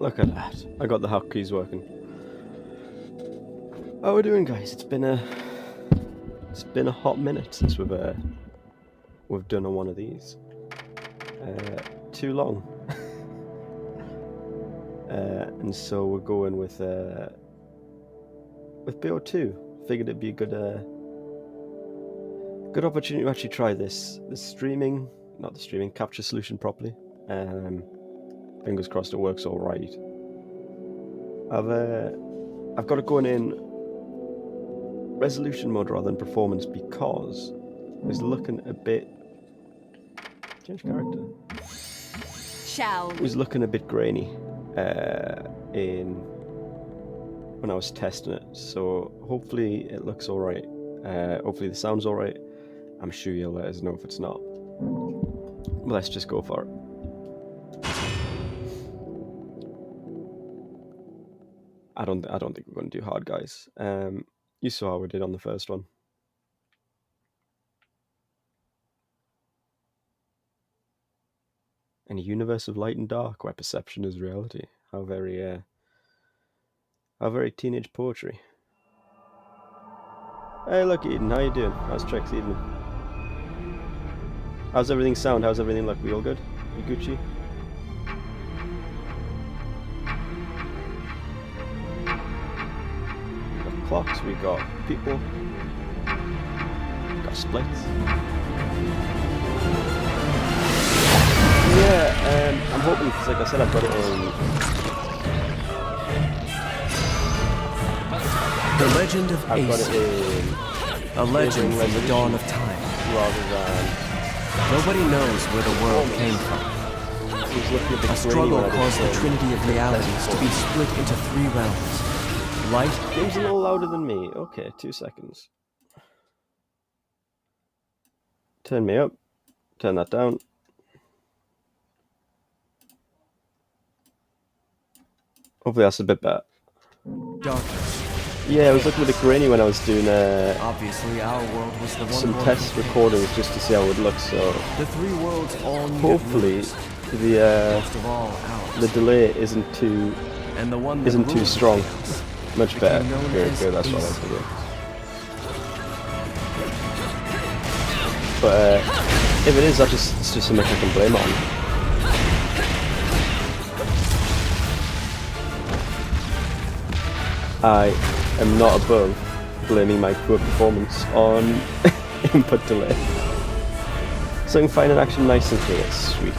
Look at that. I got the hotkeys working. How are we doing, guys? It's been a hot minute since we've done one of these. Too long. And so we're going with BO2. Figured it'd be a good opportunity to actually try this capture solution properly. Fingers crossed it works all right. I've got it going in resolution mode rather than performance because it was looking a bit. Change character. It was looking a bit grainy when I was testing it. So hopefully it looks all right. Hopefully the sound's all right. I'm sure you'll let us know if it's not. But let's just go for it. I don't think we're going to do hard, guys. You saw how we did on the first one. In a universe of light and dark, where perception is reality. How very teenage poetry. Hey, look, Eden, how you doing? How's Trex evening? How's everything sound? How's everything look? We all good? You Gucci? Clocks, we got people, got splits. Yeah, I'm hoping, because like I said, I've got it in. The legend of I've got Ace, it in. a legend from the dawn of time. Rather than. Nobody knows where the world came from. A struggle caused the trinity of realities to be split into three realms. Light. Game's a little louder than me. Okay, 2 seconds. Turn me up. Turn that down. Hopefully that's a bit better. Darkness. Yeah, I was looking a bit grainy when I was doing obviously our world was the one some test recordings just to see how it would look. So the three worlds all hopefully the delay isn't too strong. Much better. Very good, that's what I like to do. But if it is, it's just something I can blame on. I am not above blaming my poor performance on input delay. So I can find an action nice and clear. Sweet.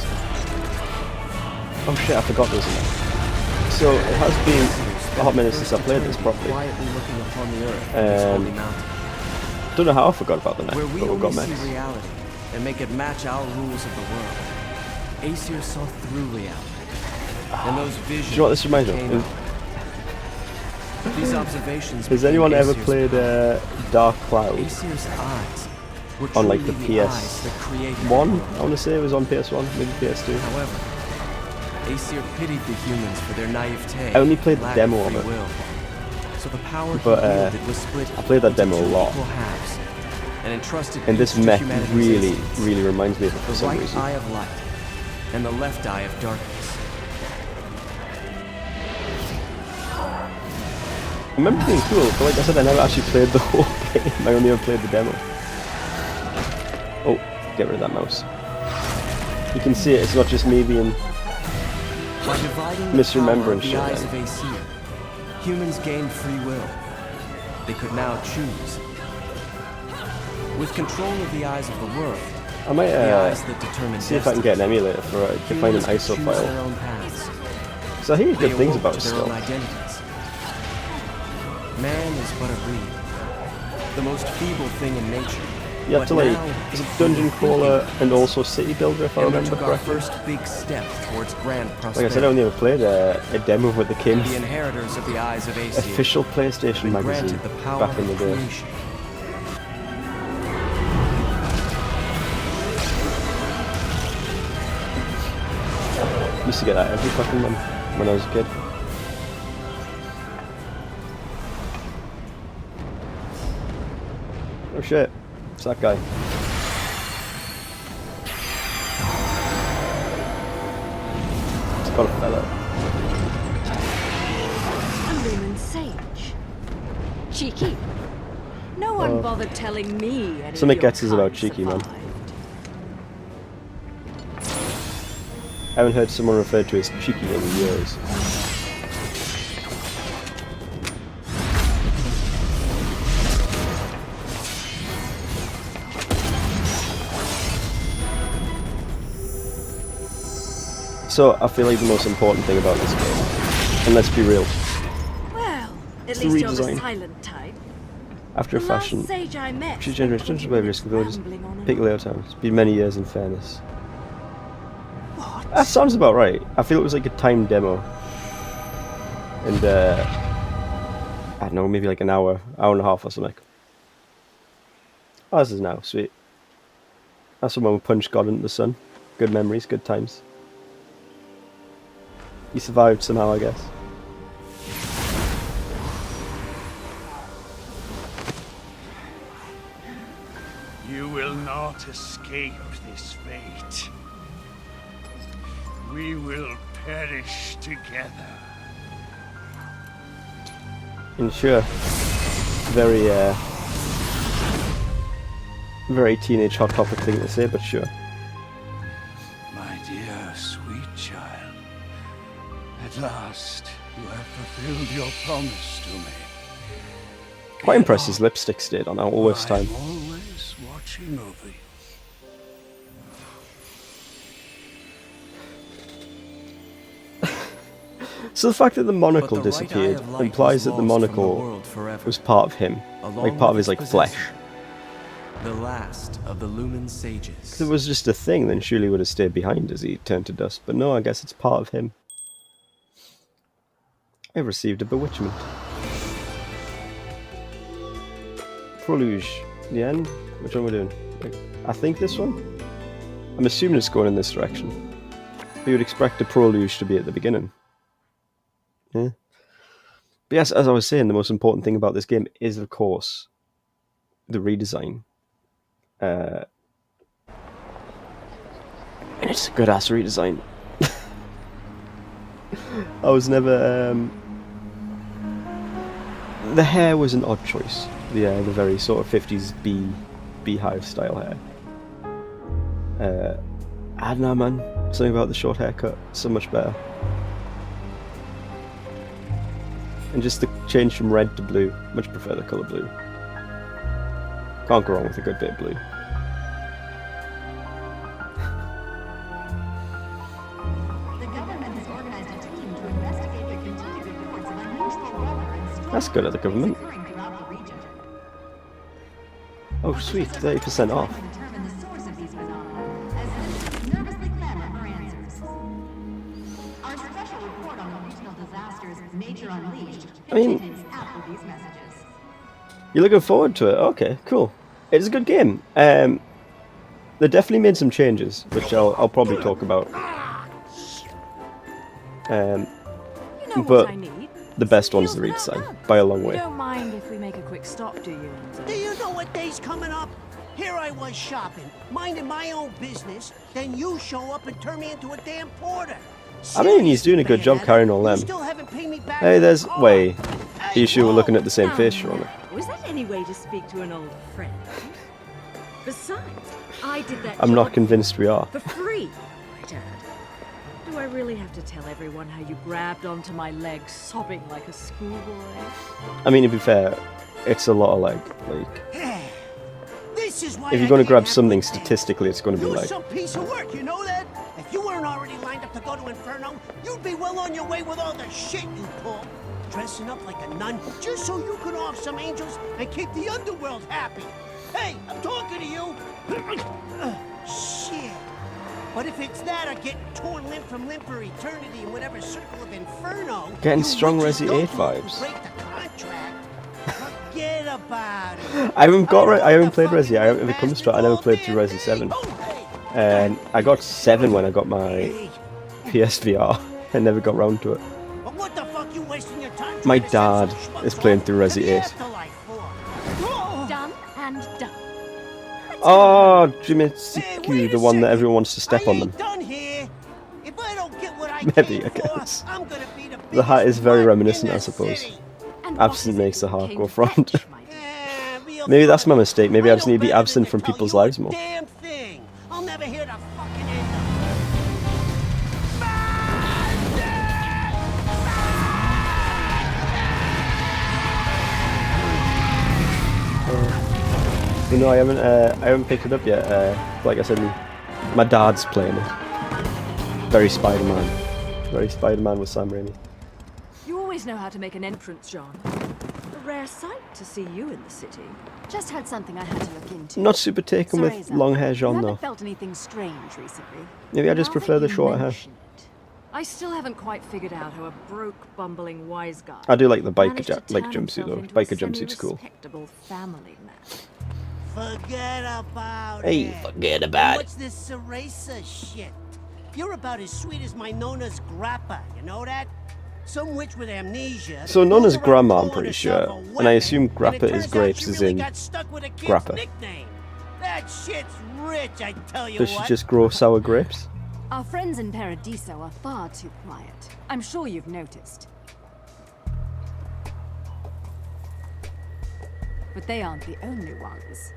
Oh shit, I forgot there was enough. So it has been a hot minute since I played this properly. Don't know how I forgot about the mech, but we've got mechs. Reality and make it match our rules of the world. Aesir saw through reality, and those visions. Do you know what this reminds me of? These observations. Has anyone ever played Dark Cloud Aesir's eyes on like the PS1? I want to say it was on PS1, maybe PS2. However, Aesir pitied the humans for their naivete. I only played the demo of it, so the power but was split I played that demo a lot. And this mech really reminds me of it for some reason. The right eye of light and the left eye of darkness. I remember being cool, but like I said, I never actually played the whole game. I only ever played the demo. Oh, get rid of that mouse. You can see it, it's not just me being misremembering shit. The eyes of Aesir, humans gained free will. They could now choose. With control of the eyes of the world, I might see if I can get an emulator for to find an ISO file. So I hear good things about it still. Man is but a reed, the most feeble thing in nature. You have to like, is it dungeon crawler and also city builder if I remember correctly? First big step towards grand prosperity. Like I said, I only ever played a demo with the King. The inheritors of the eyes of Aesir, official PlayStation magazine back in the day. Used to get that every fucking month when I was a kid. Oh shit, it's that guy. It's got a fella. Cheeky. No one bothered telling me any Something of your gets us about kind cheeky, man. survived. I haven't heard someone referred to as cheeky in years. So, I feel like the most important thing about this game, and let's be real, Well, at the least you're the redesign. silent type. After a The fashion, last sage I met she spent generates 20 hundreds of waves minutes of villages, rambling on and pick on. layout times. It's been many years in fairness. That sounds about right. I feel it was like a timed demo. And, I don't know, maybe like an hour and a half or something. Oh, this is now, sweet. That's the one we punched God into the sun. Good memories, good times. You survived somehow, I guess. You will not escape this fate. We will perish together. And sure, very, very teenage hot topic thing to say, but sure. My dear, sweet child, at last you have fulfilled your promise to me. Quite impressed his lipstick stayed on all this time. I'm always watching over you. So the fact that the monocle But the right eye disappeared of light implies was that the lost from the monocle world forever, was part of him, along like part of with his like its flesh. possessor, the last of the Lumen sages. If it was just a thing, then surely would have stayed behind as he turned to dust. But no, I guess it's part of him. I've received a bewitchment. Proluge. The end? Which one are we doing? I think this one? I'm assuming it's going in this direction. But you would expect the Proluge to be at the beginning. Yeah. But yes, as I was saying, the most important thing about this game is, of course, the redesign. And it's a good ass redesign. I was never. The hair was an odd choice. The very sort of 50s beehive style hair. I don't know, man. Something about the short haircut, so much better. And just the change from red to blue, much prefer the colour blue. Can't go wrong with a good bit of blue. The government has organized a team to investigate the continued reports of unusual weather and storms That's good of the government. occurring throughout the region. Oh sweet, 30% off. Determine the source of these phenomena as citizens nervously clamor for answers. Our special report on the regional disasters, Nature Unleashed, I mean- continues after these messages. You're looking forward to it? Okay, cool. It's a good game. They definitely made some changes, which I'll probably talk about. You know But what I need? the best one's Some the heels redesign, without none. by a long You way. don't mind if we make a quick stop, do you? Do you know what day's coming up? Here I was shopping, minding my own business, then you show up and turn me into a damn porter. I mean, he's doing a good job Bayonetta, carrying all you them. still haven't paid me back Hey, for there's... the car. Wait. Hey, Are you sure we're whoa. looking at the same face, Now, Shauna? was that any way to speak to an old friend? Besides, I did that I'm not job convinced we are. for free, might add. Do I really have to tell everyone how you grabbed onto my leg sobbing like a schoolboy? I mean, to be fair, it's a lot of leg. Like, This is why if you're I going to can't grab have something good days. statistically, it's going to be You're leg. some piece of work, you know that? If you weren't already lined up to go to Inferno, you'd be well on your way with all the shit you pull. Dressing up like a nun just so you could off some angels and keep the underworld happy. Hey, I'm talking to you. Shit. But if it's that or getting torn limb from limb for eternity in whatever circle of Inferno, Getting you strong witches Resi don't 8 vibes. Break the contract. Forget about it. I haven't got. I haven't don't played want Resi. the I haven't. If it comes to it, I never played through Resi 7. And I got 7 when I got my PSVR. I never got round to it. But what the fuck you wasting your time My trying to sell dad some schmuck is playing off through to Resi the 8. afterlife for? Done and done. Oh, Hey, Jimitsuku, wait the a one that second. everyone wants to step I on them. ain't done here. If I don't get what I Maybe, came I for, guess. I'm gonna be The hat biggest is very mutt reminiscent, in I the suppose. city. And Absent makes the heart go fond. Real Maybe that's my fun. mistake. Maybe I just know need to be better absent than from to tell people's you a lives more. Damn thing. I'll never hear the fucking end of You know, I haven't picked it up yet. Like I said, my dad's playing it. Very Spider-Man with Sam Raimi. You always know how to make an entrance, John. A rare sight to see you in the city. Just had something I had to look into. Not super taken Sorry, with Zach. long hair You Jean haven't though. felt anything strange recently? Maybe I just Now prefer that the you shorter hair. mention it, I still haven't quite figured out how a broke, bumbling wise guy I do like the biker managed to like turn jumpsuit himself though. into a Biker jumpsuit's cool. semi-respectable family man. Forget about Hey, it. forget about it. What's this Ceresa shit? You're about as sweet as my Nona's grappa, you know that? Some witch with amnesia. So Nona's goes around grandma, I'm calling pretty herself sure. a And I weapon, assume and it grappa is turns out grapes she as really in got stuck with a kid's grappa. nickname. That shit's rich, I tell you Does she what. just grow sour grapes? Our friends in Paradiso are far too quiet. I'm sure you've noticed. But they aren't the only ones.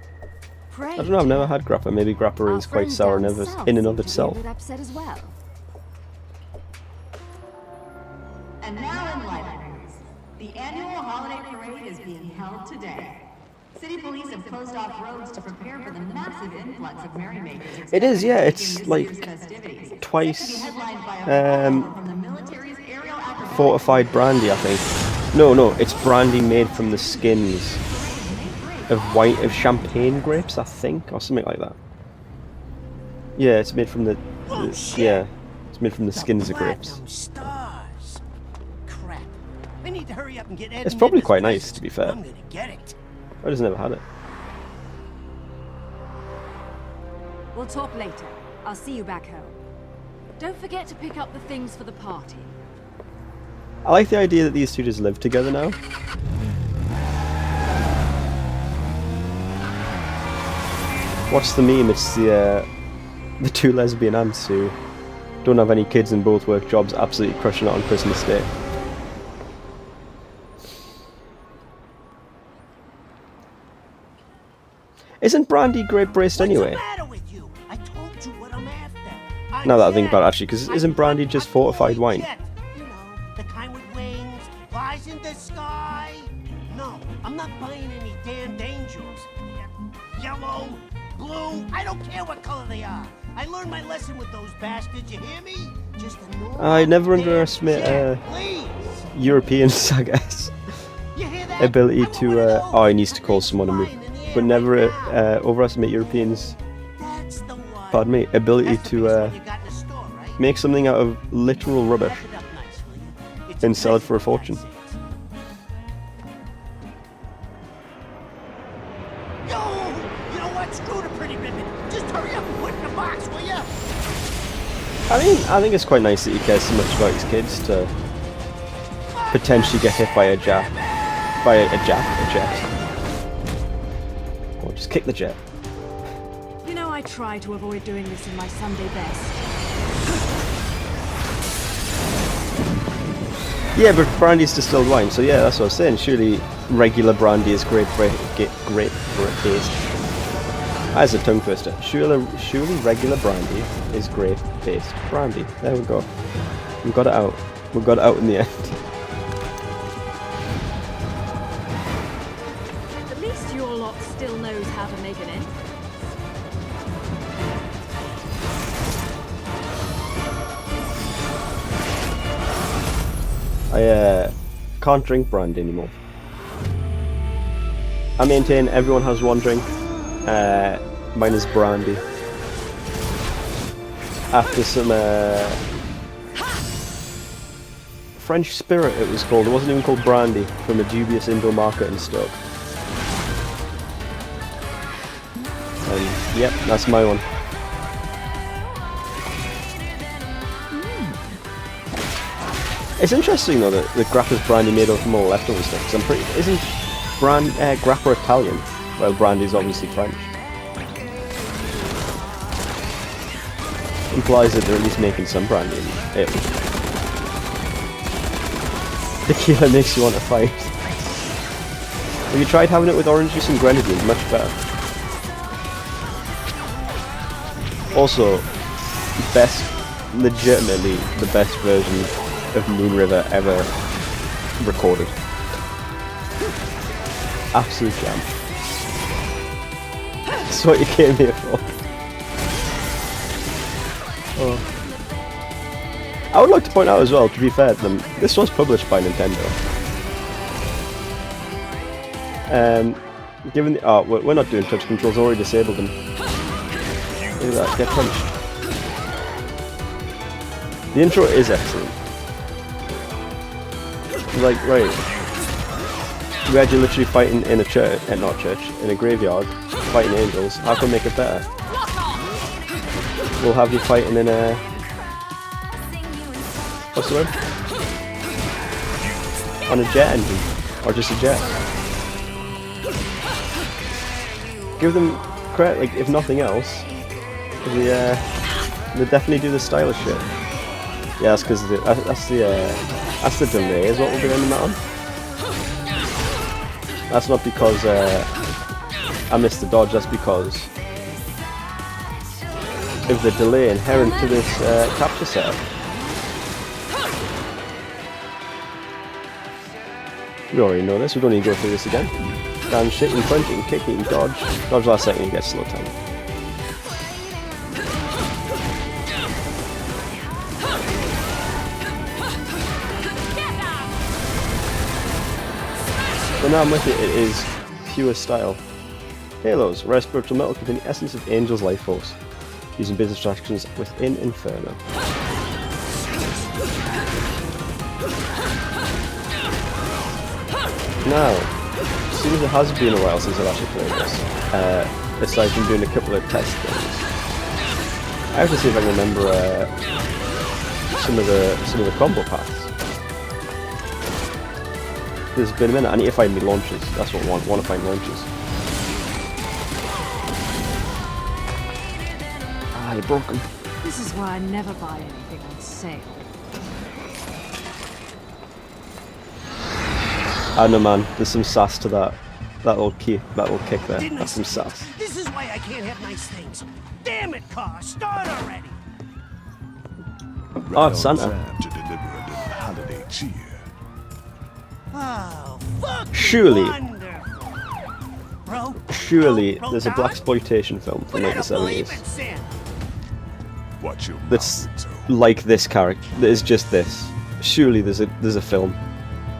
Pray I don't know, I've never had grappa. Maybe grappa Our is quite friends sour down in south and seem of to be itself. a bit upset as well. And now in lighter news, the annual holiday parade is being held today. City police have closed off roads to prepare for the massive influx of merrymakers. It is, yeah, expected it's to begin this like year's festivities. twice Headlined by a from the military's aerial acrobatics. fortified brandy, I think. No, it's brandy made from the skins of champagne grapes, I think, or something like that. Yeah, it's made from the yeah, it's made from the skins of grapes. Platinum stars. Crap. I need to hurry up and get Ed It's and probably Edna's quite nice, presents. to be fair. I'm gonna get it. I just never had it. We'll talk later. I'll see you back home. Don't forget to pick up the things for the party. I like the idea that these two just live together now. What's the meme? It's the two lesbian aunts who don't have any kids and both work jobs, absolutely crushing it on Christmas Day. Isn't brandy grape-based anyway? What's the matter with you? I told you what I'm after. Now that I think about it, actually, because isn't brandy just fortified wine? You know, the kind with wings, flies in the sky. No, I'm not buying any damned angels. Yellow, blue, I don't care what color they are. I learned my lesson with those bastards, you hear me? Just a normal I never damn underestimate jet, please. Europeans, I guess. You hear that? Ability I want one to, of those. oh, he needs to call someone and move. Flying in the air But never right now. overestimate Europeans, That's the one. pardon me, ability That's the biggest to one you got in the store, right? make something out of literal rubbish Wrap it up nice, will you? It's and sell it nice, for a that's fortune. it. Yo! You know what? Screw the pretty ribbon. Just hurry up and put it in the box, will ya? I think it's quite nice that he cares so much about his kids to potentially get hit by a jet. Or just kick the jet. You know, I try to avoid doing this in my Sunday best. Yeah, but brandy's distilled wine, so yeah, that's what I was saying. Surely regular brandy is grape-based. That's a tongue twister. Surely regular brandy is grape-based brandy. There we go. We got it out. We got it out in the end. At least your lot still knows how to make an end. I can't drink brandy anymore. I maintain everyone has one drink. Mine is brandy. After some French spirit, it was called. It wasn't even called brandy. From a dubious indoor market in Stoke. And yep, that's my one. It's interesting though that the grappa's brandy made up from all leftover stuff. Because I'm pretty. Isn't grappa Italian? Well, brandy's obviously French. Implies that they're at least making some brandy in Italy. Tequila makes you want to fight. Have you tried having it with orange juice and grenadine? Much better. Also, legitimately the best version of Moon River ever recorded. Absolute jam. That's what you came here for. Oh. I would like to point out as well, to be fair to them, this was published by Nintendo. Given the we're not doing touch controls, already disabled them. Look at that, get punched. The intro is excellent. Like, right. We had you literally fighting in a church, not church, in a graveyard, fighting angels. How can we make it better? We'll have you fighting in a... what's the word? On a jet engine. Or just a jet. Give them credit, like, if nothing else, they definitely do the stylish shit. Yeah, that's because that's the delay is what we're doing that on. That's not because I missed the dodge, that's because of the delay inherent to this capture setup. We already know this, we don't need to go through this again. Stand, shitting, punching, kicking, dodge. Dodge last second, you get slow time. But now I'm with it is pure style. Halos, rare spiritual metal containing the essence of Angel's life force, using business distractions within Inferno. Now, seems it has been a while since I've actually played this, aside from doing a couple of test things. I have to see if I can remember some of the combo paths. There's been a minute. I need to find me launches. That's what I want to find launches. Ah, you're broken. This is why I never buy anything on sale. I know, man. There's some sass to that little kick there. That's some sass. This is why I can't have nice things. Damn it, car! Start already. Oh, it's Santa. To deliver a little holiday cheer. Oh, fuck! Surely, Bro, surely, bro, there's a Doc? blaxploitation film from like the Better believe 70s it, Sam. Watch your that's mouth, like this character. That is just this. Surely there's a film.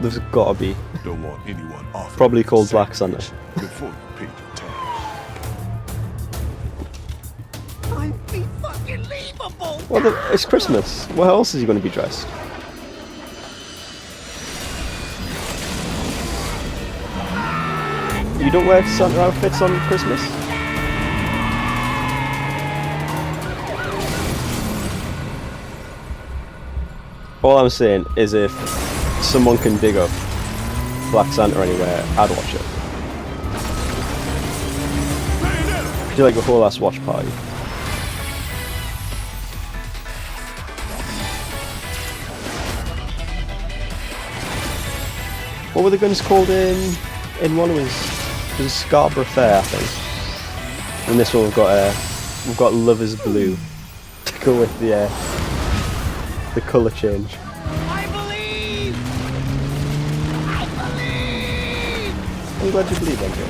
There's gotta be. Don't want anyone off. Probably called Black Santa. Before you pay your tax. I'm unbelievable. Well, it's Christmas. Where else is he going to be dressed? You don't wear Santa outfits on Christmas? All I'm saying is if someone can dig up Black Santa anywhere, I'd watch it. I feel like the whole last watch party. What were the guns called in one of his Scarborough Fair, I think. And this one we've got Lover's Blue to go with the colour change. I believe. I'm glad you believe, Andrew.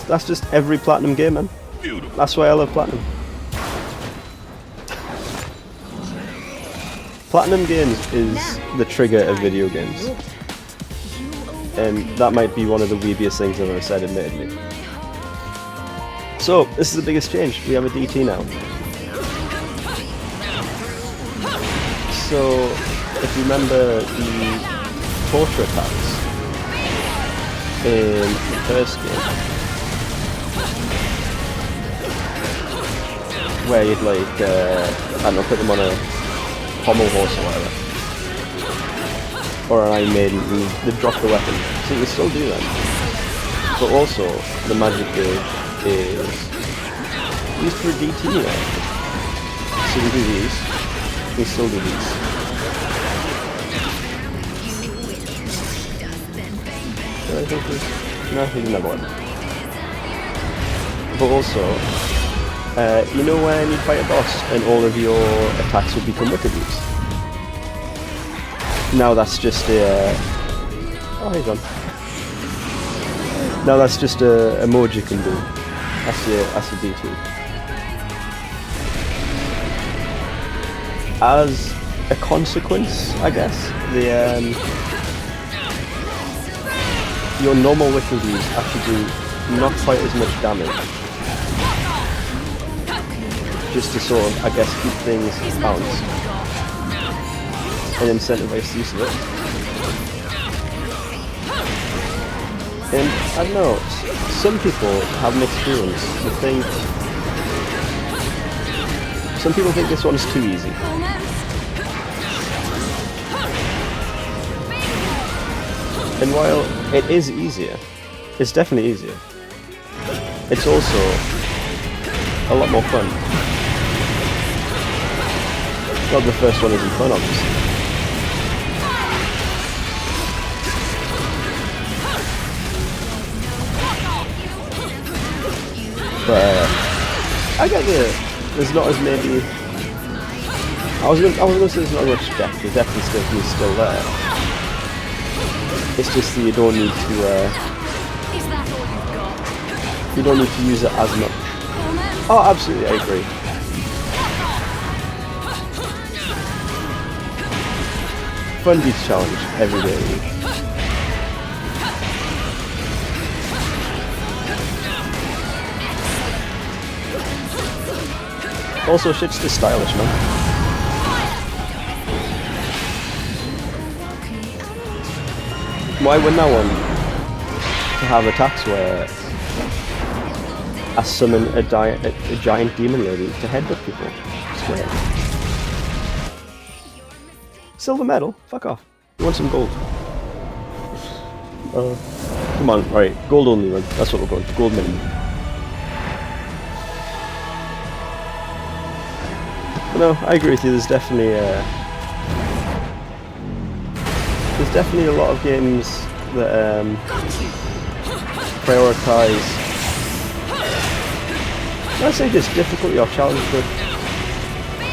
That's just every Platinum game, man. Beautiful. That's why I love Platinum. Platinum games is the trigger of video games. And that might be one of the weebiest things I've ever said, admittedly. So, this is the biggest change. We have a DT now. So, if you remember the torture attacks in the first game, where you'd like, I don't know, put them on a pommel horse or whatever, or an Iron Maiden, and they'd drop the weapon. So you can still do that. But also, the magic gauge is used for a DT now. So you can do these, you can still do these. I think he's... No, he's another one. But also, you know when you fight a boss and all of your attacks will become wicked roots? Now that's just a... oh, he's on. Now that's just a mode you can do. That's the D2. As a consequence, I guess, the your normal wicked roots actually do not quite as much damage. Just to sort of, I guess, keep things balanced and incentivize the use of it. And I don't know, some people have mixed feelings. Some people think this one's too easy. And while it is easier, it's definitely easier, it's also a lot more fun. Well, the first one isn't fun, obviously. But I get there's not as maybe. I was gonna say there's not as much depth. There's definitely still there. It's just that you don't need to. You don't need to use it as much. Oh, absolutely, I agree. Fun beats challenge every day of the week. Also, shit's just stylish, man. Why wouldn't I want to have attacks where I summon a giant demon lady to headbutt people? Swear. Silver medal? Fuck off. You want some gold? Come on, alright, gold only run. That's what we're going. Gold minimum. But no, I agree with you. There's definitely a lot of games that prioritize. I'd say just difficulty or challenge, but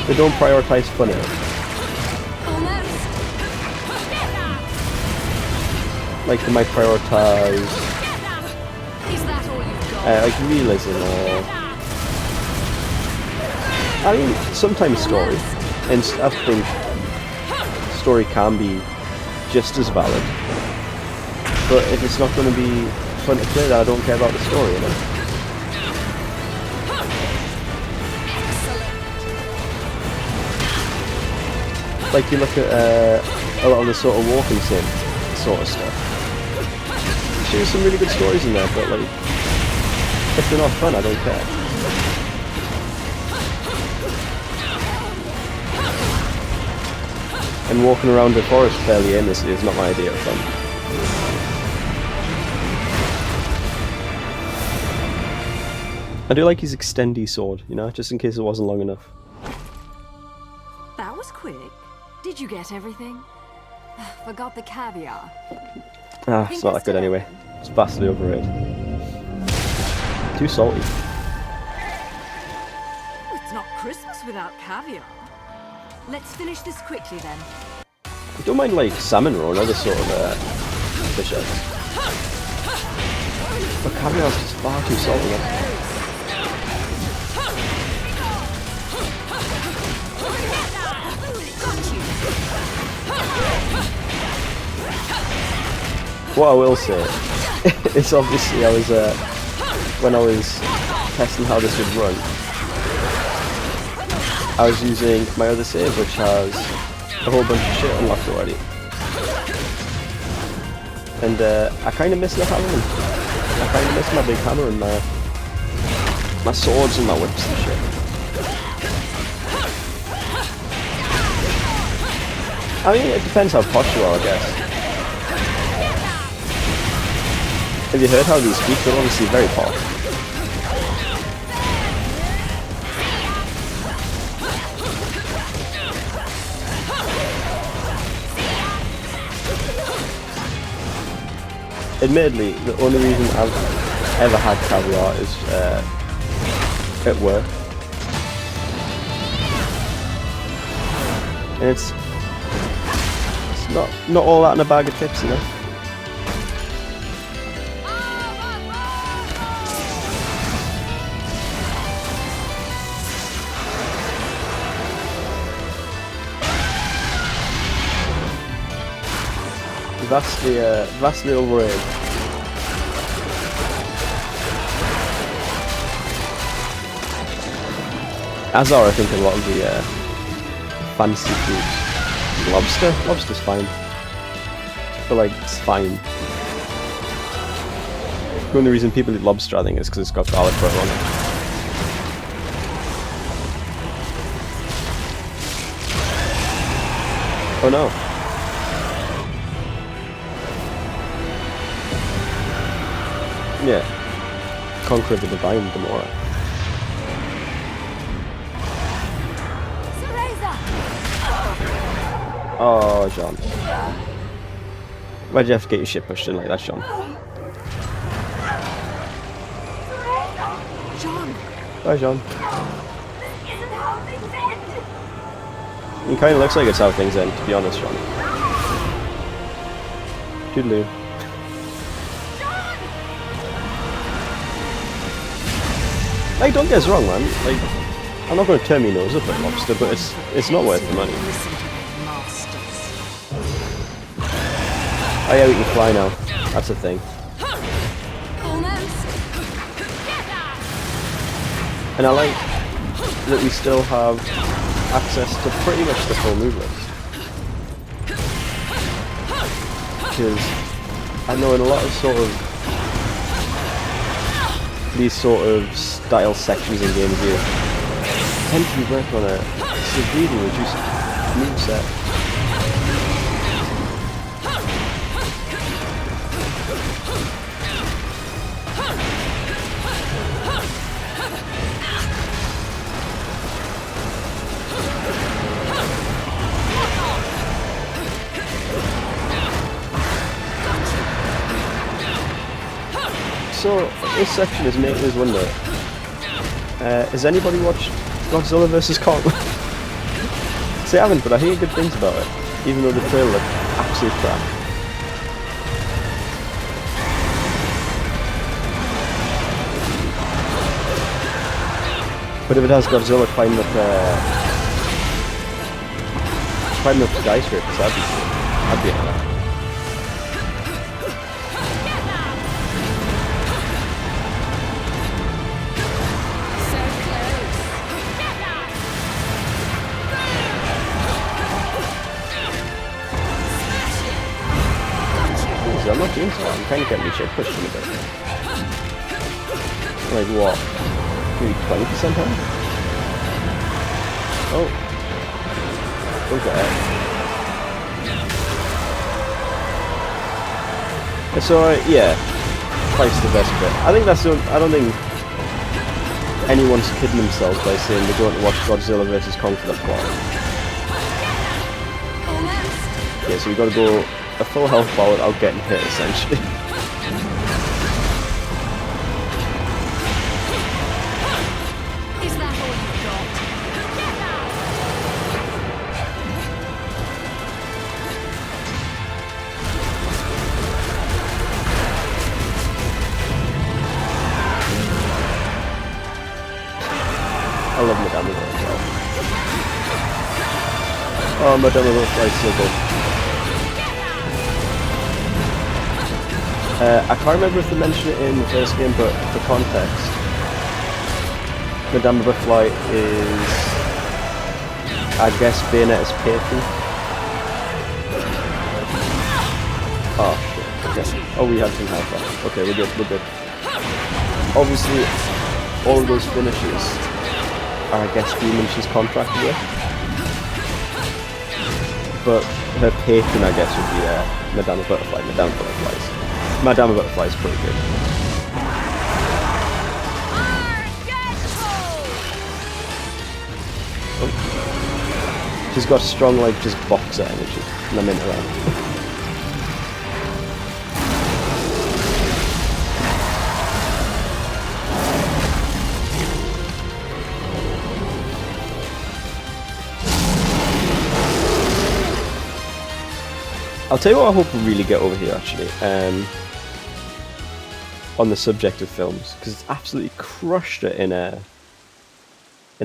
they don't prioritize fun enough. Like they might prioritize like realism or I mean sometimes story, and I think story can be just as valid, but if it's not going to be fun to play, then I don't care about the story, you know? Like you look at a lot of the sort of walking sim sort of stuff. There's some really good stories in there, but like, if they're not fun, I don't care. And walking around the forest fairly aimlessly is not my idea of fun. I do like his extendy sword, you know, just in case it wasn't long enough. That was quick. Did you get everything? Forgot the caviar. Ah, it's not that good anyway. It's vastly overrated. Too salty. It's not Christmas without caviar. Let's finish this quickly then. I don't mind like salmon roe and other sort of fish eggs. But caviar's just far too salty. Man. What I will say is obviously I was when I was testing how this would run, I was using my other save, which has a whole bunch of shit unlocked already, and I kind of miss the hammer. I kind of miss my big hammer and my swords and my whips and shit. I mean, it depends how posh you are, I guess. Have you heard how these speak? They're obviously very posh. admittedly, the only reason I've ever had caviar is at work. And it's not all that in a bag of chips, you know. Vastly overrated. As are, I think, a lot of the fancy foods. Lobster's fine. I feel like it's fine. The only reason people eat lobster, I think, is because it's got garlic butter on it. Oh no. Yeah. Conquer the Divine Gamora. Oh, John. Why'd you have to get your shit pushed in like that, John? John! Bye, John. It kind of looks like it's how things end, to be honest, John. Toodaloo. Like, don't get us wrong, man. Like, I'm not going to turn my nose up at lobster, but it's not worth the money. Oh yeah, we can fly now. That's a thing. And I like that we still have access to pretty much the full move list. Because I know in a lot of these sort of style sections in games you tend to be working on a severely reduced moveset. So, this section is making us wonder, has anybody watched Godzilla vs. Kong? See, I haven't, but I hear good things about it, even though the trailer looked absolute crap. But if it has Godzilla climbing up the skyscrapers, that'd be cool. I'd be on that. I'm not doing so. I'm kind of getting my shit pushed in a bit. Like what? Maybe 20% on? Oh. Okay. It's alright, yeah. Price the best bit. I think that's I don't think anyone's kidding themselves by saying they're going to watch Godzilla vs. Kong for the plot. Yeah, so we got to go a full health bar without getting hit, essentially. Is that all you've got? I love Madame as well. Oh, Madame is so good. I can't remember if they mentioned it in the first game, but for context, Madame Butterfly is, I guess, Bayonetta's patron. Oh shit, okay. Oh, we had some health left. Okay, we're good. Obviously, all of those finishes are, I guess, demons she's contracted with. But her patron, I guess, would be Madame Butterfly. Madame Butterfly is pretty good. Oh. She's got strong, like, just boxer energy, and I'm into that. I'll tell you what I hope we really get over here, actually. On the subject of films, because it's absolutely crushed it in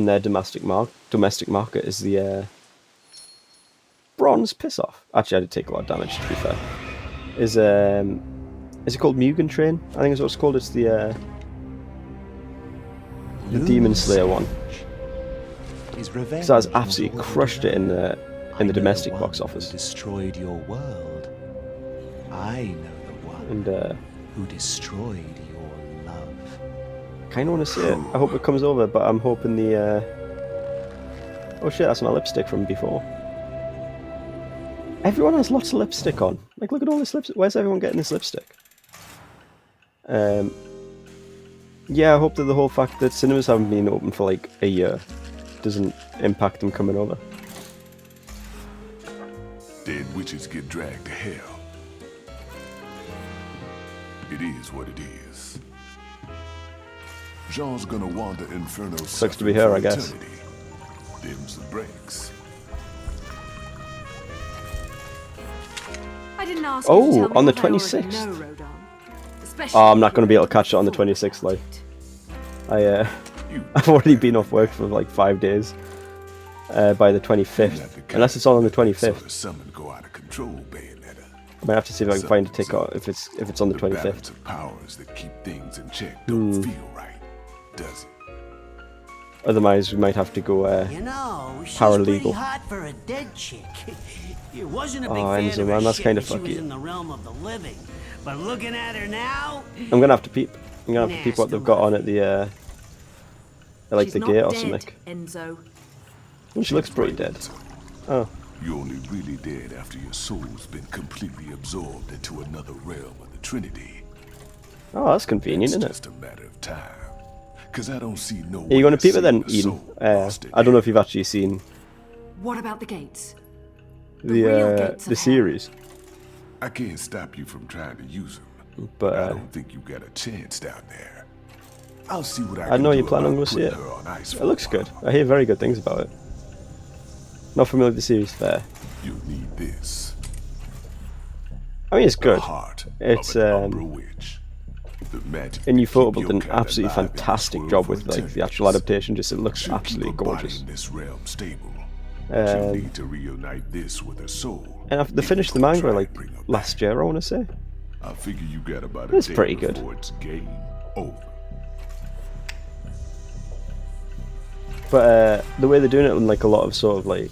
their domestic market is the bronze piss off. Actually, I did take a lot of damage, to be fair. Is it called Mugen Train? I think is what it's called. It's the Demon Slayer one. So that's absolutely crushed it in the domestic box office. Destroyed your world. I know the one And who destroyed your love. kind of want to see it. I hope it comes over, but I'm hoping the. Oh shit! That's my lipstick from before. Everyone has lots of lipstick on. Like, look at all this lipstick. Where's everyone getting this lipstick? Yeah, I hope that the whole fact that cinemas haven't been open for like a year doesn't impact them coming over. Dead witches get dragged to hell. It is what it is. Jean's gonna wander Inferno. Sucks to be her, I guess. Eternity. Them's the breaks. I didn't ask Oh, you to tell me on the what I already 26th. know, Rodon. Especially Oh, I'm not going to be able to catch it on the 26th, like. I've already been off work for like 5 days. By the 25th. Unless it's on the 25th. Summon go out of control, Bayonetta. I might have to see if I can find a ticket if it's on the balance 25th. of powers that keep things in check don't feel right, does it? Otherwise, we might have to go You know, she's paralegal. pretty hot for a dead chick. You wasn't a big Oh, fan Enzo, of man, her that's shit kinda when she was fucky. in the realm of the living. But looking at her now, I'm going to have to peep. I'm going to have to peep what they've got on at the, at, like, She's the not gate or dead, something. Enzo. Oh, she looks pretty dead. Oh. You're only really dead after your soul's been completely absorbed into another realm of the Trinity. Oh, that's convenient, It's isn't it? just a matter of time. Cause I don't see no Are you going to peep it then, Eden? Eden? I don't know if you've actually seen What about the gates? real gates the of series, I can't stop you from trying to use them. but I don't think you got a chance down there. I'll see what I I know can you do plan on about going to see it. putting her on ice for It looks a while. good. I hear very good things about it. Not familiar with the series, fair. You'll need this. I mean, it's The good. heart It's of an Umbra witch. The magic And that you keep Photable your did an kind absolutely alive in this fantastic world job for with like the eternity. actual adaptation. Just it looks She'll absolutely keep her body gorgeous. in this realm stable. She'll need to reunite this with her soul. And they finished the Before manga try like and bring her last back. year, I want to say. I figure you got about a It's day pretty good. before it's game over. But the way they're doing it in like a lot of sort of like,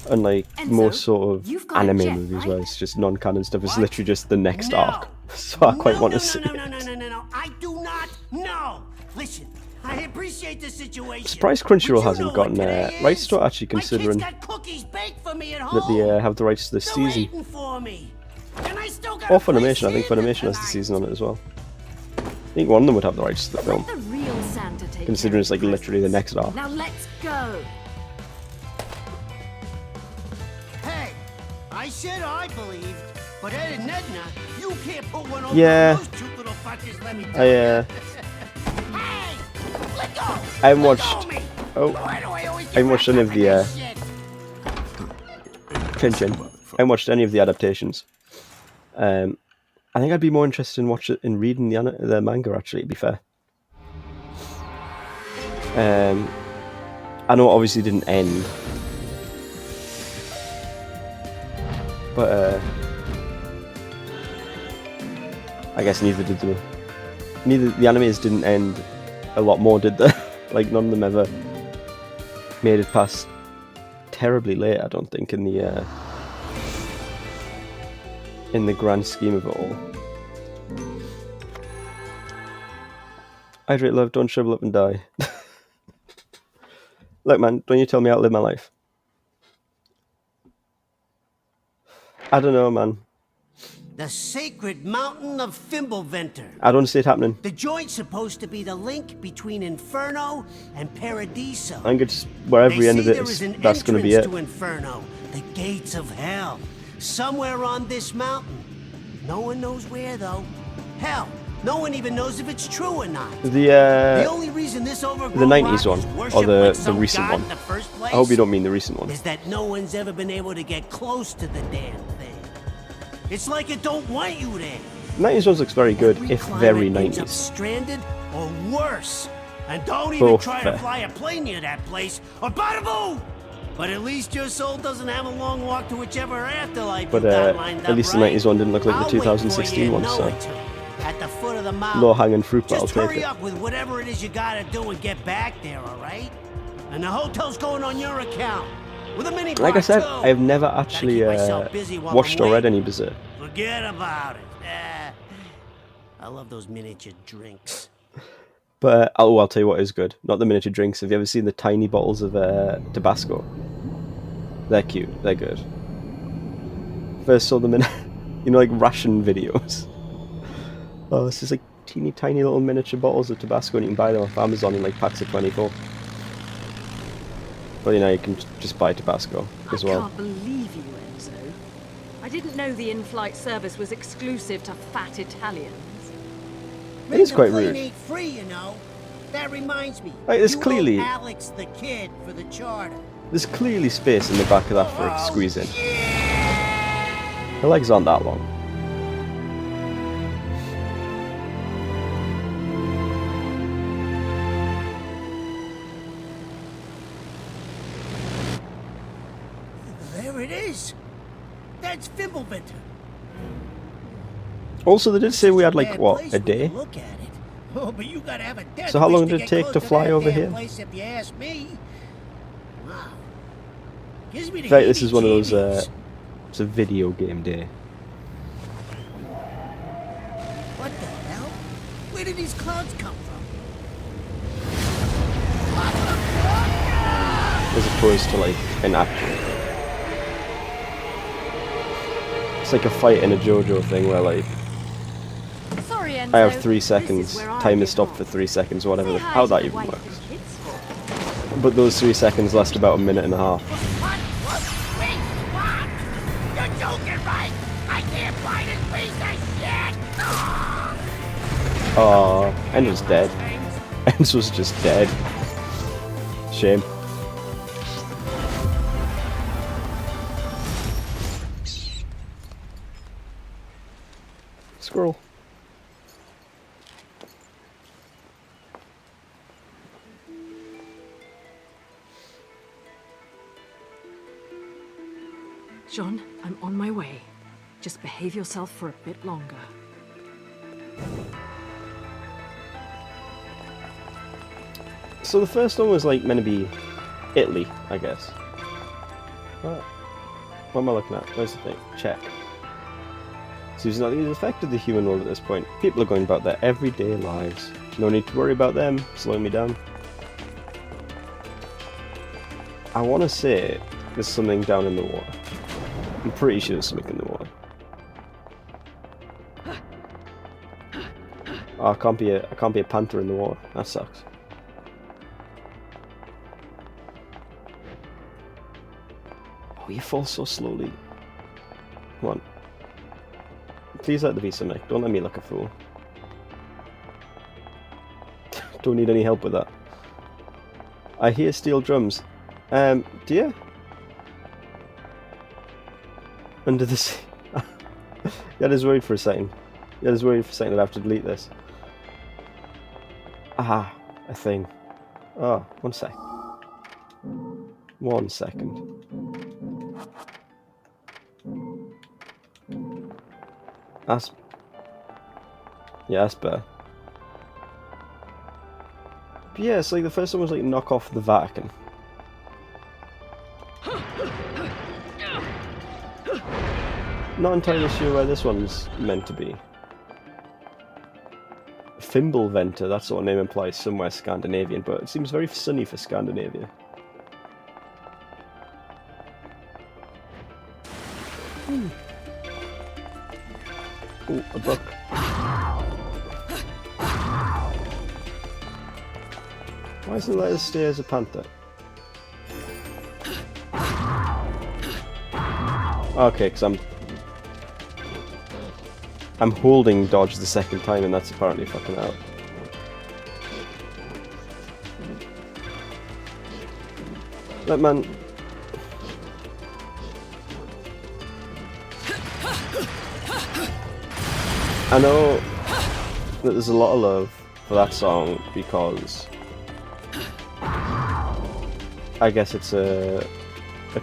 unlike Enzo, most sort of you've got a anime jet, movies right? where it's just non-canon stuff, it's literally just the next No. arc. So I quite want to see no, it. no. I do not know. Listen, I appreciate the situation. Surprised but Crunchyroll you hasn't know gotten what today rights is? to it, actually, considering My kids got cookies baked for me at that home. they have the rights to the They're season. waiting for me. And I still got Or Funimation, I think Funimation has the tonight. season on it as well. I think one of them would have the rights to the film, Let the real Santa take considering care it's of like literally the presents. next arc. Now let's go. Hey, I said I believed, but Ed and Edna, you can't put one over Yeah. on those cute little fuckers, let me tell Hey, let go! I haven't Let watched. go of me. Oh, Why do I always I haven't watched any of the Chin Chin. I haven't watched any of the adaptations. I think I'd be more interested in reading the manga, actually, to be fair. I know it obviously didn't end, but I guess neither the animes didn't end a lot more, did they? Like none of them ever made it past terribly late, I don't think, in the grand scheme of it all. Hydrate, love, don't shrivel up and die. Look, man, don't you tell me how to live my life. I don't know, man. The sacred mountain of Fimbleventer. I don't see it happening. The joint's supposed to be the link between Inferno and Paradiso. I think it's wherever They the end say of it there is, is an that's going to be entrance it. to Inferno, the gates of hell, somewhere on this mountain. No one knows where, though. Hell, no one even knows if it's true or not. The The only reason this overgrown the 90s rock is one, or worshipped the like some recent god one. in the first place I hope you don't mean the recent one. is that no one's ever been able to get close to the damn thing. It's like it don't want you there. 90s ones looks very good, Every if climber very ends up 90s. stranded or worse. And don't even Both try fair. to fly a plane near that place, or bada boom! But at least your soul doesn't have a long walk to whichever afterlife But you got lined at up, least the right? 90s one didn't look like the I'll wait for 2016 you one, in so no return, at the foot of the mountain. low-hanging fruit, but I'll Just take hurry it. up with whatever it is you gotta do and get back there, all right? And the hotel's going on your account. With a mini Like I said, too. I have never actually Gotta keep myself busy while watched I'm or read waiting. any Berserk. Forget about it. I love those miniature drinks. But I'll tell you what is good. Not the miniature drinks. Have you ever seen the tiny bottles of Tabasco? They're cute. They're good. First saw them in, like ration videos. Oh, this is like teeny tiny little miniature bottles of Tabasco, and you can buy them off Amazon in like packs of 24. But you can just buy Tabasco as well. I can't believe you, Enzo. I didn't know the in-flight service was exclusive to fat Italians. It is quite plane rude. ain't free, you know. That reminds me. Like, there's you clearly- owe Alex the kid for the charter. There's clearly space in the back of that for it to squeeze in. The legs aren't that long. There it is. That's Fimbleventer. Also, they did say we had like Bad what, place a when you day? Look at it. Oh, but you gotta have a death So how wish long to did it get take close to fly that over damn here? Place, if you ask me. Wow. Gives me the In fact, this is one of those. heebie-jeebies. It's a video game day. What the hell? Where did these clouds come from? As opposed to like an action. It's like a fight in a JoJo thing where like Sorry, Enzo. I have 3 This is seconds, where I time get is stopped off. for 3 seconds, whatever, Say hi how to that the even wife works. and kids. But those 3 seconds last about a minute and a half. What? Wait, what? You're joking, right? I can't buy this piece of shit! Oh, Enzo's dead. Enzo's just dead. Shame. Squirrel. John, I'm on my way. Just behave yourself for a bit longer. So the first one was like meant to be Italy, I guess. What am I looking at? Where's the thing? Check. Seems nothing has affected the human world at this point. People are going about their everyday lives. No need to worry about them slowing me down. I want to say there's something down in the water. I'm pretty sure there's something in the water. Oh, I can't be a panther in the water. That sucks. Oh, you fall so slowly. Come on. Please let there be something. Don't let me look a fool. Don't need any help with that. I hear steel drums. Do you? Under the sea. Yeah, I was worried for a second. Yeah, I was worried for a second that I have to delete this. Ah, a thing. Oh, 1 sec. 1 second. That's... Yeah, that's better. But yeah, it's like the first one was like knock off the Vatican. Not entirely sure where this one's meant to be. Fimbleventer, that's what the name implies, somewhere Scandinavian, but it seems very sunny for Scandinavia. Ooh, a book. Why doesn't it let us stay as a panther? Okay, because I'm holding dodge the second time and that's apparently fucking out. Look, man. I know that there's a lot of love for that song because I guess it's a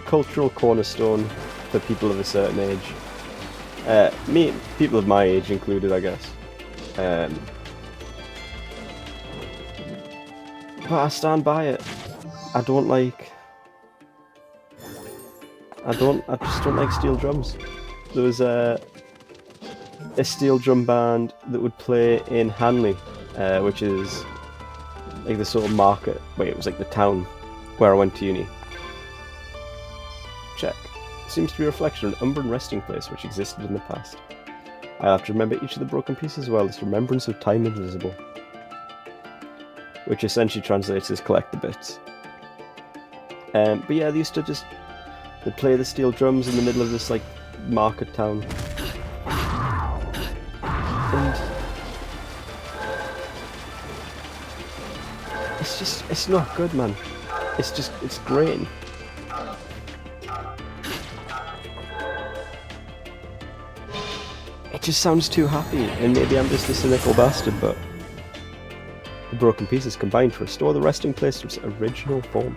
cultural cornerstone for people of a certain age. People of my age included, I guess. But I stand by it. I just don't like steel drums. There was a steel drum band that would play in Hanley, which is like the sort of market. Wait, it was like the town where I went to uni. Check. Seems to be a reflection of an Umbran resting place which existed in the past. I have to remember each of the broken pieces as well as remembrance of time invisible, which essentially translates as collect the bits. But yeah, they used to they'd play the steel drums in the middle of this like market town. And it's not good, man. It's grating. It just sounds too happy, and maybe I'm just a cynical bastard, but the broken pieces combine to restore the resting place to its original form.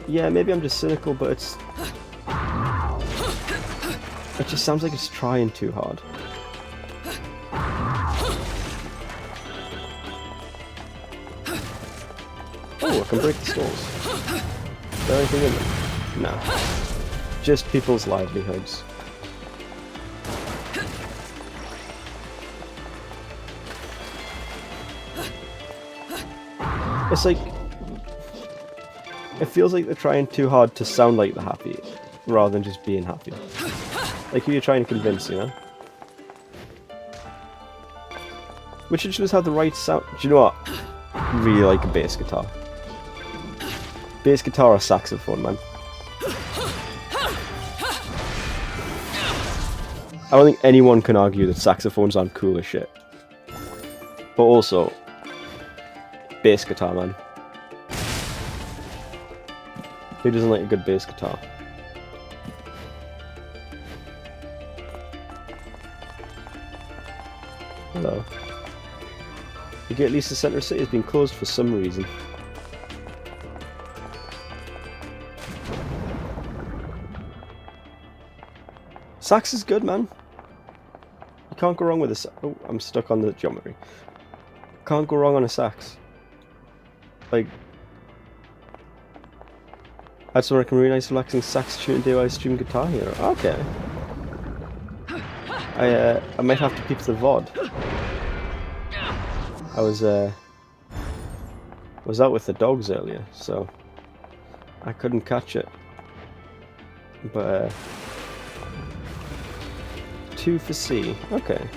Yeah, maybe I'm just cynical, but it just sounds like it's trying too hard. Oh, I can break the stalls. Is there anything in them? No. Just people's livelihoods. It's like, it feels like they're trying too hard to sound like they're happy, rather than just being happy. Like who you're trying to convince, you know? Which should just have the right sound. Do you know what? I really like a bass guitar. Bass guitar or saxophone, man. I don't think anyone can argue that saxophones aren't cool as shit. But also, bass guitar, man. Who doesn't like a good bass guitar? Hello. You get at least the centre of the city has been closed for some reason. Sax is good, man. You can't go wrong with a sax. Oh, I'm stuck on the geometry. Can't go wrong on a sax. Like, I just want a really nice relaxing sax tune to I stream guitar here. Okay. I might have to peep the VOD. I was out with the dogs earlier, so I couldn't catch it. But 2 for C. Okay.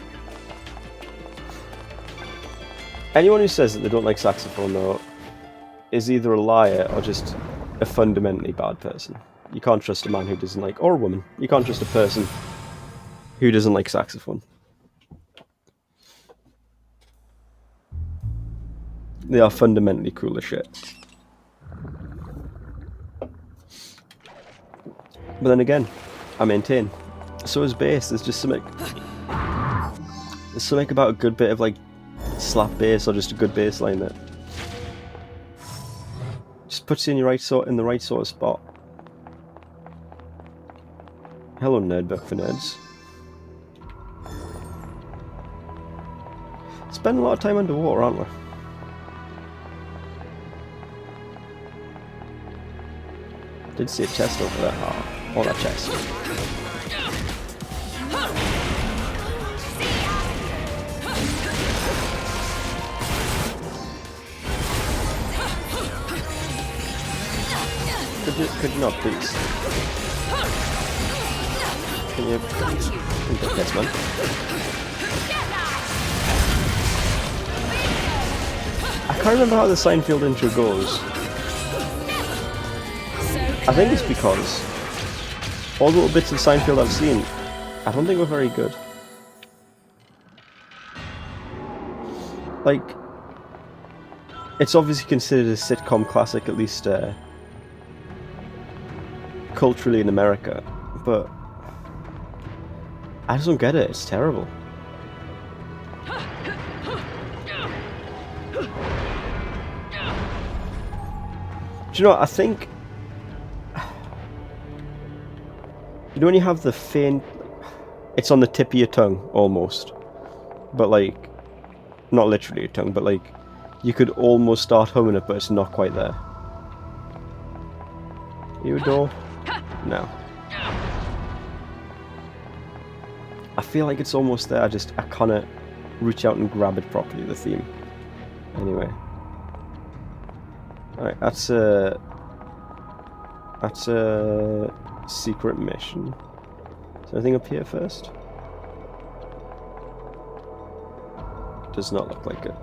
Anyone who says that they don't like saxophone, though, is either a liar or just a fundamentally bad person. You can't trust a man who doesn't like, or a woman. You can't trust a person who doesn't like saxophone. They are fundamentally cool as shit. But then again, I maintain, so is bass. There's just something. There's something about a good bit of like slap bass or just a good bass line that just puts you in the right sort of spot. Hello, Nerdbook for nerds. Spend a lot of time underwater, aren't we? Did see a chest over there. Oh, that chest. Could you not please? Can you please? Yes, man. I can't remember how the Seinfeld intro goes. I think it's because all the little bits of Seinfeld I've seen, I don't think were very good. Like, it's obviously considered a sitcom classic, at least culturally in America, but I just don't get it. It's terrible. Do you know what? I think... You know when you have the faint... It's on the tip of your tongue, almost. But like... Not literally your tongue, but like... You could almost start humming it, but it's not quite there. You a door? No. I feel like it's almost there, I can't reach out and grab it properly, the theme. Anyway. Alright, that's a secret mission. Is there anything up here first? Does not look like it.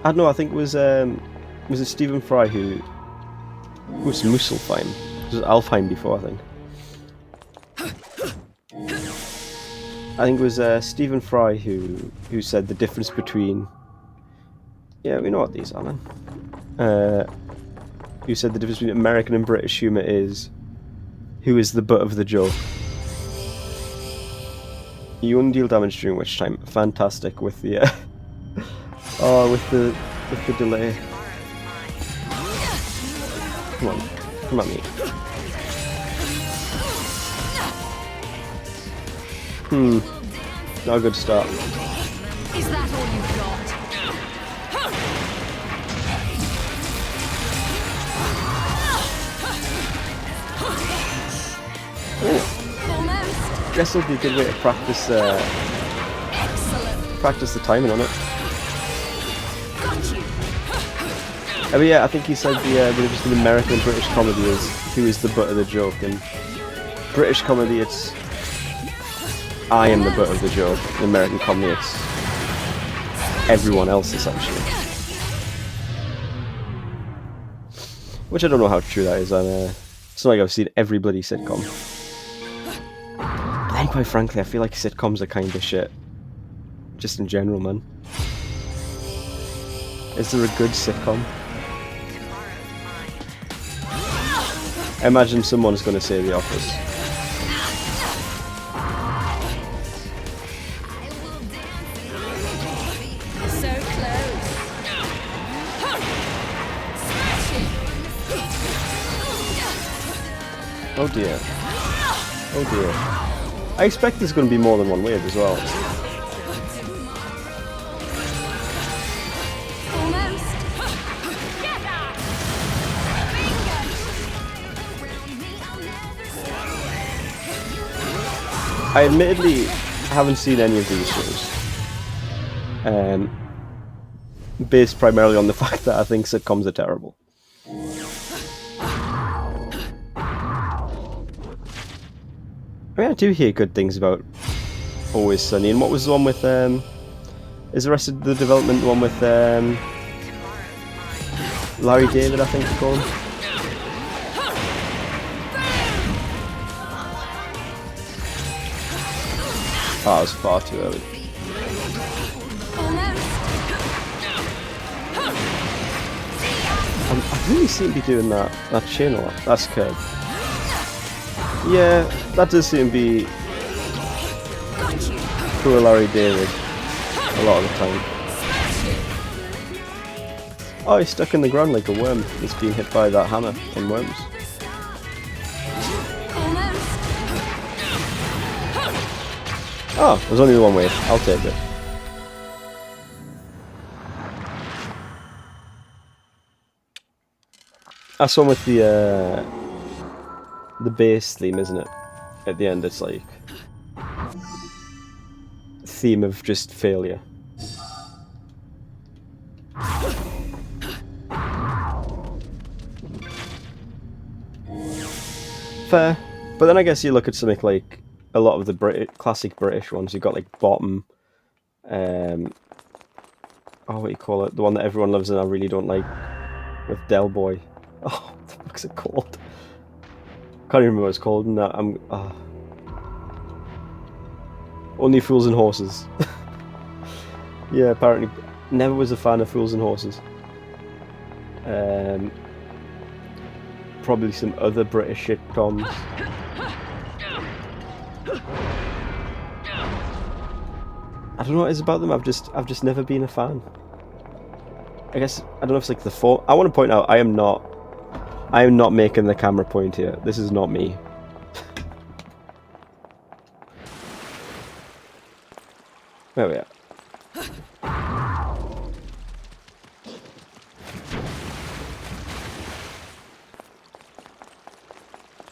I don't know, I think it was it Stephen Fry who was Muselfheim. It was Alfheim before, I think. I think it was Stephen Fry who said the difference between... Yeah, we know what these are, man. Who said the difference between American and British humour is... Who is the butt of the joke? You only deal damage during which time? Fantastic with the... oh, with the delay. Come on. Come at me. Not a good start. Is that all you've got? Almost. Guess it'll be a good way to practice practice the timing on it. Oh yeah, I think he said the difference between American and British comedy is who is the butt of the joke, and British comedy it's I am the butt of the joke. In American comedy it's everyone else essentially. Which I don't know how true that is, and it's not like I've seen every bloody sitcom. But then quite frankly I feel like sitcoms are kind of shit. Just in general, man. Is there a good sitcom? I imagine someone's going to say The Office. So close. Oh dear. Oh dear. I expect there's going to be more than one wave as well. I admittedly haven't seen any of these shows, based primarily on the fact that I think sitcoms are terrible. I mean, I do hear good things about Always Sunny, and what was the one with, is the rest of the development the one with, Larry David, I think they call him? Oh, it was far too early. I really seem to be doing that chin a lot. That's curb. Yeah, that does seem to be poor Larry David a lot of the time. Oh, he's stuck in the ground like a worm. He's being hit by that hammer in Worms. Oh, there's only one wave. I'll take it. That's one with the bass theme, isn't it? At the end, it's like theme of just failure. Fair, but then I guess you look at something like a lot of the classic British ones. You've got like Bottom, oh, what do you call it? The one that everyone loves and I really don't like, with Del Boy. Oh, what the fuck's it called? Can't even remember what it's called. No, Only Fools and Horses. Yeah, apparently never was a fan of Fools and Horses. probably some other British sitcoms. I don't know what it is about them. I've just never been a fan. I guess I don't know if it's like the form. I want to point out I am not making the camera point here. This is not me. There we are.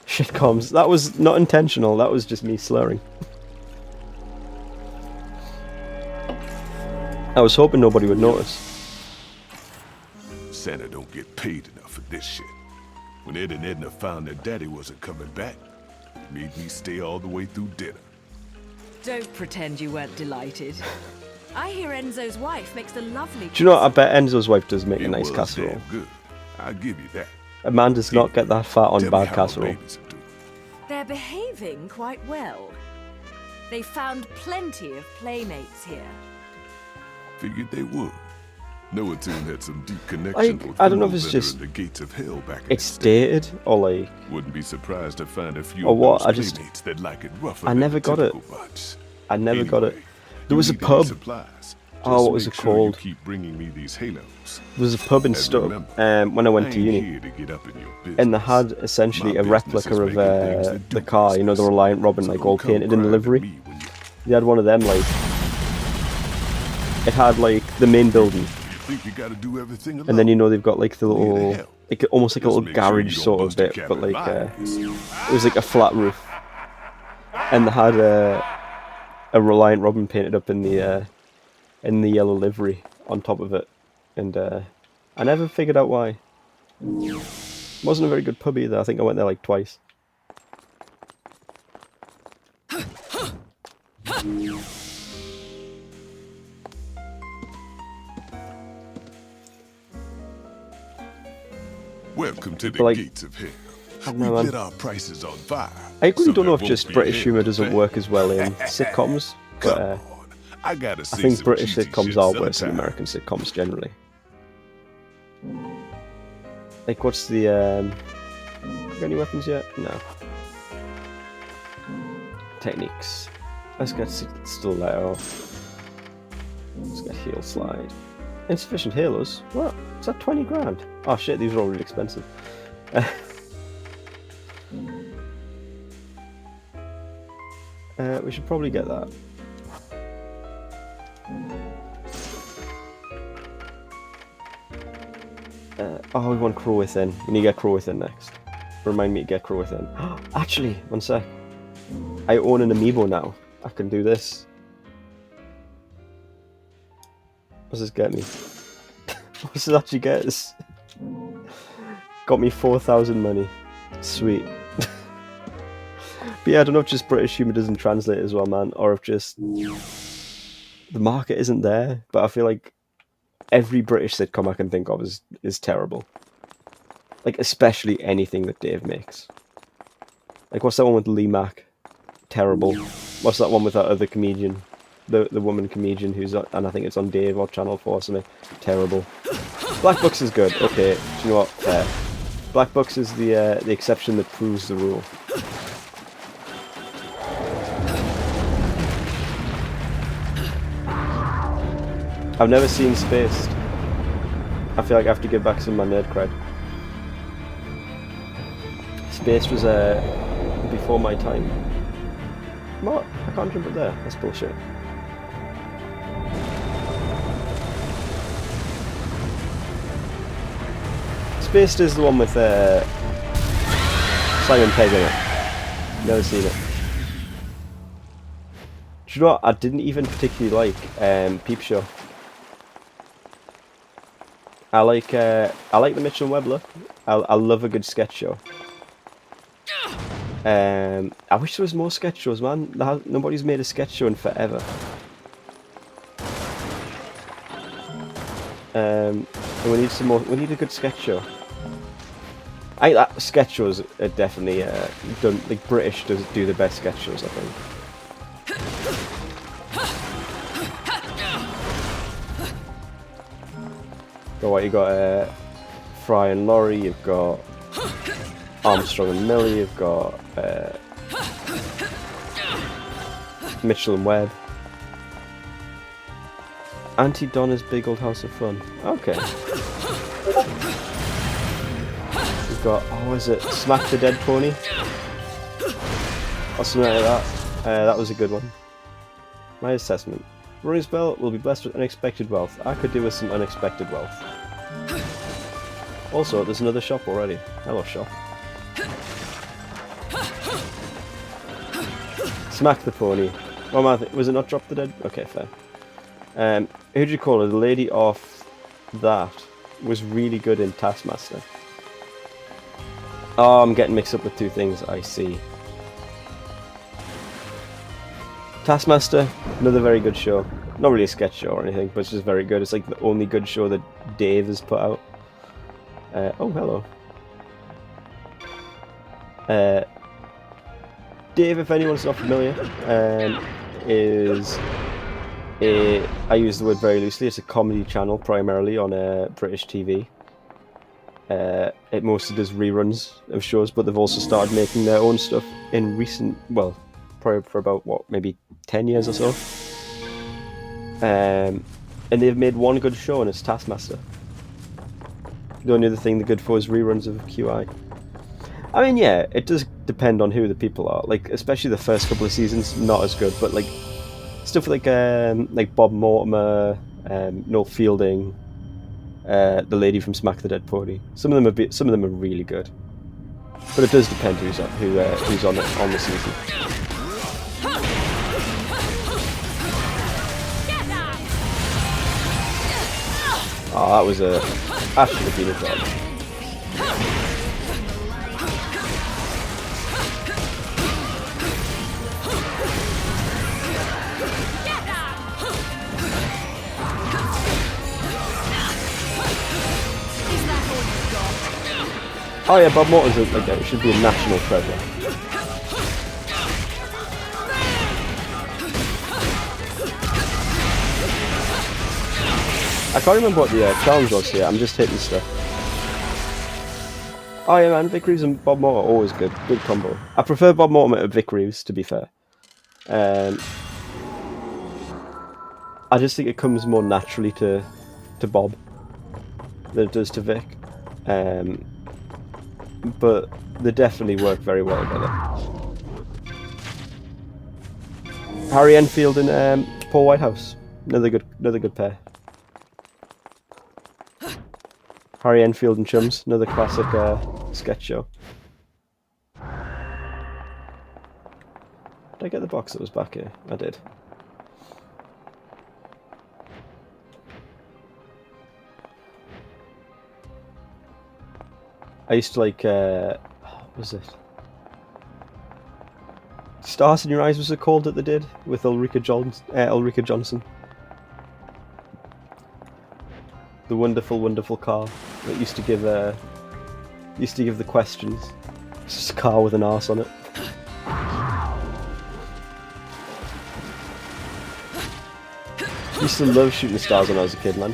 Shitcoms. That was not intentional. That was just me slurring. I was hoping nobody would notice. Santa don't get paid enough for this shit. When Ed and Edna found their daddy wasn't coming back, it made me stay all the way through dinner. Don't pretend you weren't delighted. I hear Enzo's wife makes a lovely... Do you know what? I bet Enzo's wife does make a It nice was casserole. damn good. I'll give you that. A man does not get that fat on Tell me bad how casserole. my babies are doing. They're behaving quite well. They found plenty of playmates here. Figured they would. Noah Toon had some deep connections with I don't know if people it's that are just in the gates of hell back in it's the day. dated or like Wouldn't be surprised to find a few or of what. those I just playmates that like it rougher I than never the got it. typical bunch. I never got it. Anyway, There was a you need pub. any supplies. Oh, Just what was make it sure you called? keep bringing me these halos. There was a pub in And Stoke remember, when I went to ain't uni, here to get up in your and they business. had essentially My a business replica is of making things that do the car. You know, the business. Reliant Robin, So like don't all come painted in crying to livery. me when you They had one of them. Like it had like the main building, think you gotta do everything alone. and then you know they've got like the Who here to little, help? like almost like a Just little make sure you garage don't sort of bust a bit, cap but in like my ass. it was like a flat roof, and they had a Reliant Robin painted up in the yellow livery on top of it, and I never figured out why. It wasn't a very good pub either. I think I went there like twice. Welcome to the But, like, gates of hell. I don't We know, man. lit our prices on fire. I really so don't know there if won't just be British hell humour to doesn't pay. work as well in sitcoms, Come but on. I gotta I say think some British cheesy sitcoms shit are worse than sometime. American sitcoms generally. Like, what's the got any weapons yet? No. Techniques. Let's get stiletto. Let's get heal slide. Insufficient halos. What? Is that 20 grand? Oh shit, these are all really expensive. We should probably get that. Oh, we want Crow Within. We need to get Crow Within next. Remind me to get Crow Within. Actually, one sec. I own an amiibo now. I can do this. What does this get me? What does it actually get us? Got me 4,000 money. Sweet. But yeah, I don't know if just British humour doesn't translate as well, man, or if just the market isn't there. But I feel like every British sitcom I can think of is terrible. Like, especially anything that Dave makes. Like, what's that one with Lee Mack? Terrible. What's that one with that other comedian? The woman comedian who's on, and I think it's on Dave or Channel 4 or something. Terrible. Black Books is good. Okay, do you know what? Fair. Black Books is the exception that proves the rule. I've never seen Spaced. I feel like I have to give back some of my nerd cred. Spaced was before my time. What? I can't jump up there. That's bullshit. Spaced is the one with Simon Pegg in it. Never seen it. Do you know what? I didn't even particularly like Peep Show. I like the Mitchell and Webb look. I love a good sketch show. I wish there was more sketch shows, man. Nobody's made a sketch show in forever. And we need some more. We need a good sketch show. I think that sketch shows are definitely done. Like, British do the best sketch shows, I think. Got what you got? Fry and Laurie. You've got Armstrong and Millie, you've got Mitchell and Webb. Auntie Donna's Big Old House of Fun. Okay. We've got, oh, is it Smack the Dead Pony? Or something like that. That was a good one. My assessment. Running spell will be blessed with unexpected wealth. I could do with some unexpected wealth. Also, there's another shop already. Hello, shop. Smack the Pony. Oh, was it not Drop the Dead? Okay, fair. Who'd you call her? The lady off that was really good in Taskmaster. Oh, I'm getting mixed up with two things, I see. Taskmaster, another very good show. Not really a sketch show or anything, but it's just very good. It's like the only good show that Dave has put out. Oh, hello. Dave, if anyone's not familiar, is I use the word very loosely. It's a comedy channel primarily on British TV. It mostly does reruns of shows, but they've also started making their own stuff in recent, well, probably for about, what, maybe 10 years or so. And they've made one good show, and it's Taskmaster. The only other thing they're good for is reruns of QI. I mean, yeah, it does depend on who the people are. Like, especially the first couple of seasons, not as good. But like stuff like Bob Mortimer, Noel Fielding, the lady from Smack the Dead Pony. Some of them are really good. But it does depend who's on the season. Oh, that was a... That should have been a dodge. Oh yeah, Bob Morton's again. It should be a national treasure. I can't remember what the challenge was here. I'm just hitting stuff. Oh yeah, man. Vic Reeves and Bob Mortimer always good. Good combo. I prefer Bob Mortimer to Vic Reeves, to be fair. I just think it comes more naturally to Bob than it does to Vic. But they definitely work very well together. Harry Enfield and Paul Whitehouse, another good pair. Harry Enfield and Chums, another classic sketch show. Did I get the box that was back here? I did. I used to like, what was it? Stars in Your Eyes was it called that they did with Ulrika Johnson. The wonderful car that used to give the questions. It's just a car with an arse on it. Used to love Shooting Stars when I was a kid, man.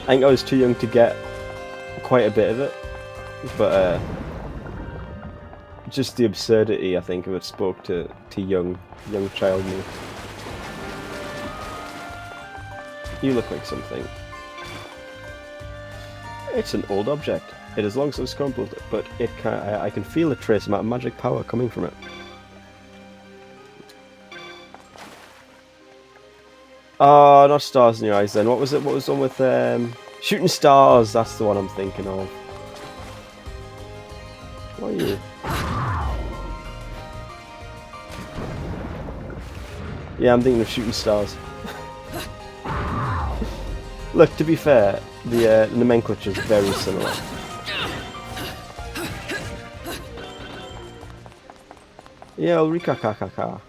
I think I was too young to get quite a bit of it, but just the absurdity, I think, of it spoke to young child me. You look like something. It's an old object. It is long since crumpled, but I can feel a trace amount of magic power coming from it. Oh, not Stars in Your Eyes then. What was it? What was the one with Shooting Stars? That's the one I'm thinking of. What are you? Yeah, I'm thinking of Shooting Stars. Look, to be fair, the nomenclature is very similar. Yeah, Ulrika KKK.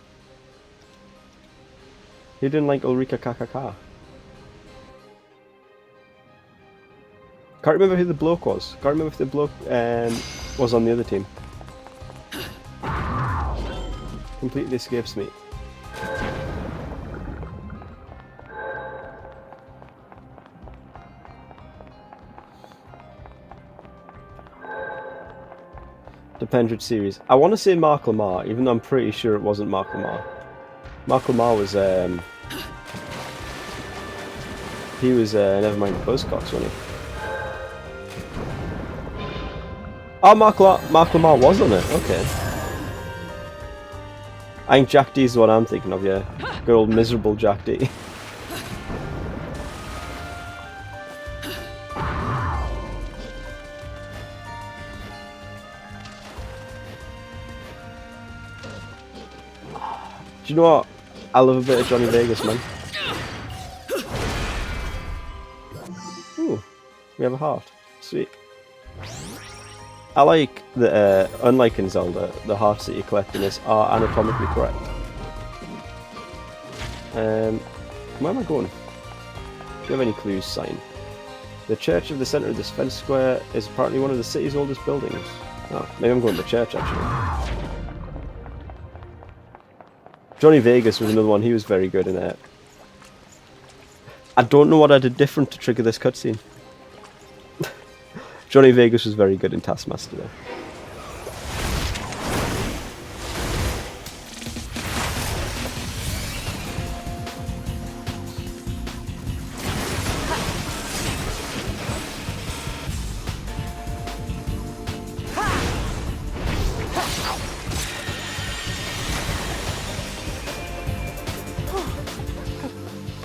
You didn't like Ulrika KKK? Can't remember who the bloke was. Can't remember if the bloke was on the other team. Completely escapes me. Depends which series. I want to say Mark Lamar, even though I'm pretty sure it wasn't Mark Lamar. Mark Lamar was he was Nevermind the Buzzcocks, wasn't he? Oh, Mark Lamar was on it. Okay. I think Jack D is the one I'm thinking of. Yeah, good old miserable Jack D. Do you know what? I love a bit of Johnny Vegas, man. Ooh, we have a heart. Sweet. I like that, unlike in Zelda, the hearts that you collect in this are anatomically correct. Where am I going? Do you have any clues, sign? The church at the centre of this fenced square is apparently one of the city's oldest buildings. Oh, maybe I'm going to the church, actually. Johnny Vegas was another one, he was very good in it. I don't know what I did different to trigger this cutscene. Johnny Vegas was very good in Taskmaster though.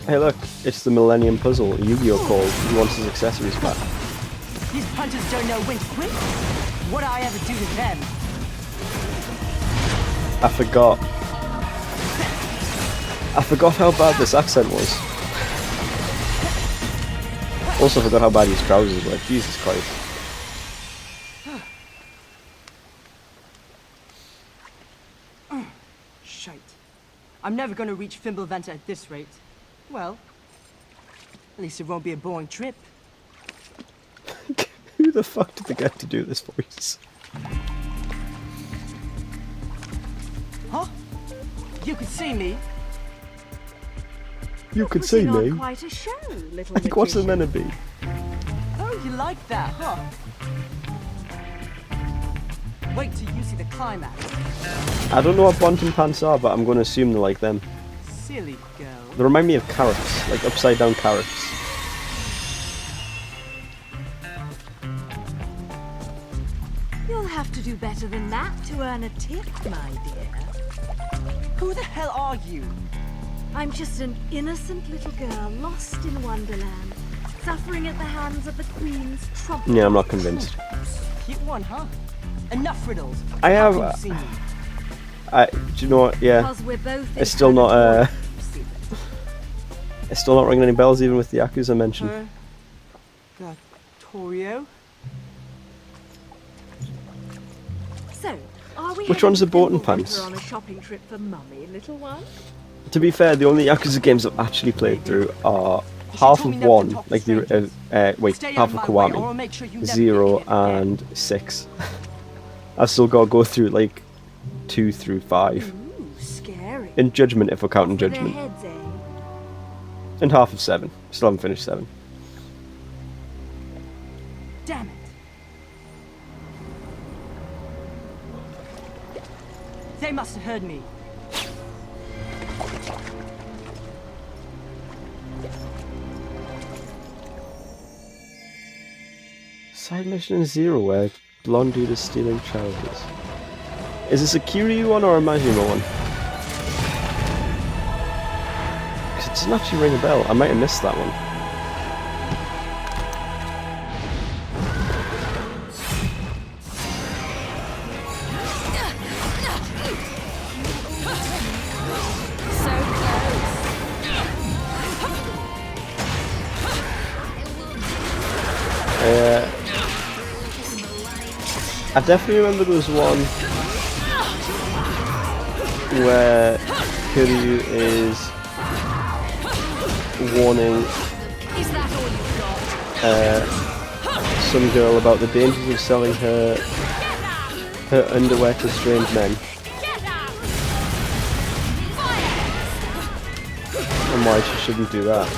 Hey look, it's the Millennium Puzzle. Yu-Gi-Oh called. He wants his accessories back. These punches don't know when to quit. What do I ever do to them? I forgot how bad this accent was. Also forgot how bad his trousers were. Jesus Christ. Shite. I'm never gonna reach Fimbulventa at this rate. Well, at least it won't be a boring trip. Who the fuck did they get to do this voice? Huh? You could see me. You could see me. Quite a show, little Like, what's it meant to be? Oh, you like that, huh? Wait till you see the climax. I don't know what Bonton pants are, but I'm going to assume they're like them. Silly girl. They remind me of carrots, like upside down carrots. You'll have to do better than that to earn a tip, my dear. Who the hell are you? I'm just an innocent little girl lost in Wonderland, suffering at the hands of the Queen's trumpet. Yeah, I'm not convinced. Cute one, huh? Enough riddles. I How have. can you see me? Do you know what? Yeah, Because we're both it's still not. It's still not ringing any bells, even with the Yakuza mention. Got Torio. So, are we Which one's the Bolton Fimbulventa pants? on a shopping trip for mummy, little one? To be fair, the only Yakuza games I've actually played through are half of one, like the half of Kiwami, 0 and 6. I've still got to go through like 2 through 5. Ooh, scary. In Judgment, if we're counting Their Judgment. heads, eh? And half of 7. Still haven't finished 7. Damn it. They must have heard me. Side mission in 0 where blonde dude is stealing charities. Is this a Kiryu one or a Majima one? Because it doesn't actually ring a bell. I might have missed that one. I definitely remember there was one where Kiryu is warning some girl about the dangers of selling her underwear to strange men. And why she shouldn't do that.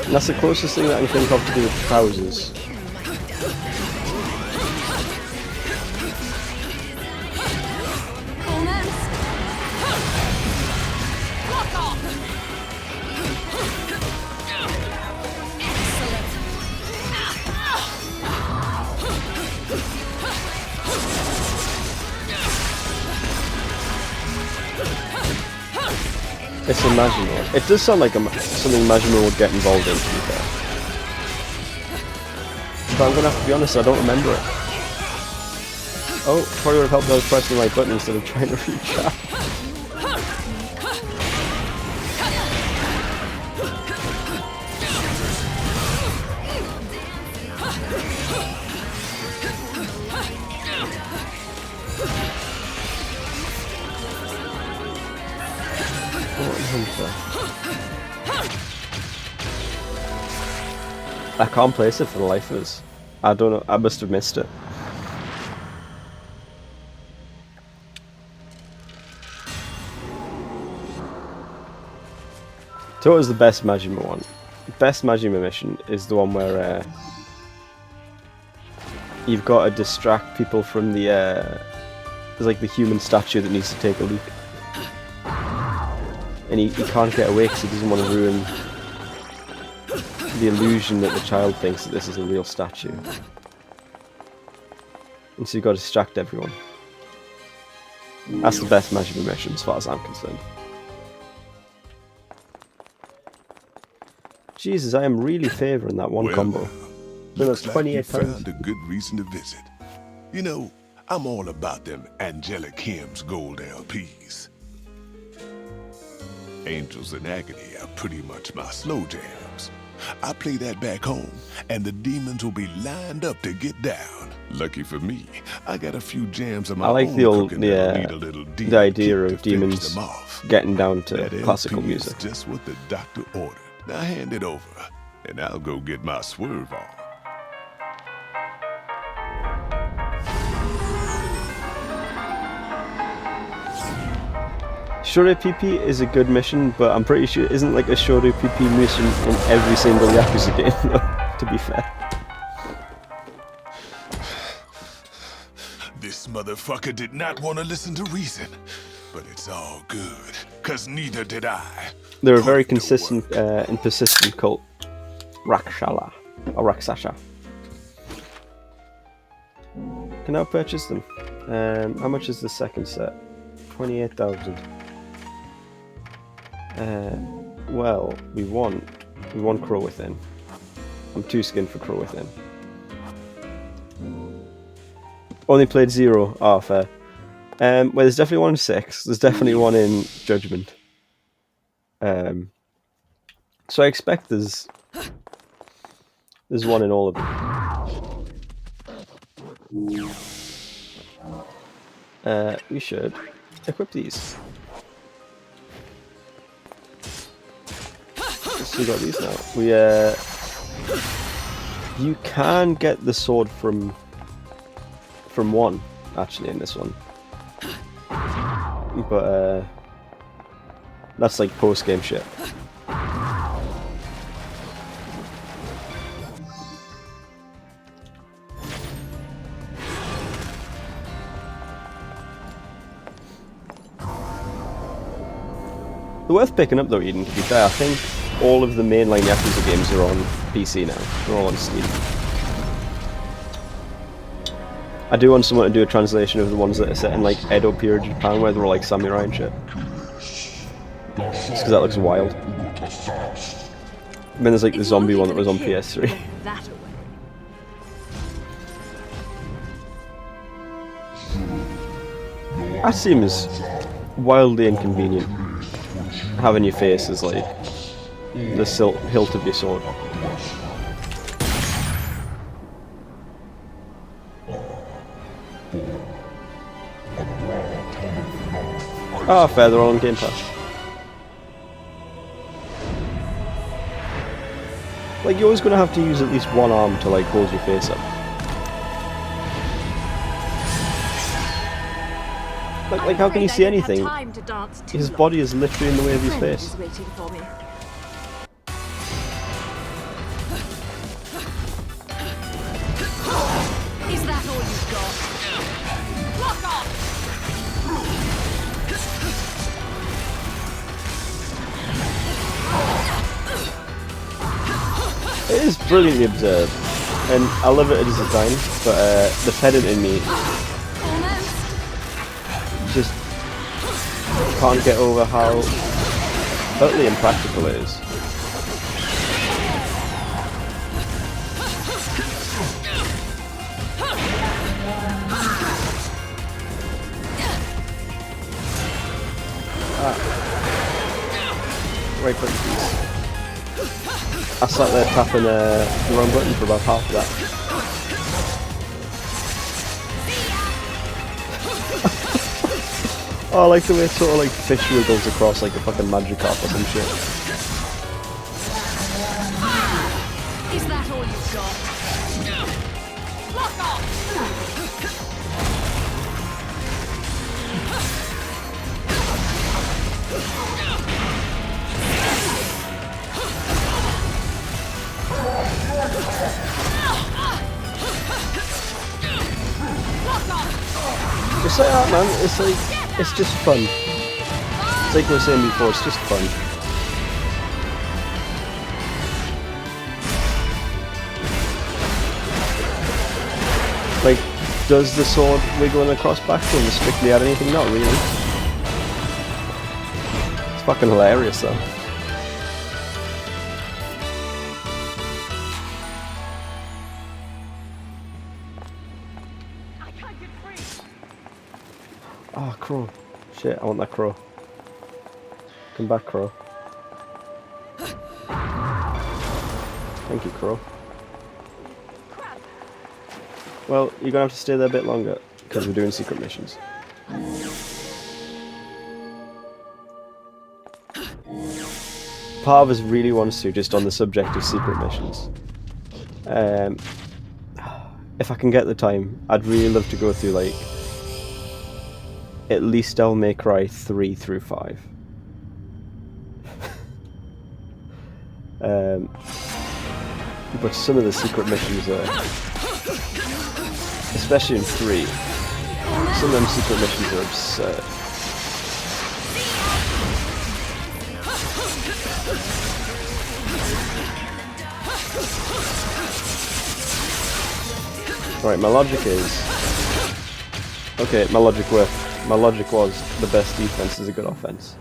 And that's the closest thing that I can think of to do with trousers. It's imaginable. It does sound like something Majima would get involved in, to be fair. But I'm gonna have to be honest, I don't remember it. Oh, probably would have helped if I was pressing the right button instead of trying to reach out. I can't place it for the life of us. I don't know, I must have missed it. So what was the best Majima one? The best Majima mission is the one where you've got to distract people from the there's like the human statue that needs to take a leak. And he can't get away because he doesn't want to ruin the illusion that the child thinks that this is a real statue. And so you've got to distract everyone. That's the best Majima mission as far as I'm concerned. Jesus, I am really favouring that one combo. Then that's 28 pounds. Found a good reason to visit. You know, I'm all about them angelic hymns gold LPs. Angels in Agony are pretty much my slow jams. I play that back home, and the demons will be lined up to get down. Lucky for me, I got a few jams of my own. I like the old, the idea of demons getting down to that classical LP music. Is just what the doctor ordered. Now hand it over, and I'll go get my swerve on. Shore PP is a good mission, but I'm pretty sure it isn't like a Shore PP mission in every single Yakuza game, though, to be fair. This motherfucker did not want to listen to reason, but it's all good, cause neither did I. They're a very consistent and persistent cult. Rakshala, or Raksasha. Can I purchase them? How much is the second set? 28,000. Well, we want Crow Within. I'm too skinned for Crow Within. Only played 0. Oh, fair. Well, there's definitely one in 6. There's definitely one in Judgment. So I expect there's one in all of them. We should equip these. So we got these now. You can get the sword from one actually in this one, but that's like post game shit. They're worth picking up though, Eden, to be fair. I think all of the mainline Yakuza games are on PC now. They're all on Steam. I do want someone to do a translation of the ones that are set in like Edo period Japan where they're all like samurai and shit. Just because that looks wild. And then there's like the zombie one that was on PS3. That seems wildly inconvenient. Having your face as like the hilt of your sword. Oh, fair, they're all on Game Pass. Like, you're always going to have to use at least one arm to like hold your face up. Like how can you see anything? His body is literally in the way of his face. brilliantly observed, and I love it as a design, but the pedant in me just can't get over how totally impractical it is. Right button, please. I sat there tapping the wrong button for about half of that. Oh, I like the way it sort of like fish wiggles across like a fucking Magikarp or some shit. Is that all you've got? Lock off! Just like that, man. It's just fun. It's like we were saying before, it's just fun. Like, does the sword wiggle across background strictly add anything? Not really. It's fucking hilarious though. Oh, crow. Shit, I want that crow. Come back, crow. Thank you, crow. Well, you're gonna have to stay there a bit longer, because we're doing secret missions. Part of us really wants to, just on the subject of secret missions. If I can get the time, I'd really love to go through, like, at least Devil May Cry 3 through 5. But some of the secret missions are, especially in 3, some of them secret missions are absurd. Right, my logic is... Okay, my logic worked. My logic was the best defense is a good offense.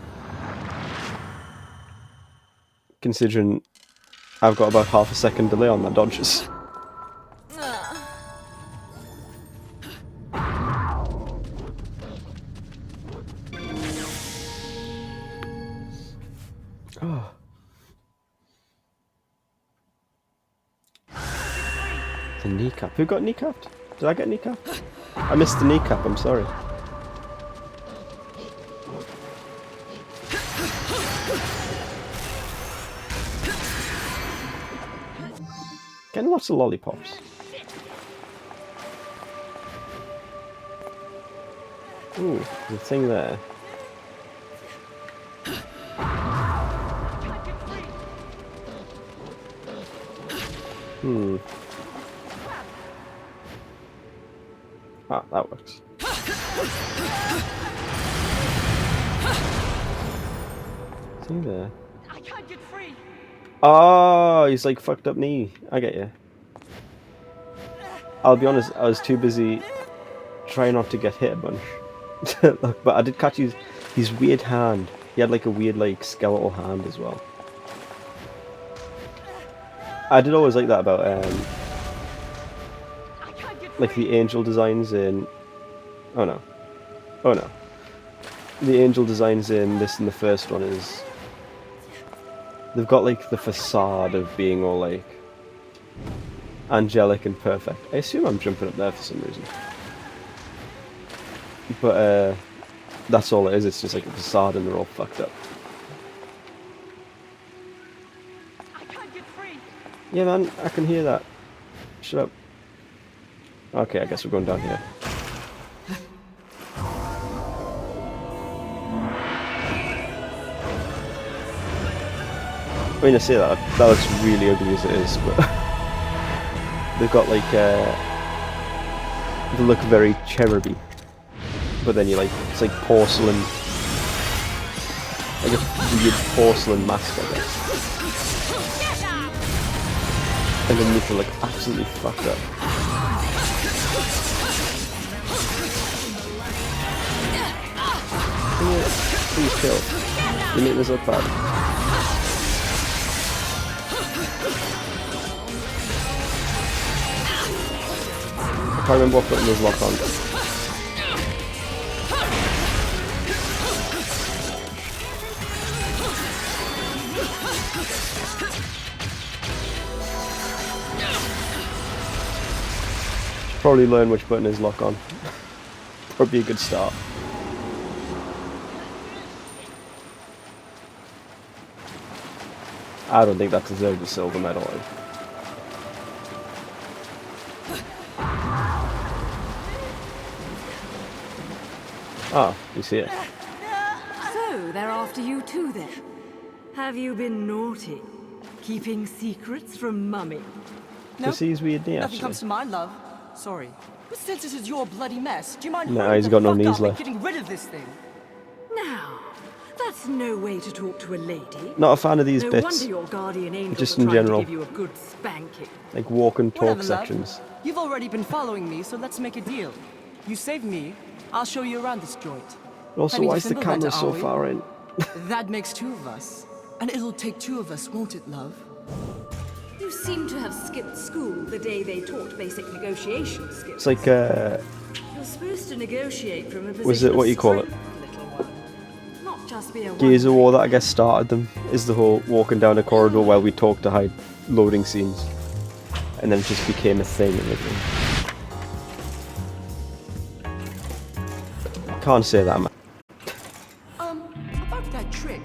Considering I've got about half a second delay on my dodges. Oh. The kneecap. Who got kneecapped? Did I get kneecapped? I missed the kneecap, I'm sorry. Getting lots of lollipops. Ooh, there's a thing there. Ah, that works. See there. I can't get free. Oh, he's like fucked up knee. I get you. I'll be honest, I was too busy trying not to get hit a bunch. Look, but I did catch his weird hand. He had like a weird like skeletal hand as well. I did always like that about like the angel designs in... Oh no. Oh no. The angel designs in this and the first one is... They've got like the facade of being all like... angelic and perfect. I assume I'm jumping up there for some reason. But that's all it is, it's just like a facade and they're all fucked up. Yeah man, I can hear that. Shut up. Okay, I guess we're going down here. I mean, I say that looks really ugly as it is, but they've got like they look very cheruby, but then you like it's like porcelain, like a weird porcelain mask, I guess. And then Mika like absolutely fucked up. Please kill. You make this look bad. I can't remember what button was locked on. Probably learn which button is lock on. Probably a good start. I don't think that deserved a silver medal. Ah, you see it. So, they're after you too then? Have you been naughty? Keeping secrets from Mummy? Because he's weird, Nothing actually. comes to mind, love. Sorry. But since this is your bloody mess, do you mind No, hurrying he's the got no fuck knees up and left. getting rid of this thing? Now, that's no way to talk to a lady. Not a fan of these No bits. wonder your guardian angels Just are in trying general. to give you a good spanking. Like walk and talk Whatever, love. sections. You've already been following me, so let's make a deal. You save me, I'll show you around this joint. Also, Heading why to is the Fimbulvent, camera are so we? far in? That makes two of us. And it'll take two of us, won't it, love? You seem to have skipped school the day they taught basic negotiation skills. It's like, You're supposed to negotiate from a position was it what of you call it? strength, little one. Not just be a Gears of one-man War that I guess started them. Is the whole walking down a corridor while we talk to hide loading scenes. And then it just became a thing. Can't say that, man. About that trick.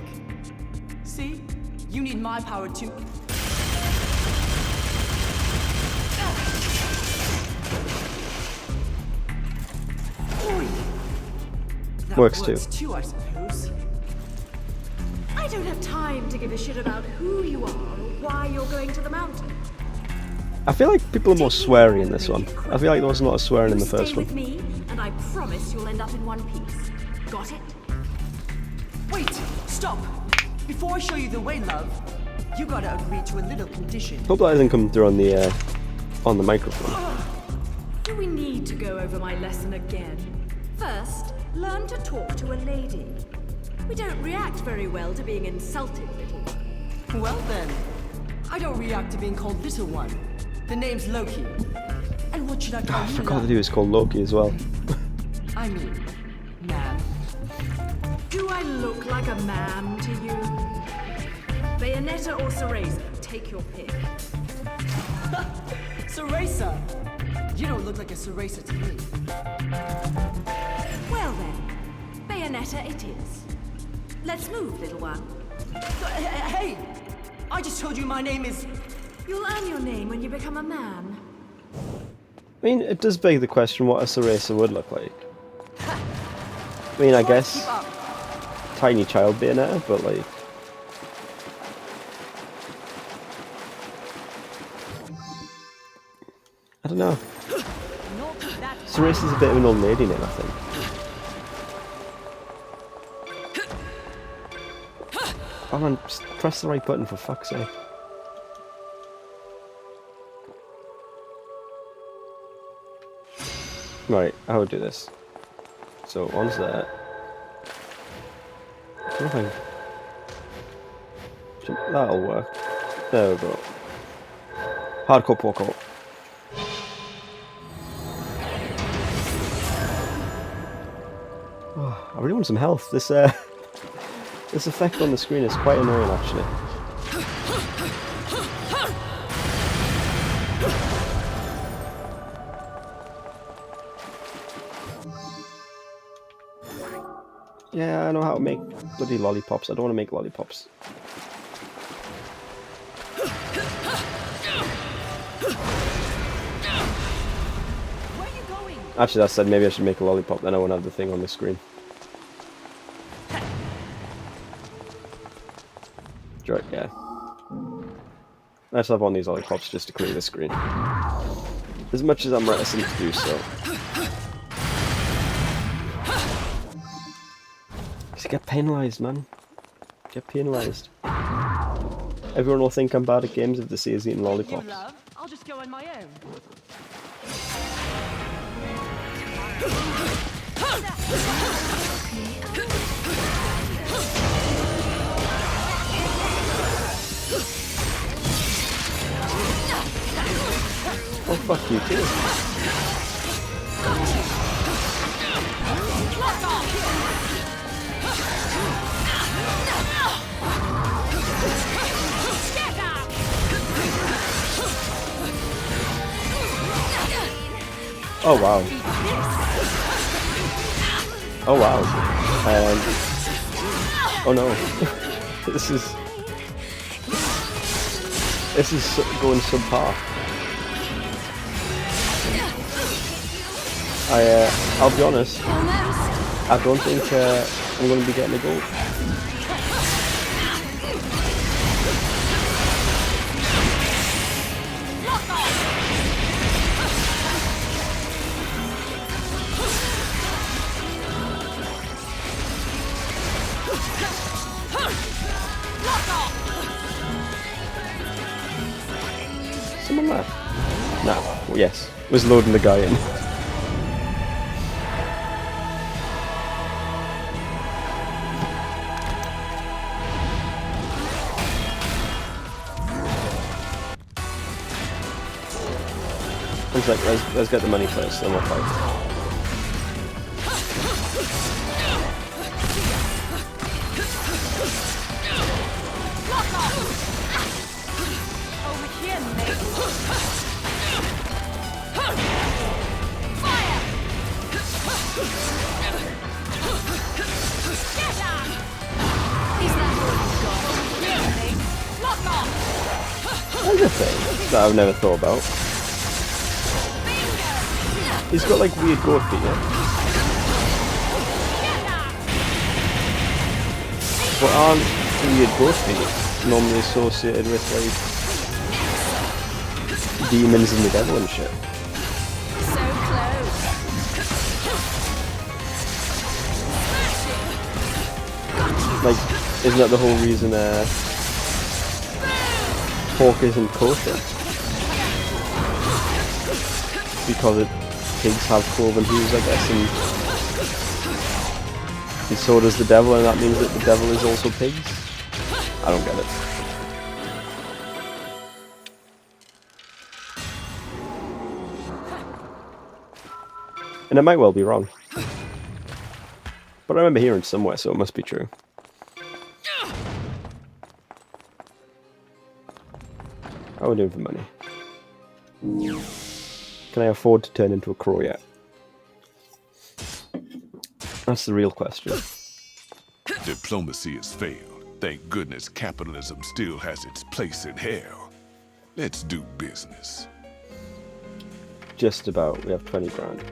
See? You need my power too. That Works too. too, I suppose. I don't have time to give a shit about who you are or why you're going to the mountain. I feel like people are more sweary in this one. I feel like there was a lot of swearing in the first Stay one. with me, and I promise you'll end up in one piece. Got it? Wait, stop. Before I show you the way, love, you gotta agree to a little condition. Hope that doesn't come through on the microphone. Do we need to go over my lesson again? First, learn to talk to a lady. We don't react very well to being insulted, little one. Well then, I don't react to being called little one. The name's Loki. And what should I call I you, forgot love? that he was called Loki as well. I mean, man. Do I look like a man to you? Bayonetta or Cereza? Take your pick. Cereza! You don't look like a Cereza to me. Well then, Bayonetta it is. Let's move, little one. Hey! I just told you my name is... You'll earn your name when you become a man. I mean, it does beg the question what a Cereza would look like. I mean, I guess Keep up. tiny child Bayonetta, but like... I don't know. Cereza's a bit of an old lady name, I think. Oh man, just press the right button for fuck's sake. Right, I will do this. So, on's that. That'll work. There we go. Hardcore parkour. Oh, I really want some health. This this effect on the screen is quite annoying, actually. Yeah, I know how to make bloody lollipops. I don't want to make lollipops. Where are you going? Actually, that said, maybe I should make a lollipop, then I won't have the thing on the screen. Right, yeah. Let's have one of these lollipops just to clear the screen. As much as I'm reticent to do so. Just get penalised, man. Get penalised. Everyone will think I'm bad at games if they see us eating lollipops. Love, I'll just go on my own. Oh, fuck you too. Oh wow. Oh wow. Oh no. This is going subpar. I'll be honest. I don't think I'm going to be getting a goal. Someone left? No. Well, yes. Was loading the guy in. It's like, let's get the money first, then we'll fight. That's a thing that I've never thought about. He's got like weird goat feet, yeah? But aren't weird goat feet normally associated with like demons and the devil and shit? So close. Like, isn't that the whole reason pork isn't kosher? Because pigs have cloven hooves, I guess, and so does the devil, and that means that the devil is also pigs? I don't get it. And I might well be wrong. But I remember hearing somewhere, so it must be true. How are we doing for money? Can I afford to turn into a crow yet? That's the real question. Diplomacy has failed. Thank goodness capitalism still has its place in hell. Let's do business. Just about. We have 20 grand.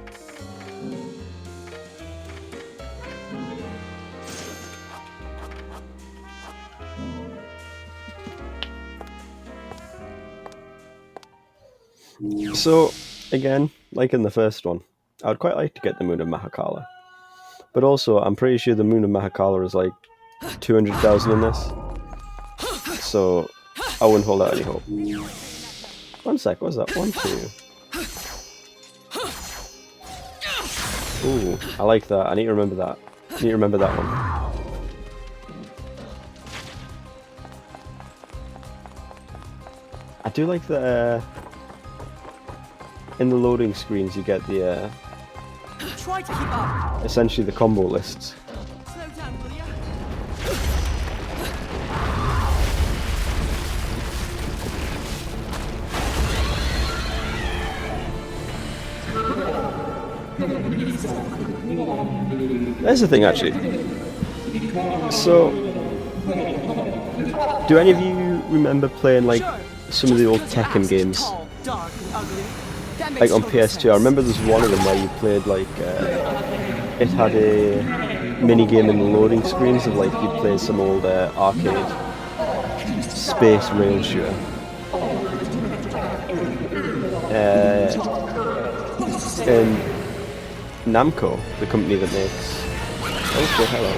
So, again, like in the first one, I would quite like to get the Moon of Mahakala. But also, I'm pretty sure the Moon of Mahakala is like 200,000 in this. So, I wouldn't hold out any hope. One sec, what was that? 1, 2. Ooh, I like that. I need to remember that. I need to remember that one. I do like the... in the loading screens you get the Try to keep up. essentially the combo lists. Slow down, will ya? There's the thing, actually. So, do any of you remember playing like some of the old Tekken games? Tall, dark, and ugly. That Like makes on total PS2, sense. I remember there's one of them where you played like, it had a mini game in the loading screens of like you play some old arcade space rail shooter. And Namco, the company that makes... Oh shit, hello.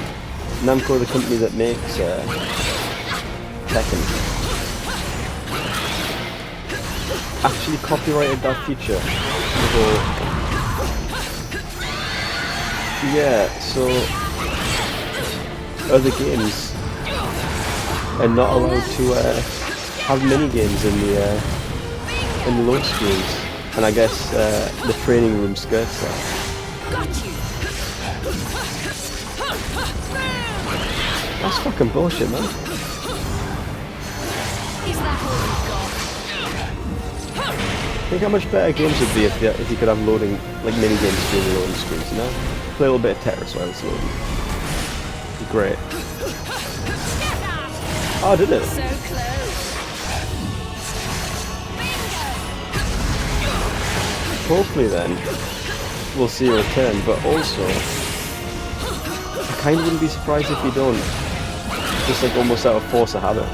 Namco, the company that makes Tekken. actually copyrighted that feature. So, yeah, so other games are not allowed to have mini games in the load screens, and I guess the training room skirts that. That's fucking bullshit, man. Think how much better games would be if you could have loading, like mini games during the loading screens, you know? Play a little bit of Tetris while it's loading. It'd be great. Oh, did it? So close. Hopefully then, we'll see a return, but also, I kind of wouldn't be surprised if you don't. Just like almost out of force of habit.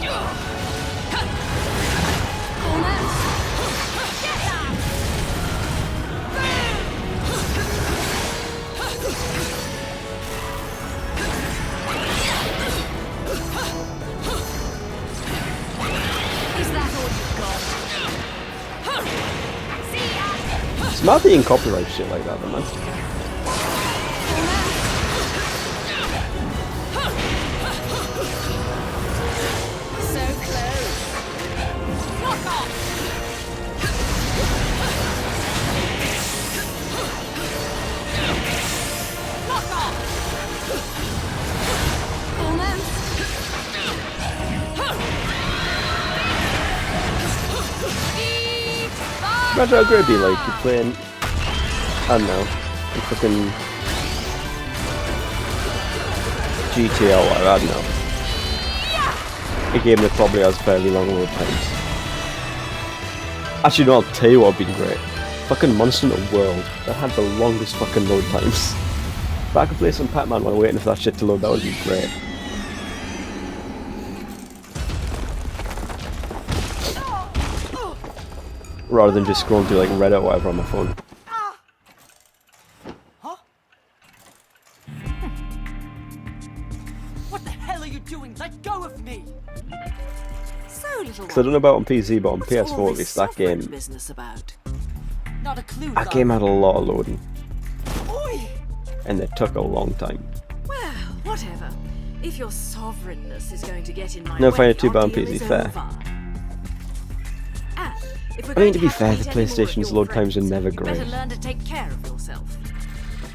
Smart that you can copyright shit like that, man. So close. Knock off. Knock off. Almost. Imagine how great it'd be like you're playing, I don't know, fucking GTA or whatever, I don't know. A game that probably has fairly long load times. Actually no, I'll tell you what would be great. Fucking Monster Hunter World, that had the longest fucking load times. If I could play some Pac-Man while waiting for that shit to load, that would be great. Rather than just scrolling through like Reddit or whatever on my phone. Huh? What the hell are you doing? Let go of me! So little. Because I don't know about on PC, but on PS4 at least, that game, Business about. Not a clue. that game had a lot of loading. Oi! And it took a long time. Well, whatever. If your sovereignness is going to get in my Never way, find it too our bad on deal PC, is fair. over. If we're I mean, going to be have fair, meet the any more of PlayStation's your load times are friends, never you better great. learn to take care of yourself.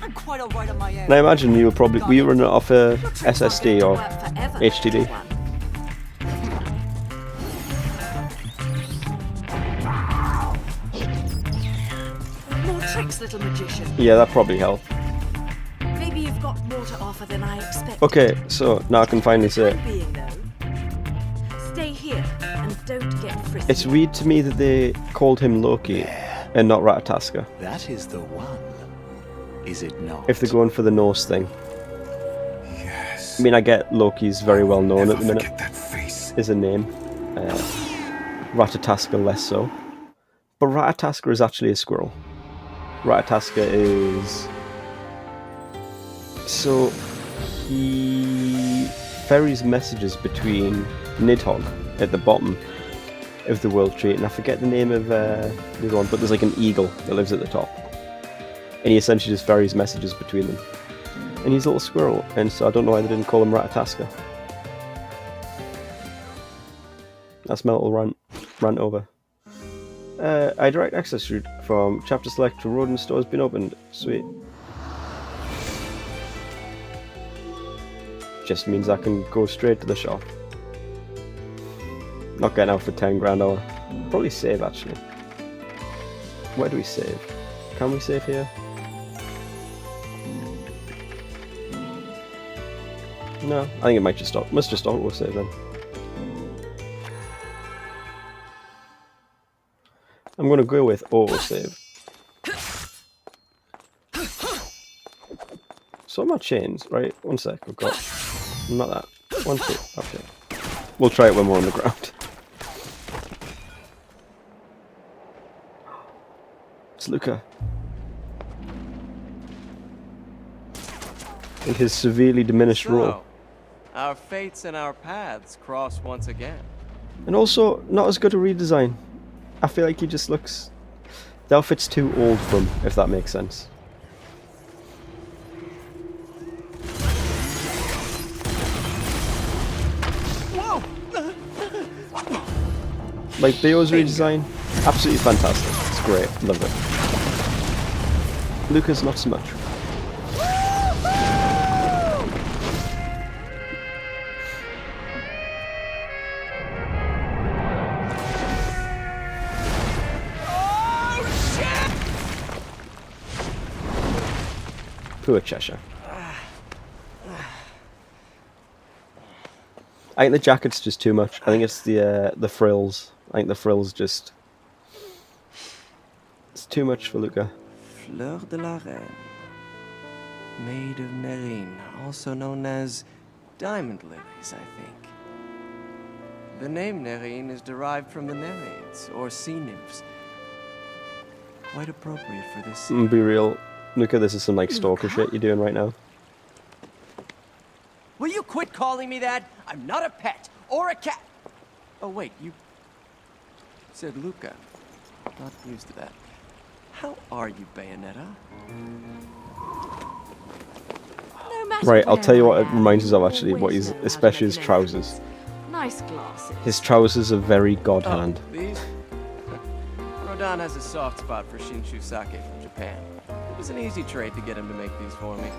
I'm quite alright on my own. And I imagine you were you running it off a Your tricks aren't SSD going or to work forever, HDD. little one. More tricks, little magician. Yeah, that probably helped. Maybe you've got more to offer than I expected. Okay, so now I can finally say it. Time being, though, stay here and don't get frisky. It's weird to me that they called him Loki and not Ratataska. That is the one, is it not? If they're going for the Norse thing. Yes. I mean, I get Loki's very well known at the minute. Forget that face. Is a name. Ratataska less so. But Ratataska is actually a squirrel. Ratataska is... So, he ferries messages between Nidhogg at the bottom of the World Tree, and I forget the name of the other one, but there's like an eagle that lives at the top. And he essentially just ferries messages between them. And he's a little squirrel, and so I don't know why they didn't call him Ratataska. That's my little rant over. I direct access route from chapter select to road and store has been opened. Sweet. Just means I can go straight to the shop. Not getting out for 10 grand or probably save actually. Where do we save? Can we save here? No, I think it might just stop. Must just auto save then. I'm gonna go with auto save. So my chains, right? One sec, I've got not that. 1, 2, okay. We'll try it when we're on the ground. It's Luca. In his severely diminished role. Our fates and our paths cross once again. And also, not as good a redesign I feel like he just looks... The outfit's too old for him, if that makes sense. Like, Bayo's redesign, absolutely fantastic. It's great. Love it. Luca's not so much. Poor Cheshire. I think the jacket's just too much. I think it's the frills. I think the frills just... It's too much for Luca. Fleur de la Reine. Maid of Nerine, also known as diamond lilies, I think. The name Nerine is derived from the Nereids, or sea nymphs. Quite appropriate for this scene. Be real, Luca, this is some like stalker shit you're doing right now. Will you quit calling me that? I'm not a pet or a cat. Oh wait, you said Luca. Not used to that. How are you, Bayonetta? No matter Right, I'll where tell you what I it am, reminds us of I actually, what always he's, know how to especially make his trousers. Nice glasses. His trousers are very god hand. These? Rodan has a soft spot for Shinshu sake from Japan. It was an easy trade to get him to make these for me.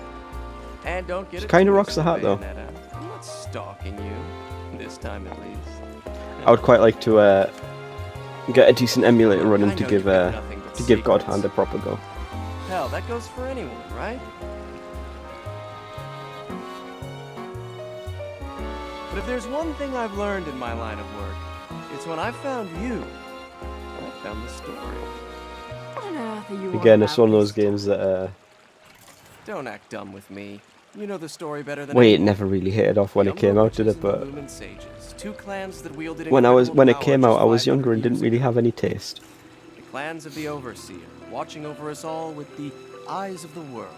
And don't get it Kinda twisted, rocks the hat, though. Bayonetta. I'm not stalking you. This time at least. I would quite like to get a decent emulator running I to know give you've got nothing but God secrets. Hand a proper go. Hell, that goes for anyone, right? But if there's one thing I've learned in my line of work, it's when I found you, I found the story. What on earth are you on Again, it's about one of those this games that Don't act dumb with me. You know the story better than wait, it anyone. never really hit it off when it Younger came out, did witches it? and the But Lumen Sages, two clans that wielded when incredible it power came out, just I was 500 younger and didn't years really ago. have any taste. The clans of the Overseer, watching over us all with the eyes of the world.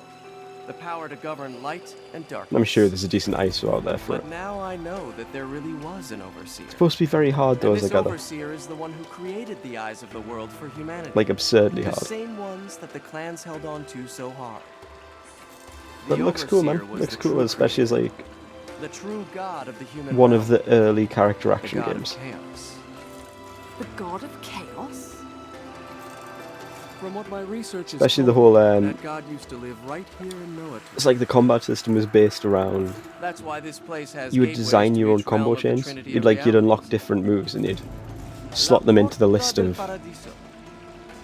The power to govern light and darkness. I'm sure there's a decent ISO out there for it. But now I know that there really was an Overseer. It's supposed to be very hard though, And as I this gather. Overseer is the one who created the eyes of the world for humanity. Like absurdly the hard. same ones that the clans held on to so hard. But it looks cool, man. Overseer was Looks the cool, true especially as like the true god of the human one realm, of the early character the action god games. of chaos. The god of chaos? From what my research is Especially the whole that god used to live right here in Noah. it's like the combat system was based around That's why this place has you would gateways design to your own each realm combo of the chains. Trinity You'd of like you'd unlock Realities. different moves and you'd slot them into the list of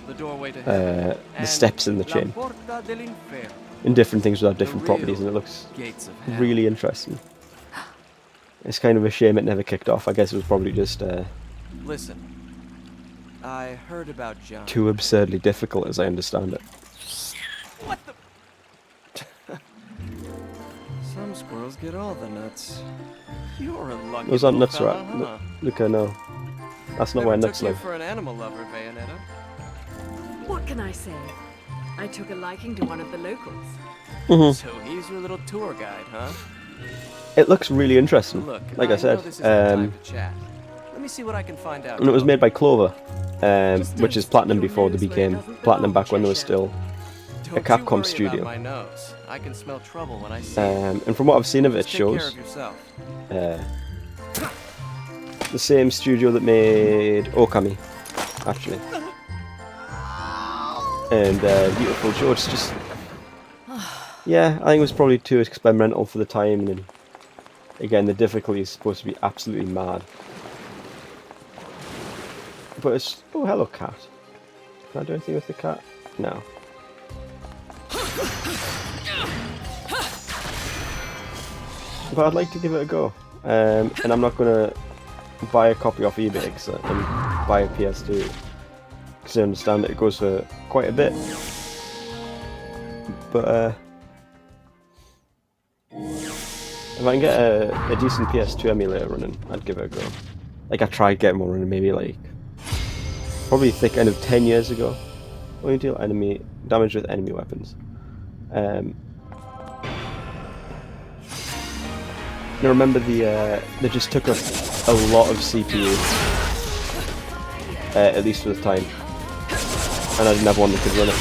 the doorway to heaven, the and steps in the La chain Porta dell'Inferno, in different things without the different properties, and it real looks gates of hell. really interesting. It's kind of a shame it never kicked off. I guess it was probably just Listen, I heard about John. too absurdly difficult, as I understand it. What the? Some squirrels get all the nuts. You're a lucky Those aren't little nuts, fella, right? huh? Look, I know. That's not Never where took nuts you live. for an animal lover, Bayonetta. What can I say? I took a liking to one of the locals. So he's your little tour guide, huh? It looks really interesting. Look, Like I know said, this isn't the time to chat. Let me see what I can find out. and it was made by Clover, Just which don't is platinum stick your before they nose where it became doesn't platinum belong, back when they were Cheshire. still Don't a you Capcom worry studio. About my nose. I can smell trouble when I see it. and from what I've seen of it, it Just take care shows of yourself. the same studio that made Okami, actually. And Beautiful Joe, it's just... Yeah, I think it was probably too experimental for the time, and again, the difficulty is supposed to be absolutely mad. But it's... Oh, hello, cat. Can I do anything with the cat? No. But I'd like to give it a go. And I'm not going to buy a copy off eBay and buy a PS2. Because I understand that it goes for quite a bit. But if I can get a decent PS2 emulator running, I'd give it a go. Like I tried getting one running maybe like probably thick end of 10 years ago. Only deal enemy damage with enemy weapons. I remember they just took up a lot of CPU. at least for the time. And I didn't have one that could run it.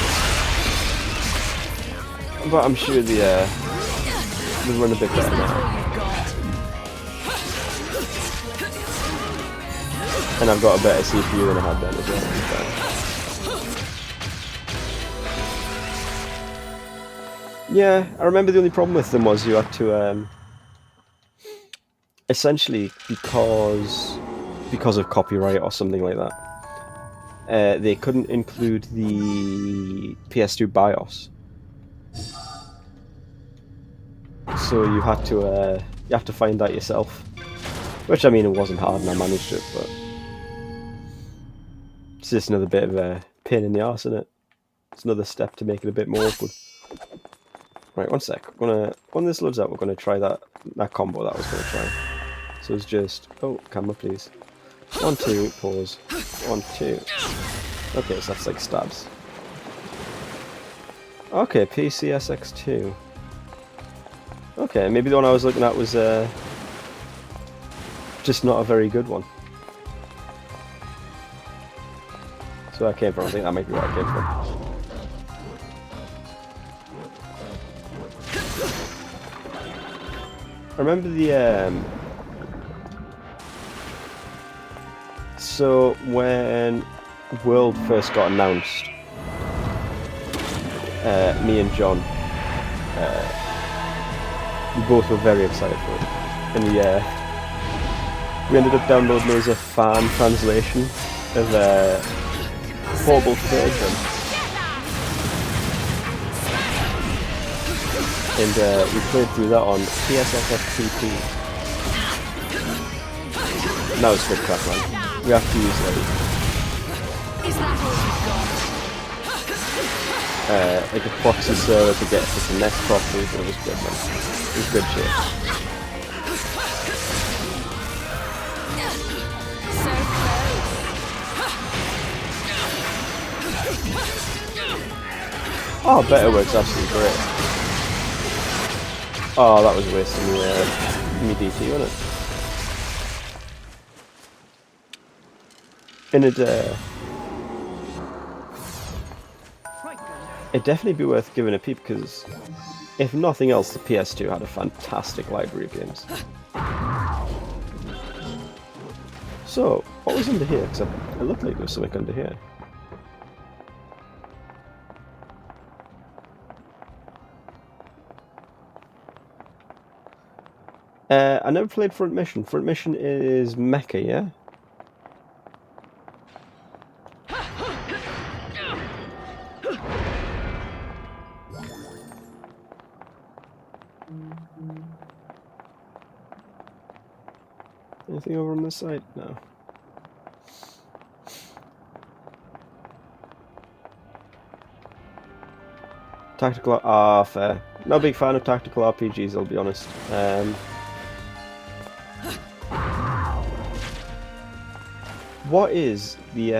But I'm sure the run a bit better now. And I've got a better CPU than I had then as well. Yeah, I remember the only problem with them was you had to essentially because of copyright or something like that, they couldn't include the PS2 BIOS. So you had to find that yourself. Which, I mean, it wasn't hard and I managed it, but it's just another bit of a pain in the arse, isn't it? It's another step to make it a bit more awkward. Right, one sec. When this loads up, we're gonna try that combo that I was gonna try. So it's just, oh, camera please. 1, 2, pause. 1, 2. Okay, so that's like stabs. Okay, PCSX2. Okay, maybe the one I was looking at was just not a very good one. So I came from, I think that might be where I came from. I remember the so when World first got announced, me and John, we both were very excited for it, and we ended up downloading it as a fan translation of Portable Version, and we played through that on PSFFTP. That was good crap, man. We have to use like a proxy server to get to connect properly, but it was good, man. It was good shit. Oh, better works absolutely great. Oh, that was wasting me DT, wasn't it? And it'd definitely be worth giving a peep, because if nothing else, the PS2 had a fantastic library of games. So, what was under here? Because it looked like there was something under here. I never played Front Mission. Front Mission is Mecha, yeah? Anything over on this side? No. Tactical, fair. Not a big fan of tactical RPGs, I'll be honest. What is the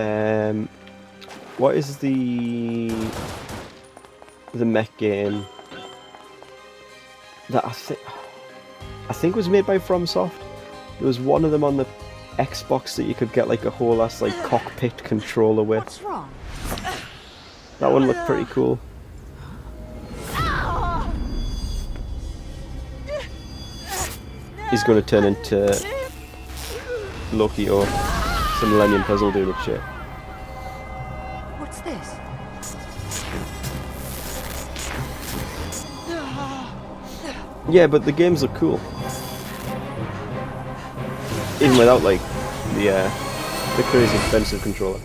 mech game that I think was made by FromSoft? There was one of them on the Xbox that you could get like a whole ass like cockpit controller with. What's wrong? That one looked pretty cool. He's going to turn into Loki or some Millennium Puzzle dude and shit. What's this? Yeah, but the games look cool. Even without like the crazy expensive controller.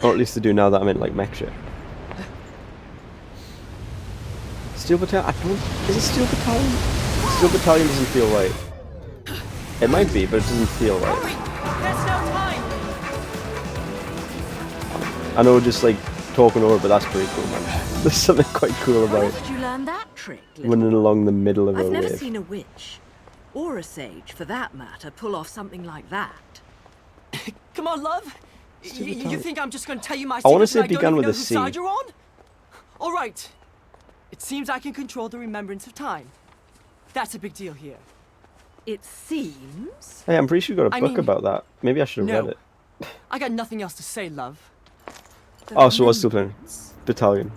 Or at least they do now that I'm in like mech shit. Steel Battalion? Is it Steel Battalion? Steel Battalion doesn't feel right. It might be, but it doesn't feel right. There's no time. I know we're just like talking over, but that's pretty cool, man. There's something quite cool Where about did you learn that trick, little running along the middle of a I've never wave. seen a witch, or a sage for that matter, pull off something like that. Come on, love. Stupid You talent. think I'm just going to tell you my I secrets wanna say and it began don't with even a know whose C. side you're on? All right. It seems I can control the remembrance of time. That's a big deal here. it seems... Hey, I'm pretty sure you got a I book mean, about that. Maybe I should have no. read it. I got nothing else to say, love. The Oh, so I was still playing remembrance Battalion.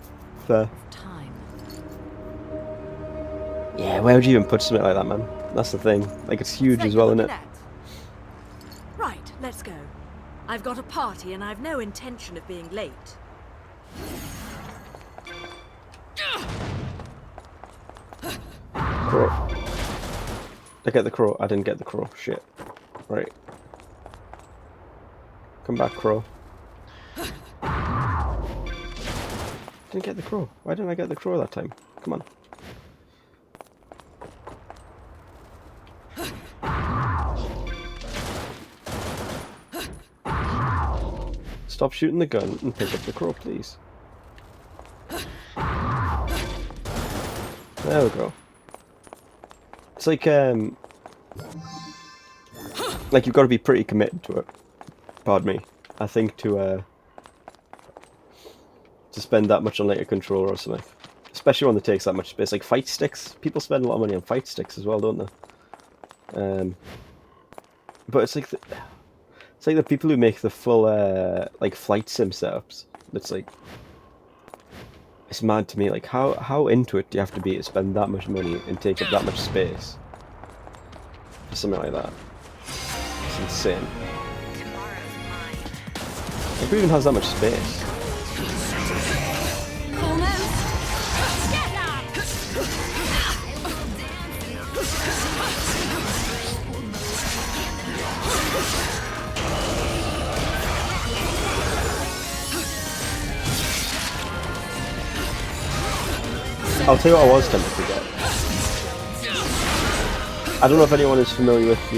Fair. of time. Yeah, where would you even put something like that, man? That's the thing. Like, it's huge So as you're well, isn't looking it? at? Right, let's go. I've got a party and I've no intention of being late. Crow. I get the crow. I didn't get the crow. Shit. Right. Come back, crow. Didn't get the crow. Why didn't I get the crow that time? Come on. Stop shooting the gun and pick up the crow, please. There we go. It's like you've got to be pretty committed to it. Pardon me. I think to spend that much on like a controller or something, especially one that takes that much space. Like fight sticks, people spend a lot of money on fight sticks as well, don't they? But it's like the people who make the full like flight sim setups. It's like, it's mad to me. Like how into it do you have to be to spend that much money and take up that much space for something like that? It's insane. Like, who even has that much space? I'll tell you what I was tempted to get. I don't know if anyone is familiar with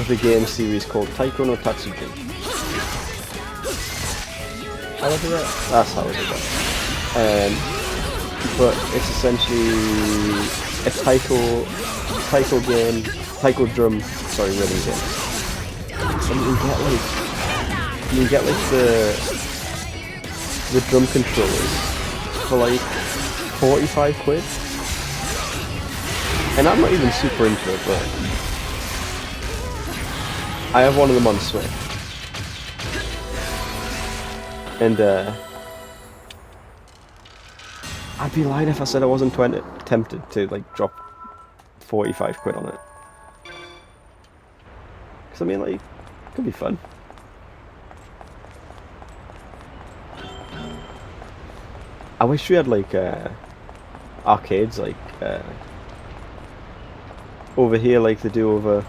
the game series called Taiko no Tatsujin. How do I do that? That's how I do that. But it's essentially a taiko game, taiko drum, sorry, rhythm game. And you can get like the drum controllers for like 45 quid. And I'm not even super into it, but I have one of them on Switch. And I'd be lying if I said I wasn't tempted to like drop 45 quid on it. Cause I mean, like, it could be fun. I wish we had like arcades like over here, like they do over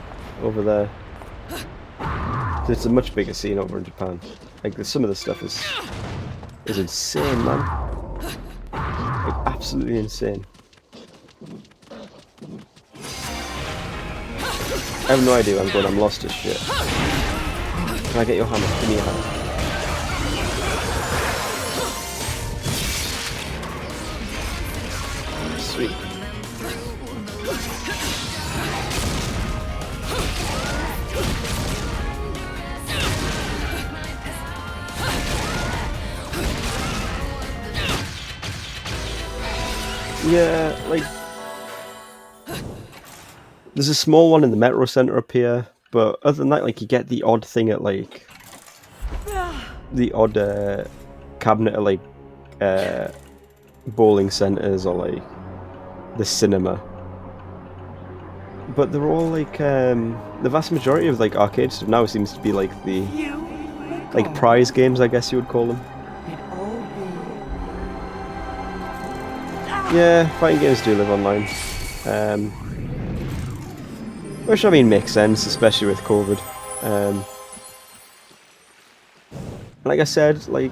there. It's a much bigger scene over in Japan. Like some of the stuff is insane, man. Like absolutely insane. I have no idea where I'm going. I'm lost as shit. Can I get your hammer? Give me your hammer. Sweet. Yeah, like there's a small one in the Metro Center up here, but other than that, like you get the odd thing at like the odd cabinet at like bowling centers or like the cinema. But they're all like the vast majority of like arcade stuff now seems to be like the like prize games, I guess you would call them. Yeah, fighting games do live online. Which I mean makes sense, especially with COVID. Like I said, like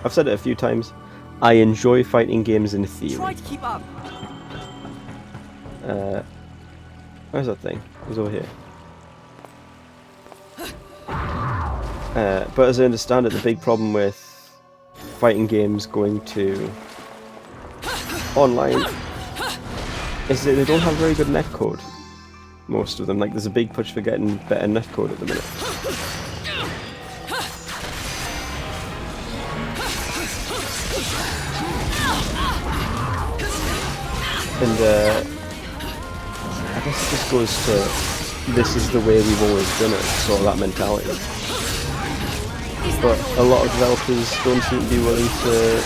I've said it a few times, I enjoy fighting games in theory. Try to keep up. Where's that thing? It was over here. But as I understand it, the big problem with fighting games going to online is that they don't have very good netcode. Most of them. Like there's a big push for getting better netcode at the minute. And I guess it just goes to, this is the way we've always done it, sort of that mentality. But a lot of developers don't seem to be willing to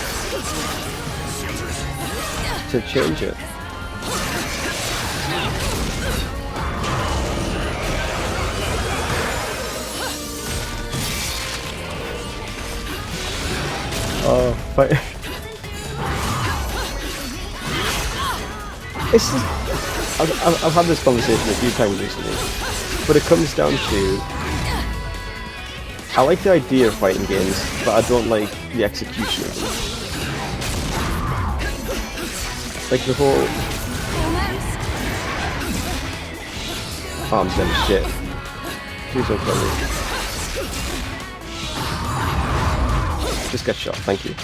change it. Oh, but it's just, I've had this conversation a few times recently, but it comes down to, I like the idea of fighting games, but I don't like the execution of them. Like the whole... Oh, I'm dead as shit. Please don't kill me. Just get shot, thank you.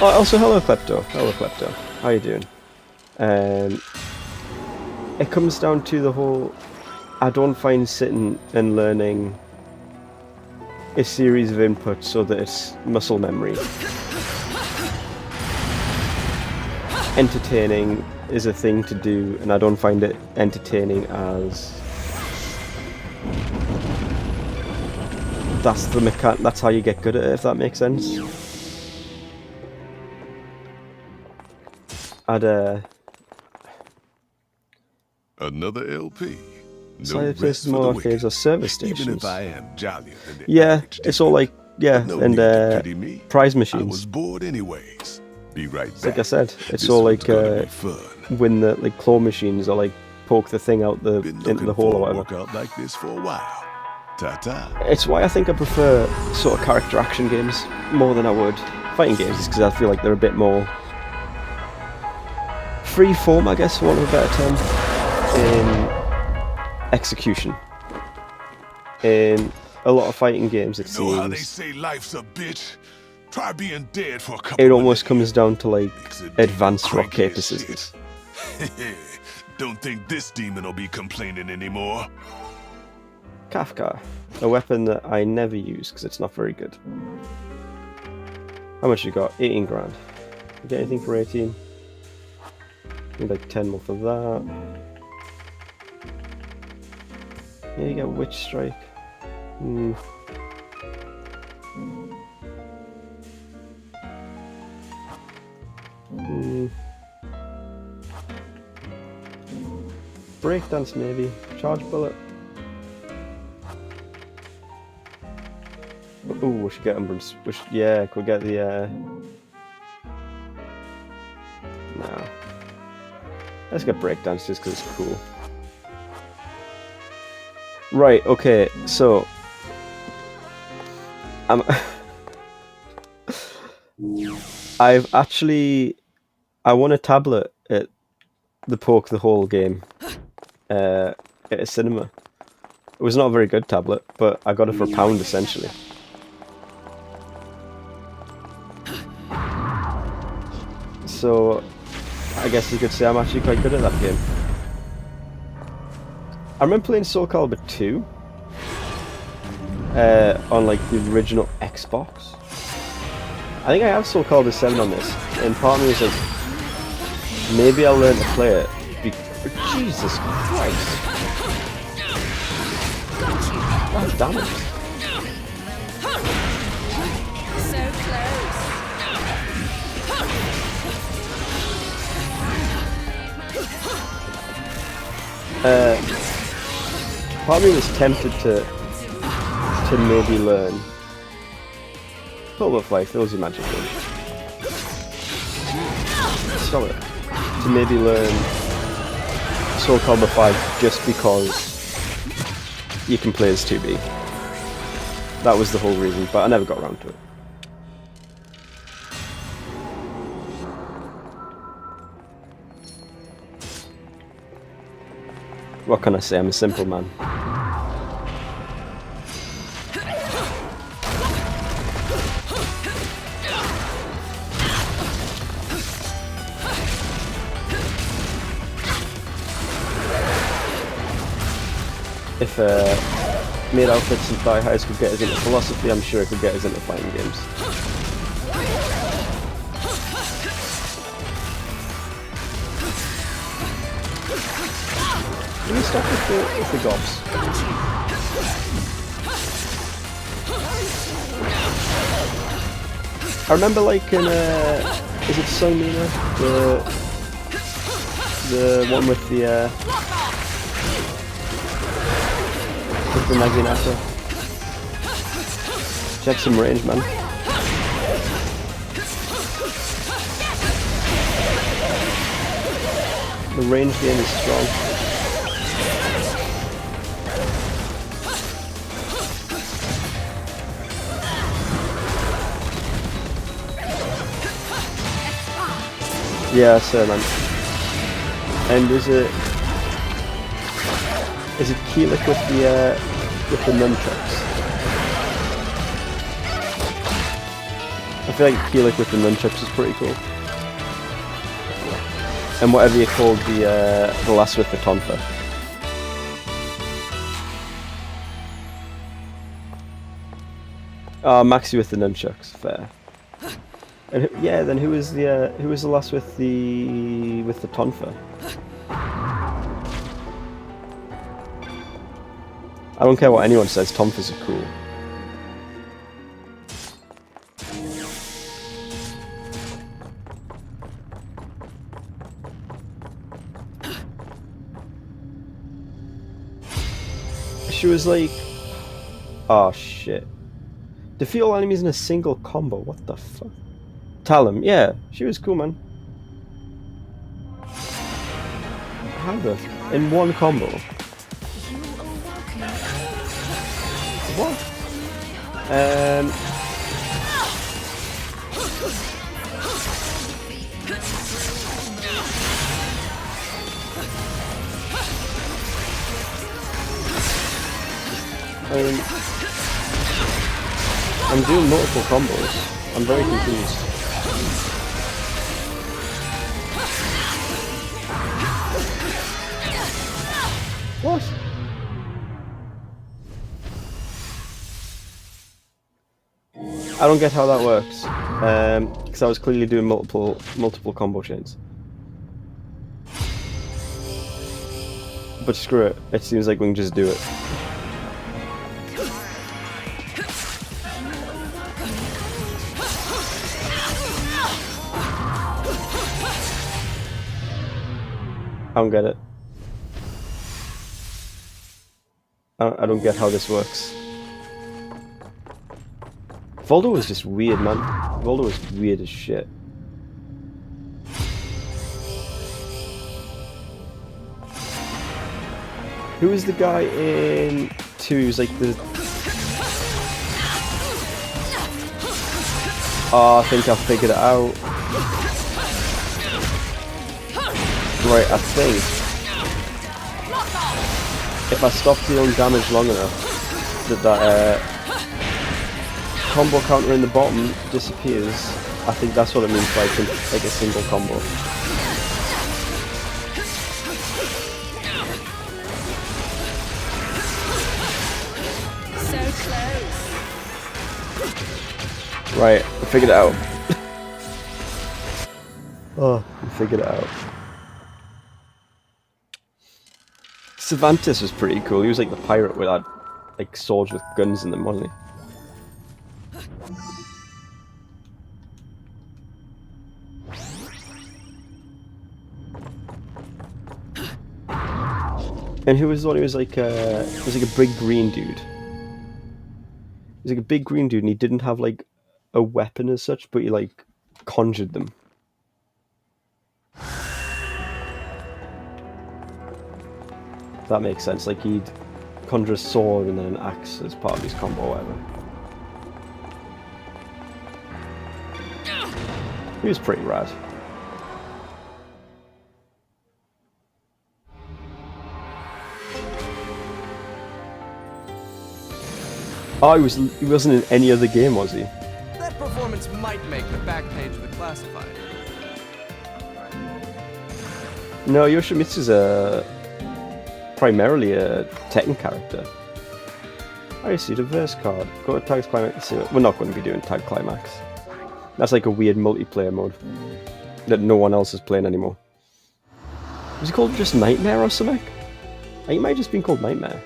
Also, hello Klepto. Hello Klepto. How you doing? It comes down to the whole... I don't find sitting and learning a series of inputs so that it's muscle memory entertaining is a thing to do, and I don't find it entertaining as that's how you get good at it, if that makes sense. Another LP. So places more arcades or service stations. Even if I am jollier than the average it's all like and prize machines. I was bored anyways. Be right back. Like I said, it's all like win the like claw machines or like poke the thing out into the hole or whatever. Workout like this for a while. Ta-ta. It's why I think I prefer sort of character action games more than I would fighting games, is because I feel like they're a bit more free form, I guess, for want of a better term, in execution. In a lot of fighting games, it seems, how they say life's a bitch? Try being dead for a couple it almost comes down to like advanced rock paper scissors. Don't think this demon will be complaining anymore. Kafka, a weapon that I never use because it's not very good. How much you got? 18 grand. You get anything for 18? Need like 10 more for that. Yeah, you get Witch Strike. Breakdance maybe. Charge bullet. Ooh, we should get Umbrance. Yeah, could we get the no. Let's get breakdance just because it's cool. Right, okay, so I won a tablet at the Poke the Hole game at a cinema. It was not a very good tablet, but I got it for £1 essentially. So I guess you could say I'm actually quite good at that game. I remember playing Soul Calibur 2 on like the original Xbox. I think I have Soul Calibur 7 on this, and part of me is like, maybe I'll learn to play it. Jesus Christ! God damn it! So close. Part of me was tempted to maybe learn. Butterfly fills your magic in. Stop it. To maybe learn Soul Calibur 5 just because you can play as 2B. That was the whole reason, but I never got around to it. What can I say? I'm a simple man. If made outfits and thigh highs could get us into philosophy, I'm sure it could get us into fighting games. Can we stop with the gobs? I remember like in is it Sonina? The one with the Naginata. She had some range, man. The range game is strong. Yeah, so man. And is it Keelik with the nunchucks? I feel like Keelik with the nunchucks is pretty cool. And whatever you called the lass with the tonfa. Maxi with the nunchucks, fair. And yeah, then who was the lass with the tonfa? I don't care what anyone says, tonfas are cool. She was like, oh shit. Defeat all enemies in a single combo, what the fuck? Talum, yeah, she was cool, man. How the in one combo? What? I'm doing multiple combos. I'm very confused. What? I don't get how that works. Because I was clearly doing multiple combo chains. But screw it. It seems like we can just do it. I don't get it. I don't get how this works. Voldo was just weird, man. Voldo was weird as shit. Who was the guy in Tues, like the... Oh, I think I figured it out. Right, I think if I stop dealing damage long enough that combo counter in the bottom disappears, I think that's what it means by like a single combo. So close. Right, I figured it out. Oh, I figured it out. Cervantes was pretty cool. He was like the pirate with that, like swords with guns in them, wasn't he? And who was the one who was like a big green dude? He was like a big green dude, and he didn't have like a weapon as such, but he like conjured them. That makes sense. Like he'd conjure a sword and then an axe as part of his combo, or whatever. He was pretty rad. Oh, he wasn't in any other game, was he? That performance might make the back page of the classified. No, Yoshimitsu's primarily a Tekken character. I see the verse card. Go to Tag Climax. We're not going to be doing Tag Climax. That's like a weird multiplayer mode that no one else is playing anymore. Was it called just Nightmare or something? I think it might have just been called Nightmare.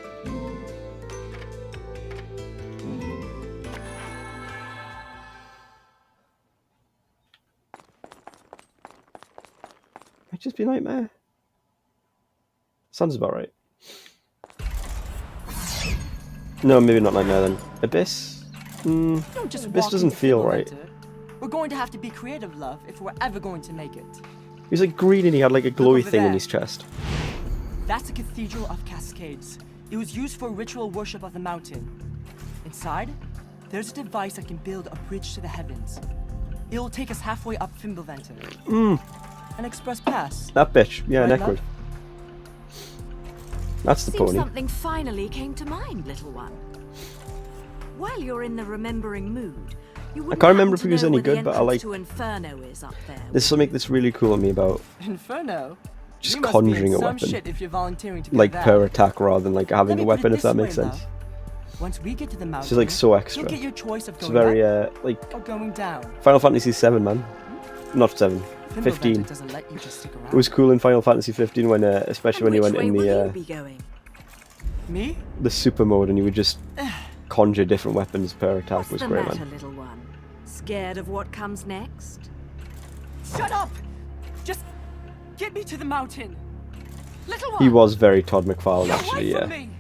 Might just be Nightmare. Sounds about right. No, maybe not Nightmare then. Abyss? Don't just Abyss walk doesn't into feel Fimbulventr. right. We're going to have to be creative, love, if we're ever going to make it. He was like green and he had like a glowy over thing in there. his chest. That's a cathedral of cascades. It was used for ritual worship of the mountain. Inside, there's a device that can build a bridge to the heavens. It will take us halfway up Fimbulventr. An express pass. That bitch. Yeah, Right, Neckwood. love? That's the Seems pony. something finally came to mind, little one. While you're in the remembering mood, you wouldn't can't remember happen if he was to know any where the good, but I entrance like- to Inferno is up there. There's something that's really cool on me about Inferno? just You must be in conjuring a some weapon. shit if you're volunteering to be Like there. per attack rather than like having Let a me put weapon, it if that this makes way, sense. love. Once we get to the mountain, It's just like so extra. you'll get your choice of It's going very up like or going down. Final Fantasy 7, man. Not 7, Fimbulventr 15. doesn't let you just stick around. It was cool in Final Fantasy 15 when, especially when you went in Which way will you the be going? Me? super mode and you would just conjure different weapons per attack. What's Was the great, matter, man. little one? Scared of what comes next? Shut up! Just get me to the mountain. Little one. He was very Todd McFarlane, Get actually. away from Yeah. me.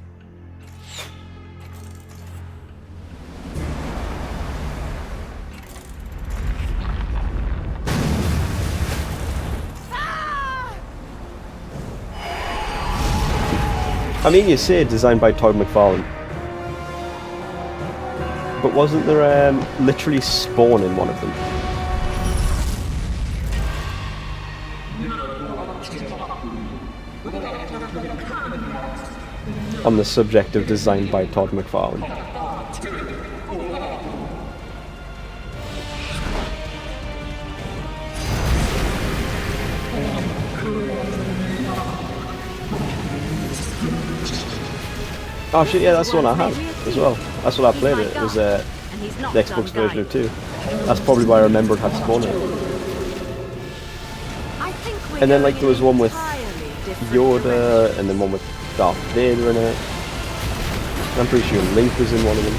I mean, you say designed by Todd McFarlane, but wasn't there literally Spawn in one of them? On the subject of designed by Todd McFarlane. Oh shit, yeah, that's the one I had as well. That's what I played it. It was the And he's not Xbox done version of dying. 2. That's probably why I remembered it had Spawn in it. I think we're And then, going like, there was in one with entirely different Yoda, directions. and then one with Darth Vader in it. I'm pretty sure Link was in one of them.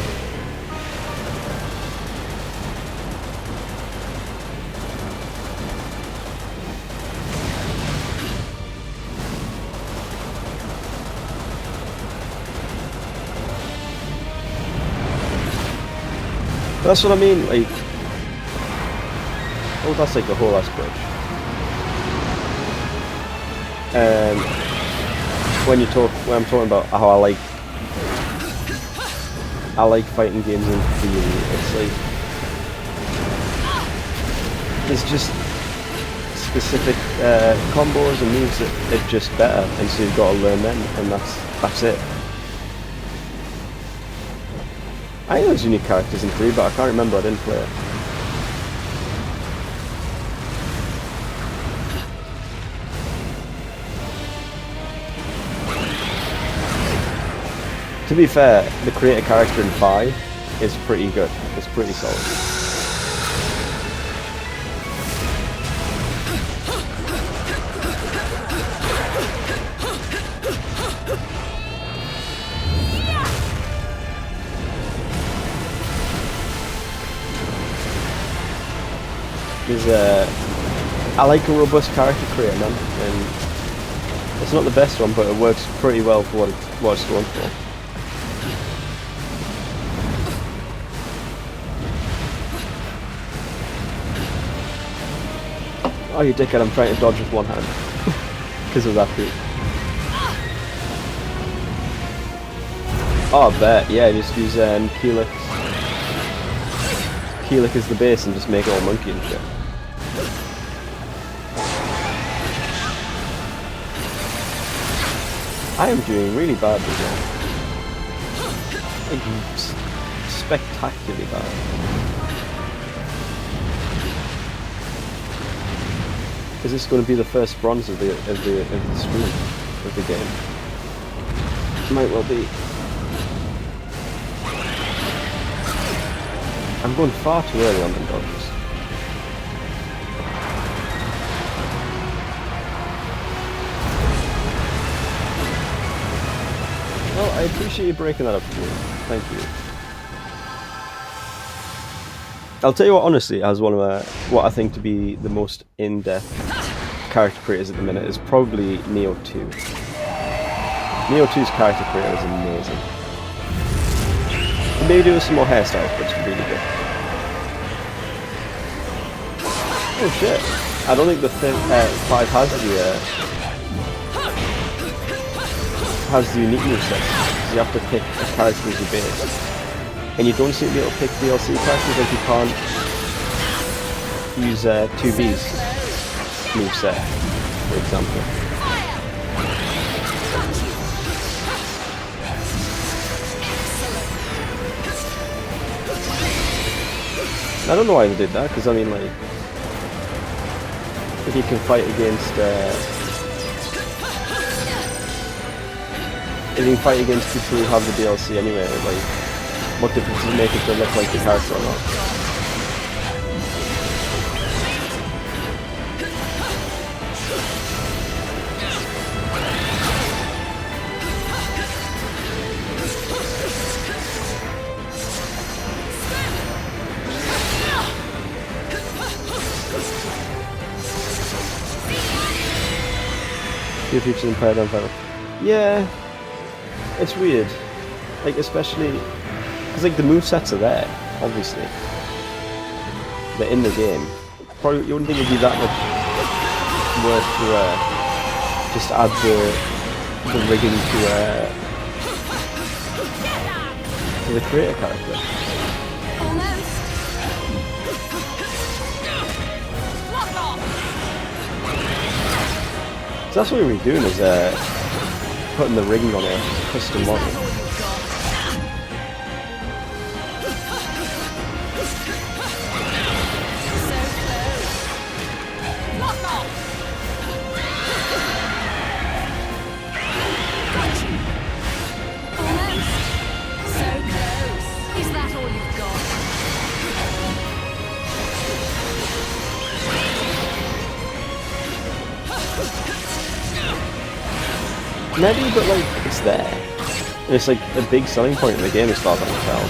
But that's what I mean, like... Oh, that's like the whole ass bridge. When I'm talking about how I like fighting games in theory, it's like there's just specific combos and moves that are just better, and so you've got to learn them, and that's it. I think there's unique characters in 3, but I can't remember, I didn't play it. To be fair, the creator character in 5 is pretty good. It's pretty solid. I like a robust character creator, man, and it's not the best one, but it works pretty well for what it's going for. Oh, you dickhead, I'm trying to dodge with one hand. Because of that feat. Oh, I bet. Yeah, just use Keelik. Keelik as the base and just make it all monkey and shit. I am doing really badly now. Like, spectacularly bad. Is this going to be the first bronze of the stream of the game? Might well be. I'm going far too early on them dodges. Well, I appreciate you breaking that up for me. Thank you. I'll tell you what, honestly, as one of what I think to be the most in-depth character creators at the minute is probably Neo 2. Neo 2's character creator is amazing. Maybe do some more hairstyles, but it's really good. Oh shit! I don't think the 5 has the unique moveset. You have to pick a character as your base, and you don't seem to be able to pick DLC characters. Like you can't use 2B's moveset, for example. I don't know why they did that, because I mean, like, if you can fight against people who have the DLC anyway, like, what difference does it make if they look like the character or not? Your future in Paradigm Final. Yeah, it's weird. Like, especially because like the movesets are there, obviously. They're in the game. Probably you wouldn't think it'd be that much work to just add the rigging to the creator character. So that's what we're doing, is putting the rigging on a custom model. Maybe, but like, it's there. And it's like a big selling point in the game as far as I can tell.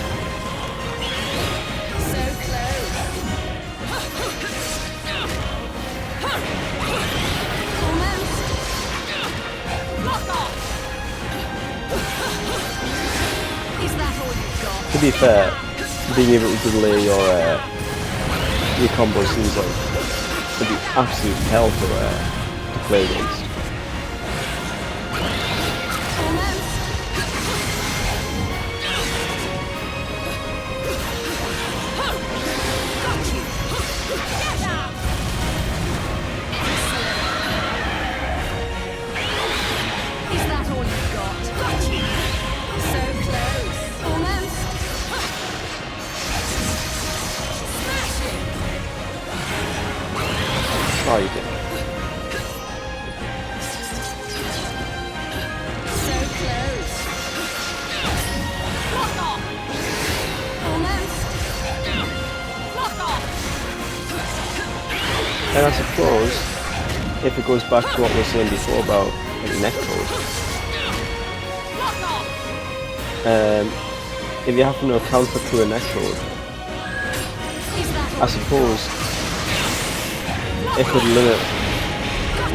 To be fair, being able to delay your combo seems like it'd be absolute hell to play against. Oh, you did. So close. Block off. Almost. Block off. And I suppose, if it goes back to what we were saying before about like, netcode, if you have to account for pure netcode, I suppose it could limit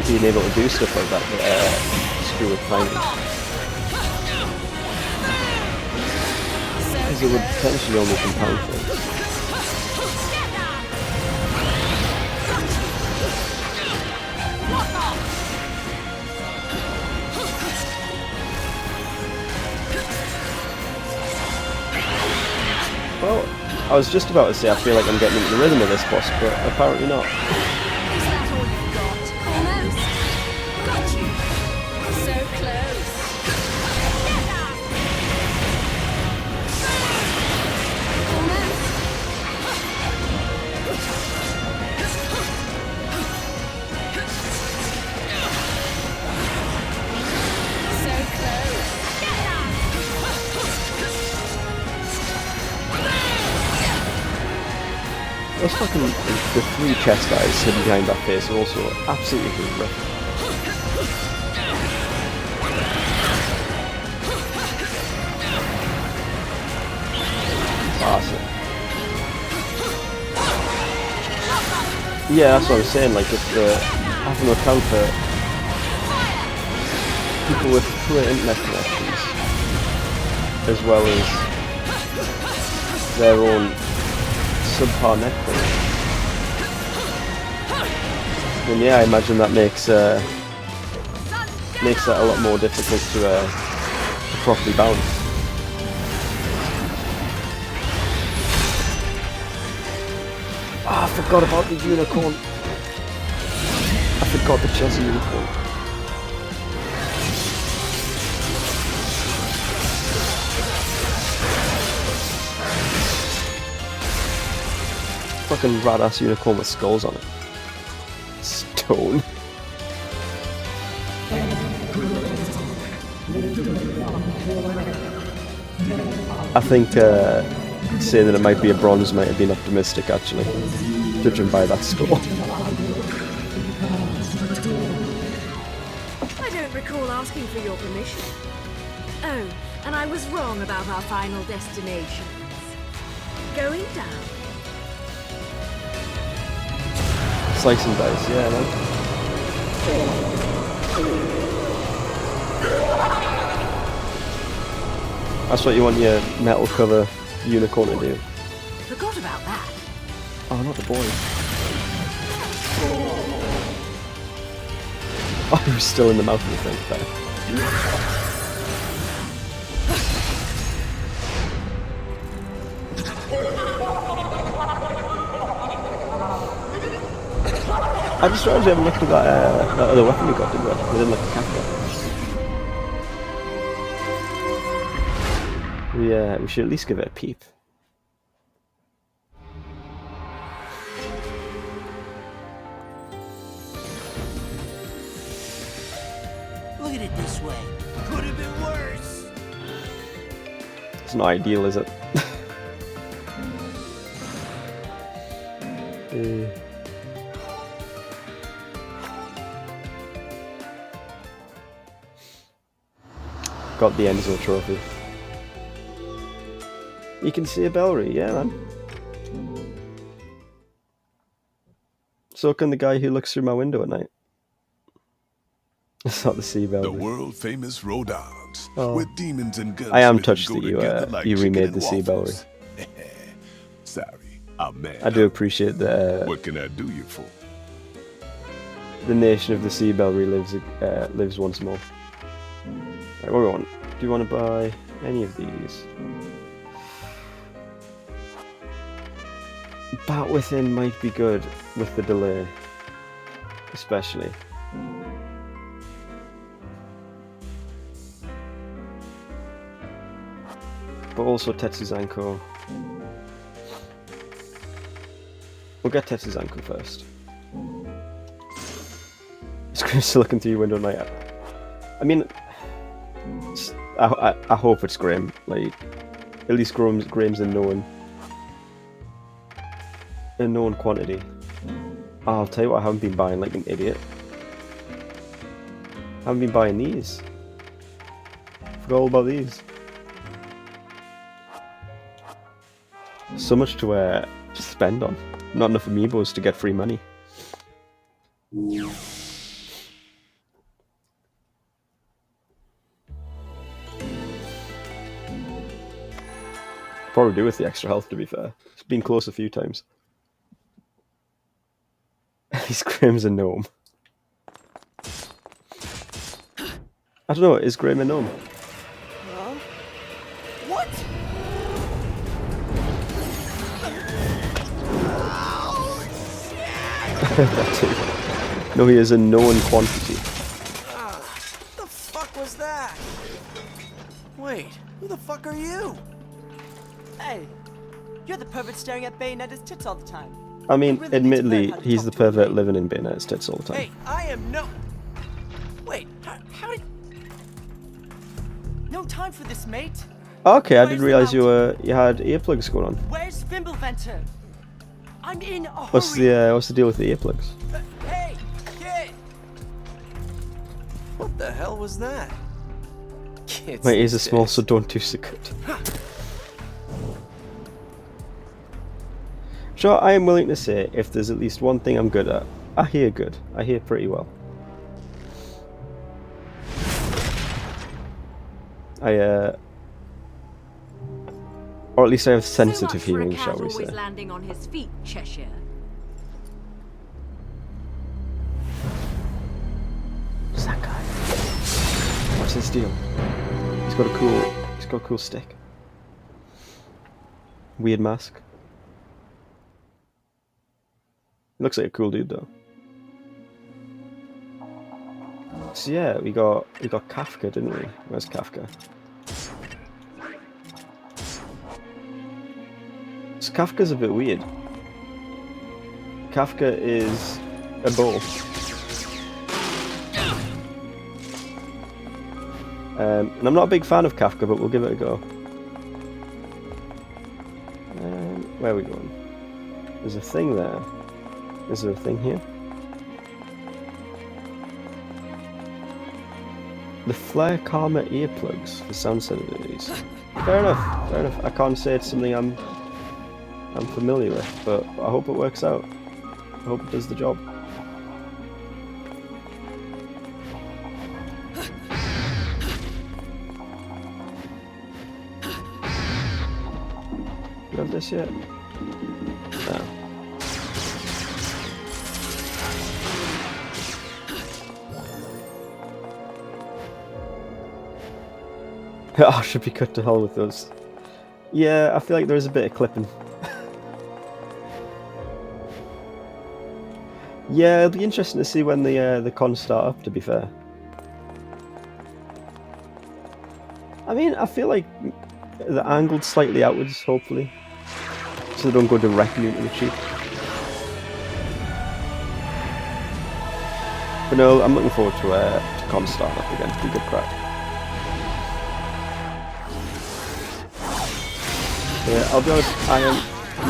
being able to do stuff like that, screw with climbing. Because it would potentially only compound things. Well, I was just about to say I feel like I'm getting into the rhythm of this boss, but apparently not. Those fucking, the 3 chest guys sitting behind that face are also absolutely horrific. Awesome. Yeah, that's what I was saying, like, if having to account for people with poor internet connections, as well as their own subpar network, then yeah, I imagine that makes that a lot more difficult to properly balance. Ah, I forgot about the unicorn. I forgot the Chelsea unicorn. Fucking rad-ass unicorn with skulls on it. Stone. I think saying that it might be a bronze might have been optimistic, actually, judging by that score. I don't recall asking for your permission. Oh, and I was wrong about our final destinations. Going down. Slice and dice, yeah, man. That's what you want your metal cover unicorn to do. Forgot about that. Oh, not the boy. Oh, he was still in the mouth of the thing. Fair. I just realized we haven't looked at that other weapon we got, did we? We didn't look at Kafka. Yeah, we should at least give it a peep. Look at it this way. Could have been worse. It's not ideal, is it? Got the Enzo trophy. You can see a Belry, yeah, man. So can the guy who looks through my window at night. It's not the sea Belry. The world famous Rodons, Oh. with demons and guns. I am touched that you remade the sea Belry. Sorry, I'm mad. I do appreciate that. What can I do you for? The nation of the sea Belry lives once more. Right, what do we want? Do you want to buy any of these? Bat within might be good with the delay, especially. But also Tetsuzanko. We'll get Tetsuzanko first. It's still looking through your window at night. I mean, I hope it's Graham. Like, at least Graham's a known quantity. Oh, I'll tell you what, I haven't been buying like an idiot. I haven't been buying these. Forgot all about these. So much to spend on. Not enough amiibos to get free money. Probably do with the extra health, to be fair. It's been close a few times. He's Graham's a gnome. I don't know, is Graham a gnome? Huh? What? That too. No, he is a known quantity. What the fuck was that? Wait, who the fuck are you? Hey, you're the pervert staring at Bayonetta's tits all the time. I mean, You really need to learn admittedly, how to he's talk the to a pervert lady. living in Bayonetta's tits all the time. Hey, I am no... Wait, how did... No time for this, mate. Okay, I Where's didn't the realise you mountain? you had earplugs going on. Where's Fimbleventer? I'm in a hurry. What's the deal with the earplugs? Hey, kid! What the hell was that? Kids My ears are these small, days. so don't do so good. Sure, I am willing to say if there's at least one thing I'm good at, I hear good. I hear pretty well. Or at least I have sensitive hearing, shall we say. Always landing on his feet, Cheshire. What's that guy? What's his deal? He's got a cool stick. Weird mask. Looks like a cool dude though. So yeah, we got Kafka, didn't we? Where's Kafka? So Kafka's a bit weird. Kafka is a bull. And I'm not a big fan of Kafka, but we'll give it a go. Where are we going? There's a thing there. Is there a thing here? The Flare Karma earplugs for sound sensitivities. Fair enough, fair enough. I can't say it's something I'm familiar with, but I hope it works out. I hope it does the job. Do you have this yet? No. Oh, should be cut to hell with those. Yeah, I feel like there is a bit of clipping. Yeah, it'll be interesting to see when the cons start up, to be fair. I mean, I feel like they're angled slightly outwards, hopefully, so they don't go directly into the cheek. But no, I'm looking forward to cons starting up again. It'll be good crack. Yeah, I'll be honest, I am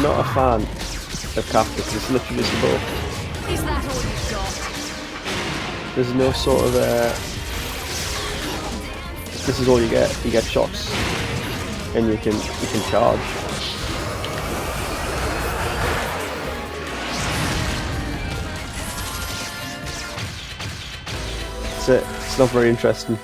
not a fan of Kafka because it's literally just a bow. Is that all you've got? There's no sort of this is all you get. You get shots, and you can charge. That's it. It's not very interesting.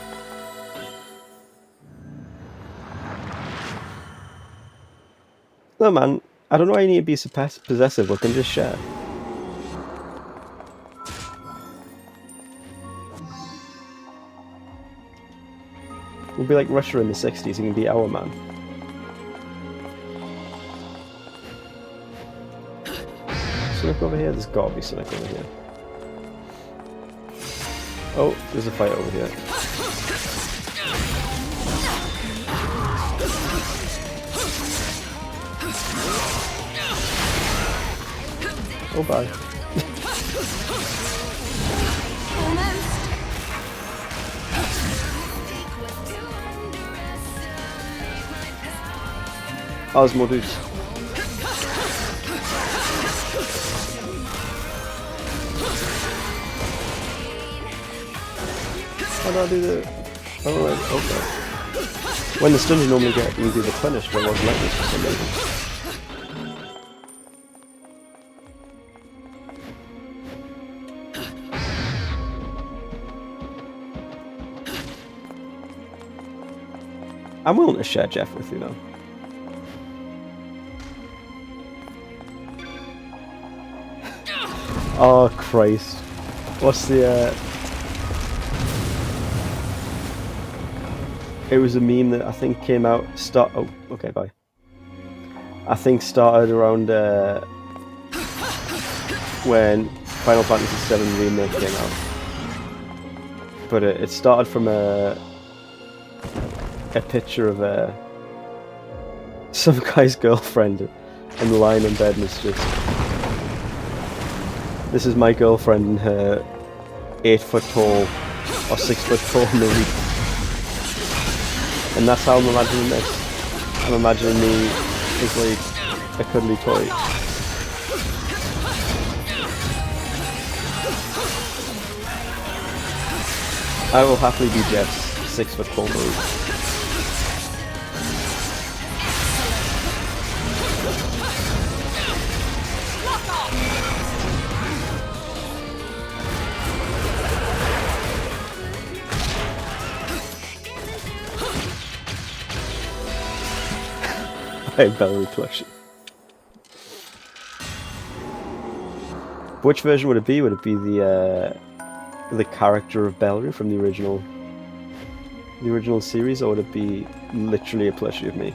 No man, I don't know why you need to be so possessive. We can just share. We'll be like Russia in the 60s, he can be our man. Something over here? There's gotta be something over here. Oh, there's a fight over here. Oh, bye. Oh, there's more dudes. How do I do the... Oh, okay. When the stun you normally get, you do the punish, but it wasn't like this for some reason. I'm willing to share Jeff with you though. Oh Christ. What's the It was a meme that I think came out oh, okay, bye. I think started around when Final Fantasy VII Remake came out. But it started from a picture of some guy's girlfriend in the line in bed, and it's just, this is my girlfriend and her 8 foot tall or 6 foot tall movie. And that's how I'm imagining this. I'm imagining me as like a cuddly toy. I will happily be Jeff's 6 foot tall movie. my Belry collection. Which version would it be? Would it be the character of Belry from the original series, or would it be literally a plushie of me?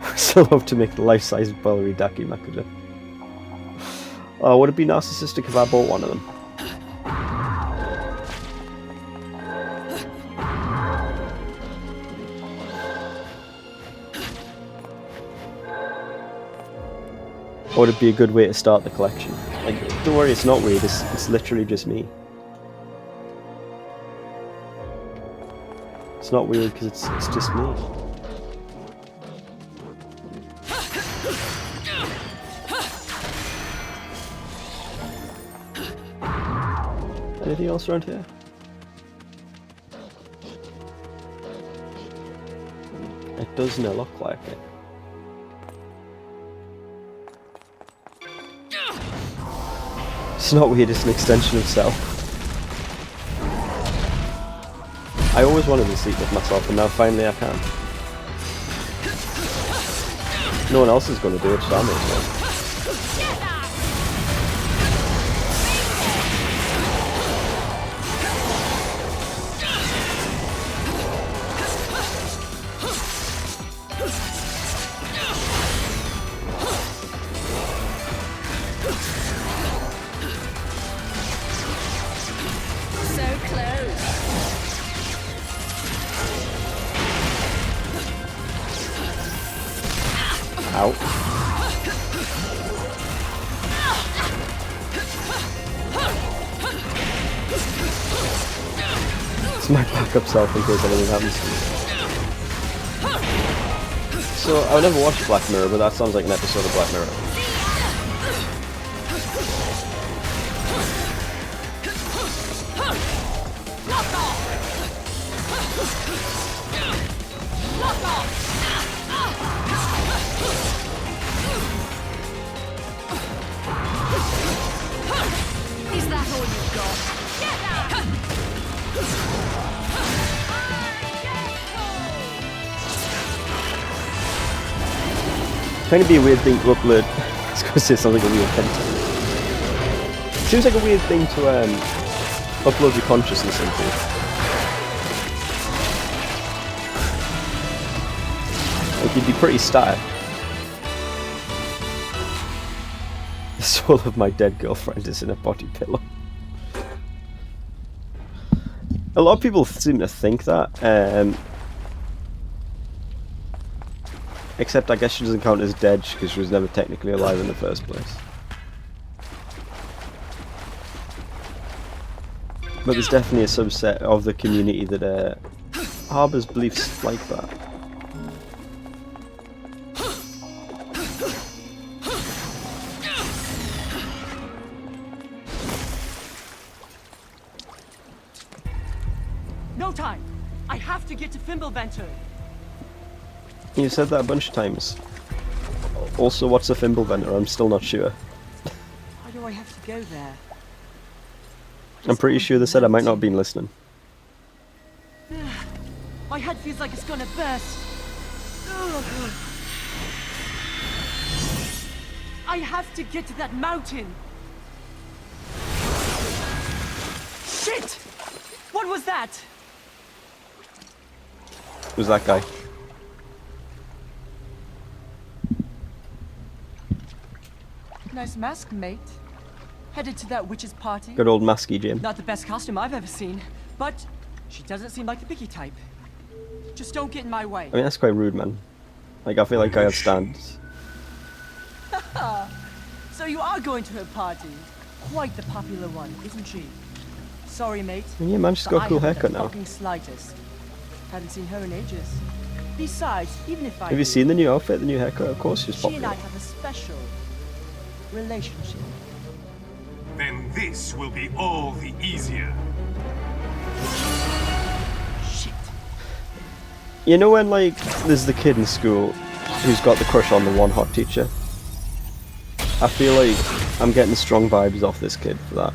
I still hope to make the life-size Belry Daki Makuja. Oh, would it be narcissistic if I bought one of them? Or would it be a good way to start the collection? Like, don't worry, it's not weird, it's literally just me. It's not weird because it's just me. Anything else around here? It doesn't look like it. It's not weird, it's an extension of self. I always wanted to sleep with myself, and now finally I can. No one else is going to do it, so I'm it. Ow. It's my backup self in case anything happens to me. So, I've never watched Black Mirror, but that sounds like an episode of Black Mirror. Is that all you've got? Get that! It's going to be a weird thing to upload. I was going to say something like a weird thing. Seems like a weird thing to upload your consciousness into. Like, you'd be pretty static. The soul of my dead girlfriend is in a body pillow. A lot of people seem to think that, except I guess she doesn't count as dead because she was never technically alive in the first place. But there's definitely a subset of the community that harbours beliefs like that. No time! I have to get to Fimbulventer! You said that a bunch of times. Also, what's a Fimbulventer? I'm still not sure. Why do I have to go there? I'm pretty sure they said I might not have been listening. My head feels like it's gonna burst. Ugh. I have to get to that mountain. Shit! What was that? Who's that guy? Nice mask, mate. Headed to that witch's party. Good old masky Jim. Not the best costume I've ever seen, but she doesn't seem like the picky type. Just don't get in my way. I mean, that's quite rude, man. Like, I feel like I have standards. So you are going to her party. Quite the popular one, isn't she? Sorry, mate. I mean, yeah, man, she's got a cool haircut now. Fucking slightest. Haven't seen her in ages. Besides, even if I Have you seen the new outfit, the new haircut? Of course she's she and I popular. have a special relationship. Then this will be all the easier. Shit. You know when, like, there's the kid in school who's got the crush on the one hot teacher? I feel like I'm getting strong vibes off this kid for that.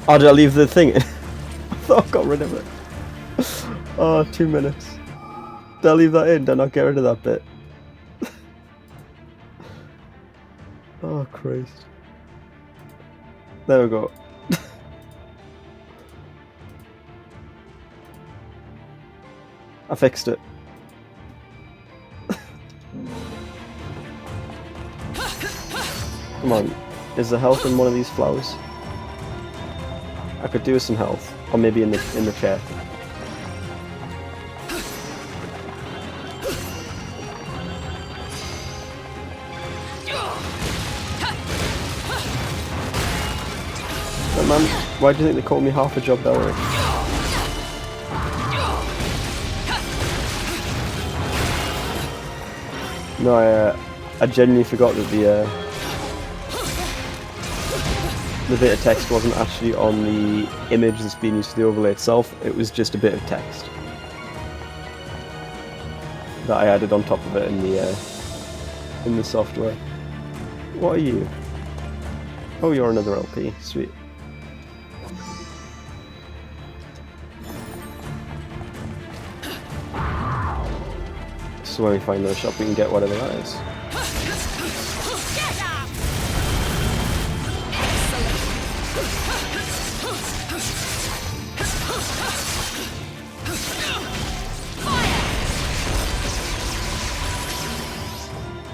Oh, did I leave the thing in? I thought I got rid of it. Oh, 2 minutes. Did I leave that in? Did I not get rid of that bit? Oh, Christ. There we go. I fixed it. Come on. Is there health in one of these flowers? I could do with some health. Or maybe in the chair. But man, why do you think they call me half a job Belry? No, I genuinely forgot that the bit of text wasn't actually on the image that's being used for the overlay itself. It was just a bit of text that I added on top of it in the software. What are you? Oh, you're another LP. Sweet. So when we find the shop, we can get whatever that is.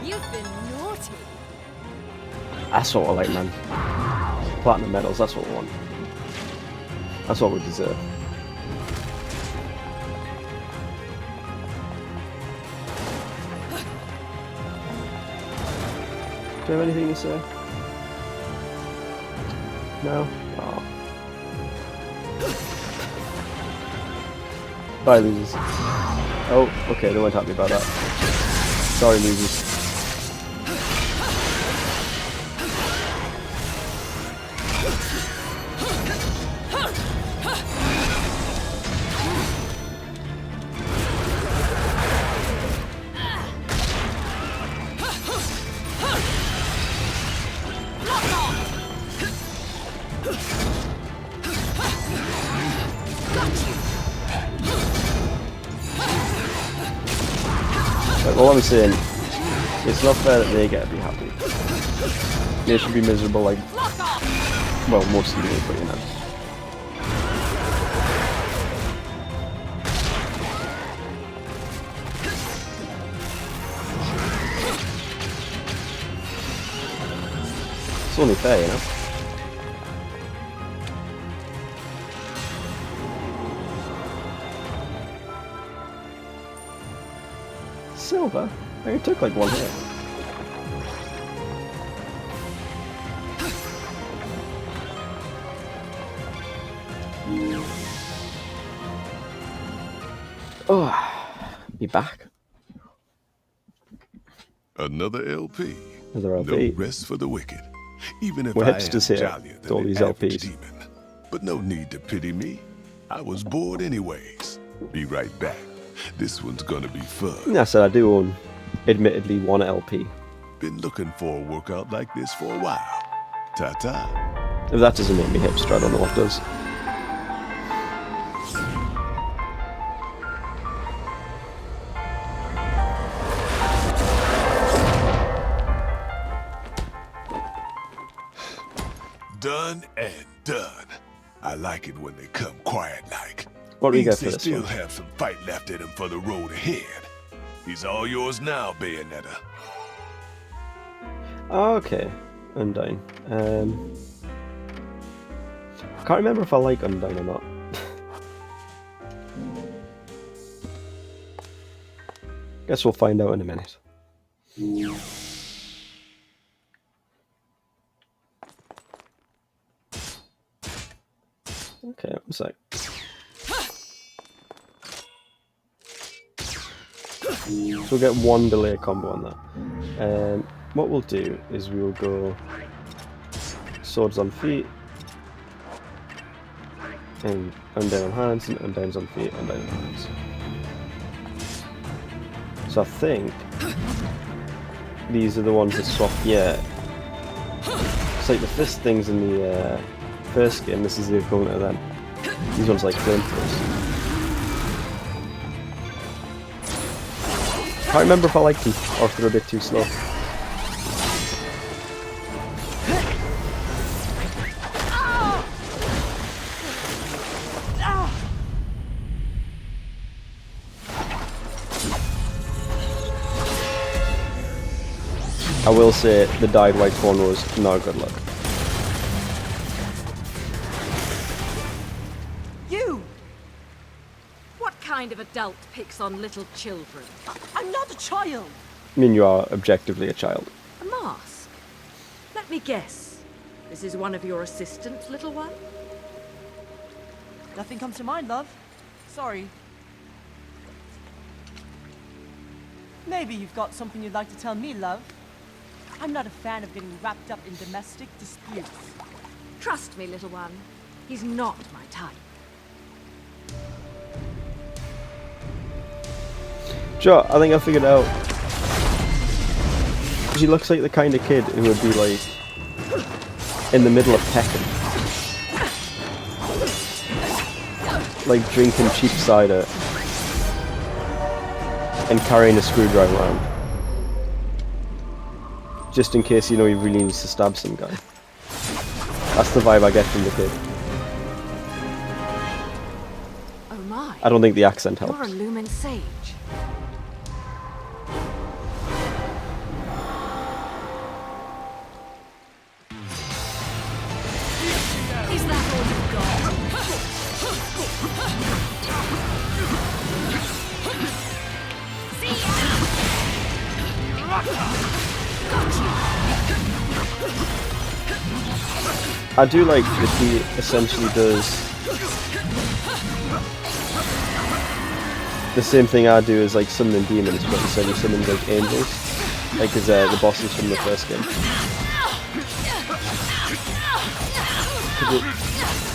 You've been naughty. That's what I like, man. Platinum medals, that's what we want. That's what we deserve. Do you have anything to say? No? Oh. Bye, losers. Oh, okay, they weren't happy about that. Sorry, losers. All I'm saying, it's not fair that they get to be happy. They should be miserable like, well, most of them, but you know. It's only fair, you know. Silver? I only took like one hit. Oh, be back. Another LP. Another LP. No rest for the wicked. Even if We're I am hipsters here, jollier with all than these the average LPs. demon. But no need to pity me. I was bored anyways. Be right back. This one's gonna be fun. I said I do own, admittedly, one LP. Been looking for a workout like this for a while. Ta-ta. If that doesn't make me hipster, I don't know what does. Done and done. I like it when they come quiet like. What do we Means get for they this still one? have some fight left in them for the road ahead. He's all yours now, Bayonetta. Okay, Undyne. I can't remember if I like Undyne or not. Guess we'll find out in a minute. Okay, one sec. So we'll get one delay combo on that. What we'll do is we will go swords on feet, and Undyne on hands, and Undyne's on feet, Undyne on hands. So I think these are the ones that swap. Yeah, it's like the fist things and the first game, this is the equivalent of them. These ones like flamethrowers. Can't remember if I like them or if they're a bit too slow. I will say the dyed white one was not a good look. You! What kind of adult picks on little children? I'm not a child! I mean, you are objectively a child. A mask? Let me guess. This is one of your assistants, little one? Nothing comes to mind, love. Sorry. Maybe you've got something you'd like to tell me, love. I'm not a fan of getting wrapped up in domestic disputes. Trust me, little one. He's not my type. Sure, I think I figured it out. She looks like the kind of kid who would be like in the middle of Tekken. Like drinking cheap cider and carrying a screwdriver around. Just in case, you know, he really needs to stab some guy. That's the vibe I get from the kid. Oh my. I don't think the accent You're a helps. lumen sage. Is that all you've got? I do like that he essentially does the same thing I do as like summoning demons, but instead he summons like angels, like as the bosses from the first game.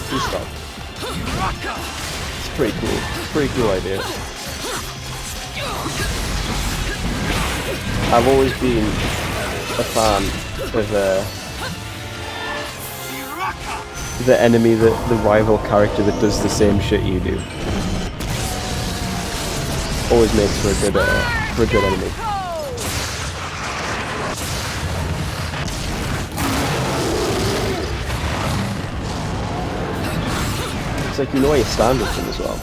Please stop. It's pretty cool. Pretty cool idea. I've always been a fan of the enemy, the rival character that does the same shit you do. Always makes for a good enemy. It's like, you know, you stand with them as well.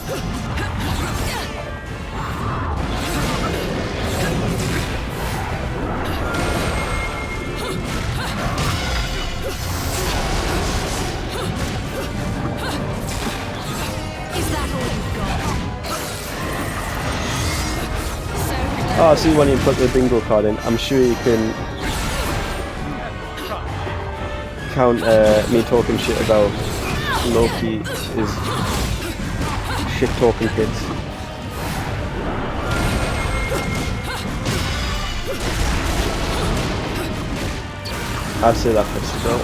Oh, I see when you put the bingo card in. I'm sure you can count me talking shit about Loki is shit talking kids. I'd say that first as well.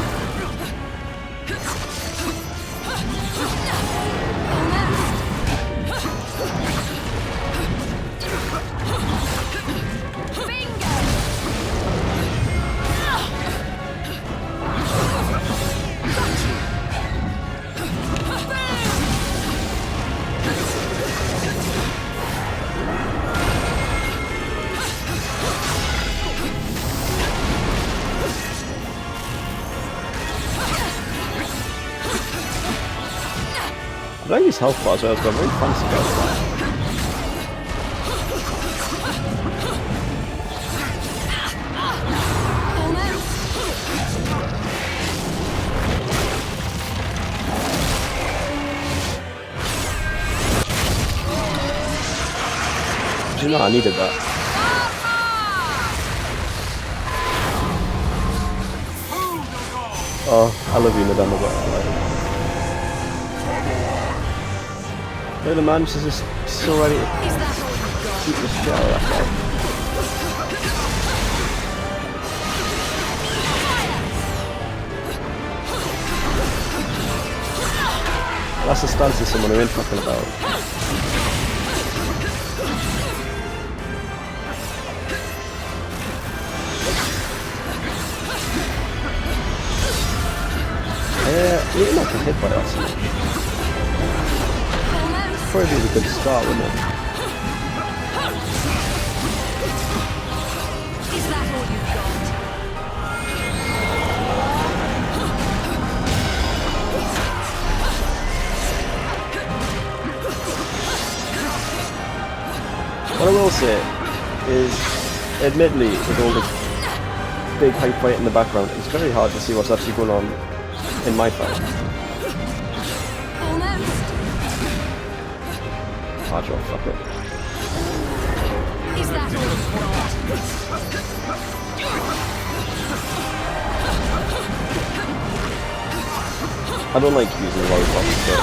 I don't use health bars, so I've got very fancy health bars. Do you know I needed that? Oh, I love you, Madame Butterfly. Hey, the man, she's just so ready to keep the shit out of that guy. That's the stance of someone who ain't fucking about. I You're not getting hit by that. Probably be a good start, wouldn't it? Is that all you've got? What I will say is, admittedly, with all the big hype fight in the background, it's very hard to see what's actually going on in my fight. Almost. Arch off, fuck it. Is that all you've got? I don't like using lollipops, but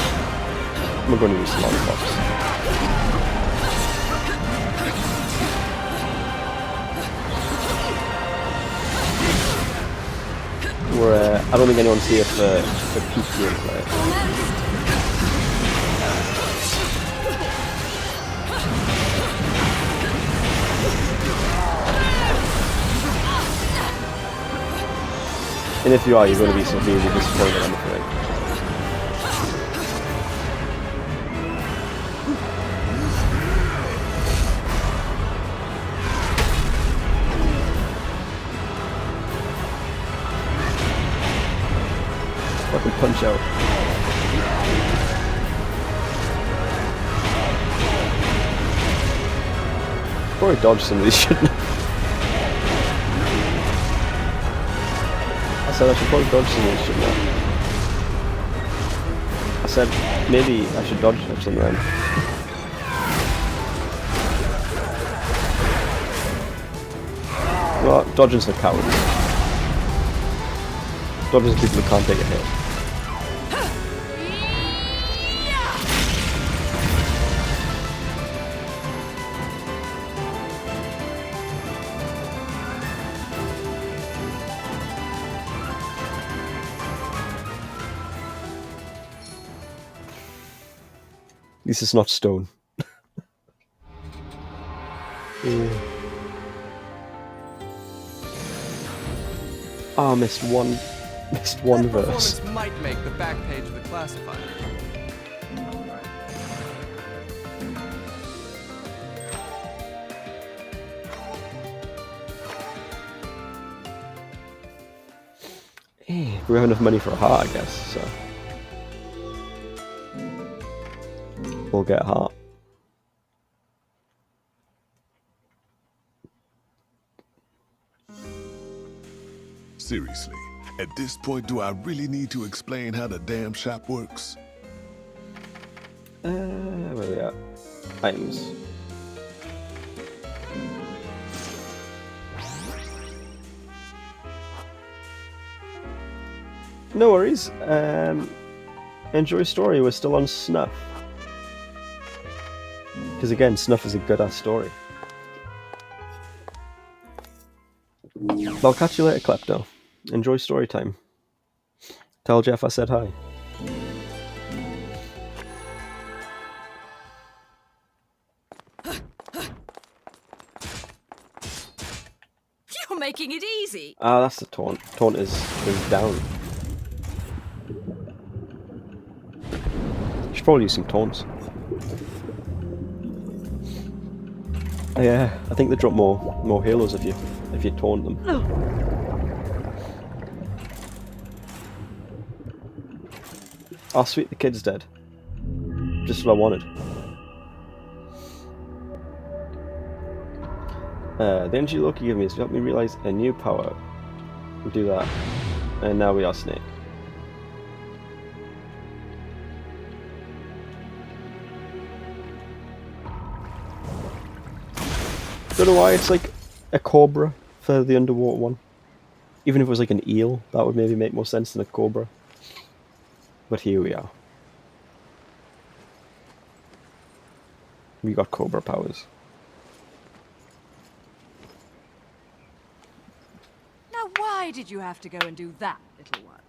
I'm going to use lollipops. Where I don't think anyone's here for peak gameplay. And if you are, you're going to be severely disappointed, I'm afraid. Fucking punch out. Probably dodge some of these, shouldn't I? I said I should probably dodge some of these, shouldn't I? I said maybe I should dodge some of them. Well, dodging's for cowards. Dodging's people who can't take a hit. This is not stone. Yeah. Oh, I missed one verse. Might make the back page of the classifier. We have enough money for a heart, I guess, so we'll get a heart. Seriously, at this point, do I really need to explain how the damn shop works? Where are they at? Items. No worries. Enjoy story. We're still on Snuff. Because again, Snuff is a good ass story. I'll catch you later, Klepto. Enjoy story time. Tell Jeff I said hi. You're making it easy. Ah, that's the taunt. Taunt is down. Should probably use some taunts. Yeah, I think they drop more halos if you taunt them. Oh sweet, the kid's dead. Just what I wanted. The energy Loki gave me has helped me realize a new power. We'll do that. And now we are Snake. Don't know why it's like a cobra for the underwater one. Even if it was like an eel, that would maybe make more sense than a cobra. But here we are. We got cobra powers. Now why did you have to go and do that, little one?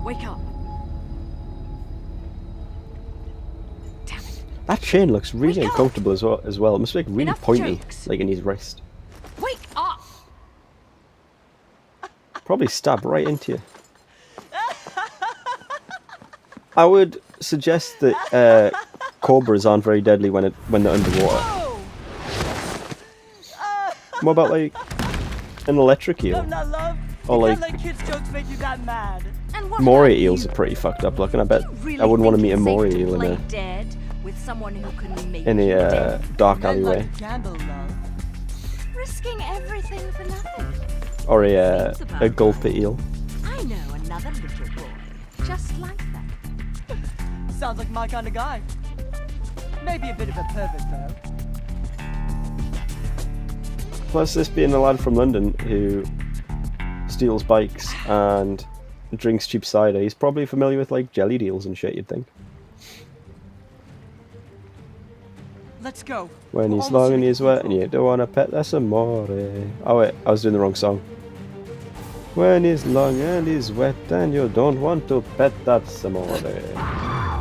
Wake up. Damn it. That chain looks really Wake up. uncomfortable as well. It must be like really Enough pointy, jokes. like in his wrist. Wake up! probably stab right into you. I would suggest that cobras aren't very deadly when they're underwater. What about like an electric eel? Love, not love. Or You like can't let kids' jokes make you that mad. And what moray about eels you? are pretty fucked up looking. I bet You really I wouldn't want to think meet a it's safe moray to eel play in dead with someone who can make a you dead? dark Men alleyway, like to gamble, love. Risking everything for nothing. or a gulper eel. I know another little boy just like that. Sounds like my kind of guy. Maybe a bit of a pervert, though. Plus, this being a lad from London who steals bikes and drinks cheap cider, he's probably familiar with like jelly deals and shit, you'd think. Let's go. When We're he's almost long to and the he's wet and cathedral. you don't want to pet, that's amore. Oh wait, I was doing the wrong song. When he's long and he's wet and you don't want to pet, that's amore.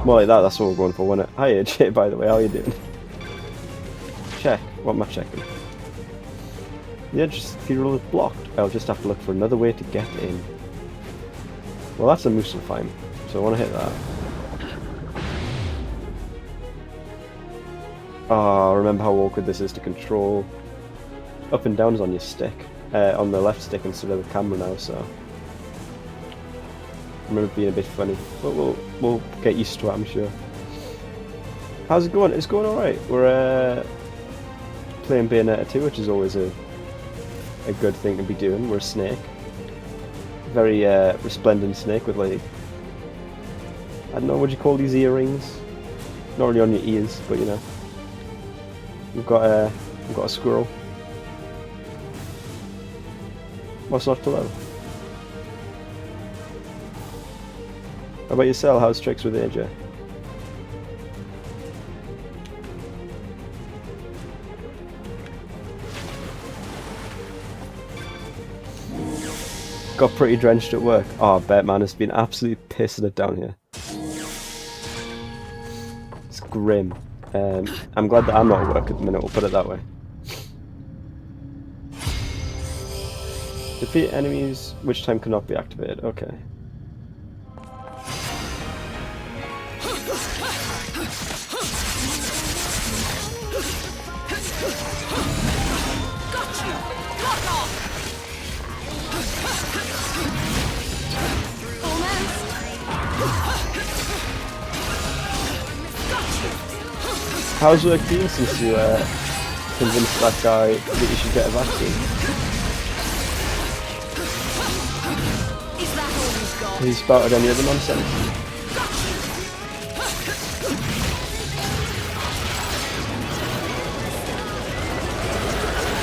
More like that, that's what we're going for, wasn't it? Hi AJ, by the way, how are you doing? Check, what am I checking? The entrance to the cathedral is blocked. I'll just have to look for another way to get in. Well, that's a Muspelheim, so I want to hit that. Oh, remember how awkward this is to control. Up and down is on your stick, on the left stick instead of the camera now, so I remember it being a bit funny, but we'll get used to it, I'm sure. How's it going? It's going alright. We're playing Bayonetta 2, which is always a good thing to be doing. We're a snake. Very resplendent snake with like, I don't know, what do you call these earrings? Not really on your ears, but you know. We've got a squirrel. What's not to love? How about yourself? How's tricks with AJ? Got pretty drenched at work. Oh, I bet, man, it's been absolutely pissing it down here. It's grim. I'm glad that I'm not at work at the minute, we'll put it that way. Defeat enemies, which time cannot be activated. Okay. How's work been since you convinced that guy that you should get a vaccine? Have you spouted any other nonsense?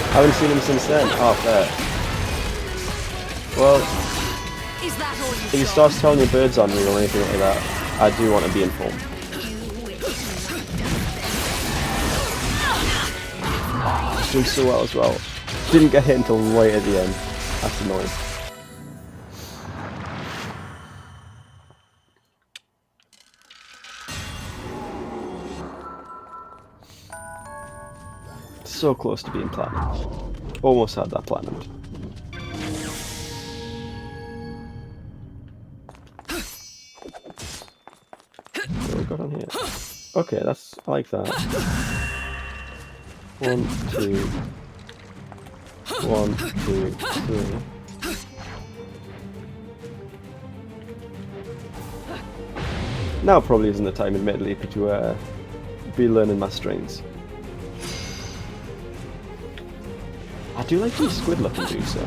I haven't seen him since then. Oh, fair. Well, if he starts telling you birds on me or anything like that, I do want to be informed. He's doing so well as well. Didn't get hit until right at the end. That's annoying. So close to being platinum. Almost had that platinum. What we got on here? Okay, that's, I like that. 1, 2. 1, 2, 3. Now probably isn't the time, admittedly, to be learning my strings. I do like these squid looking dudes, so.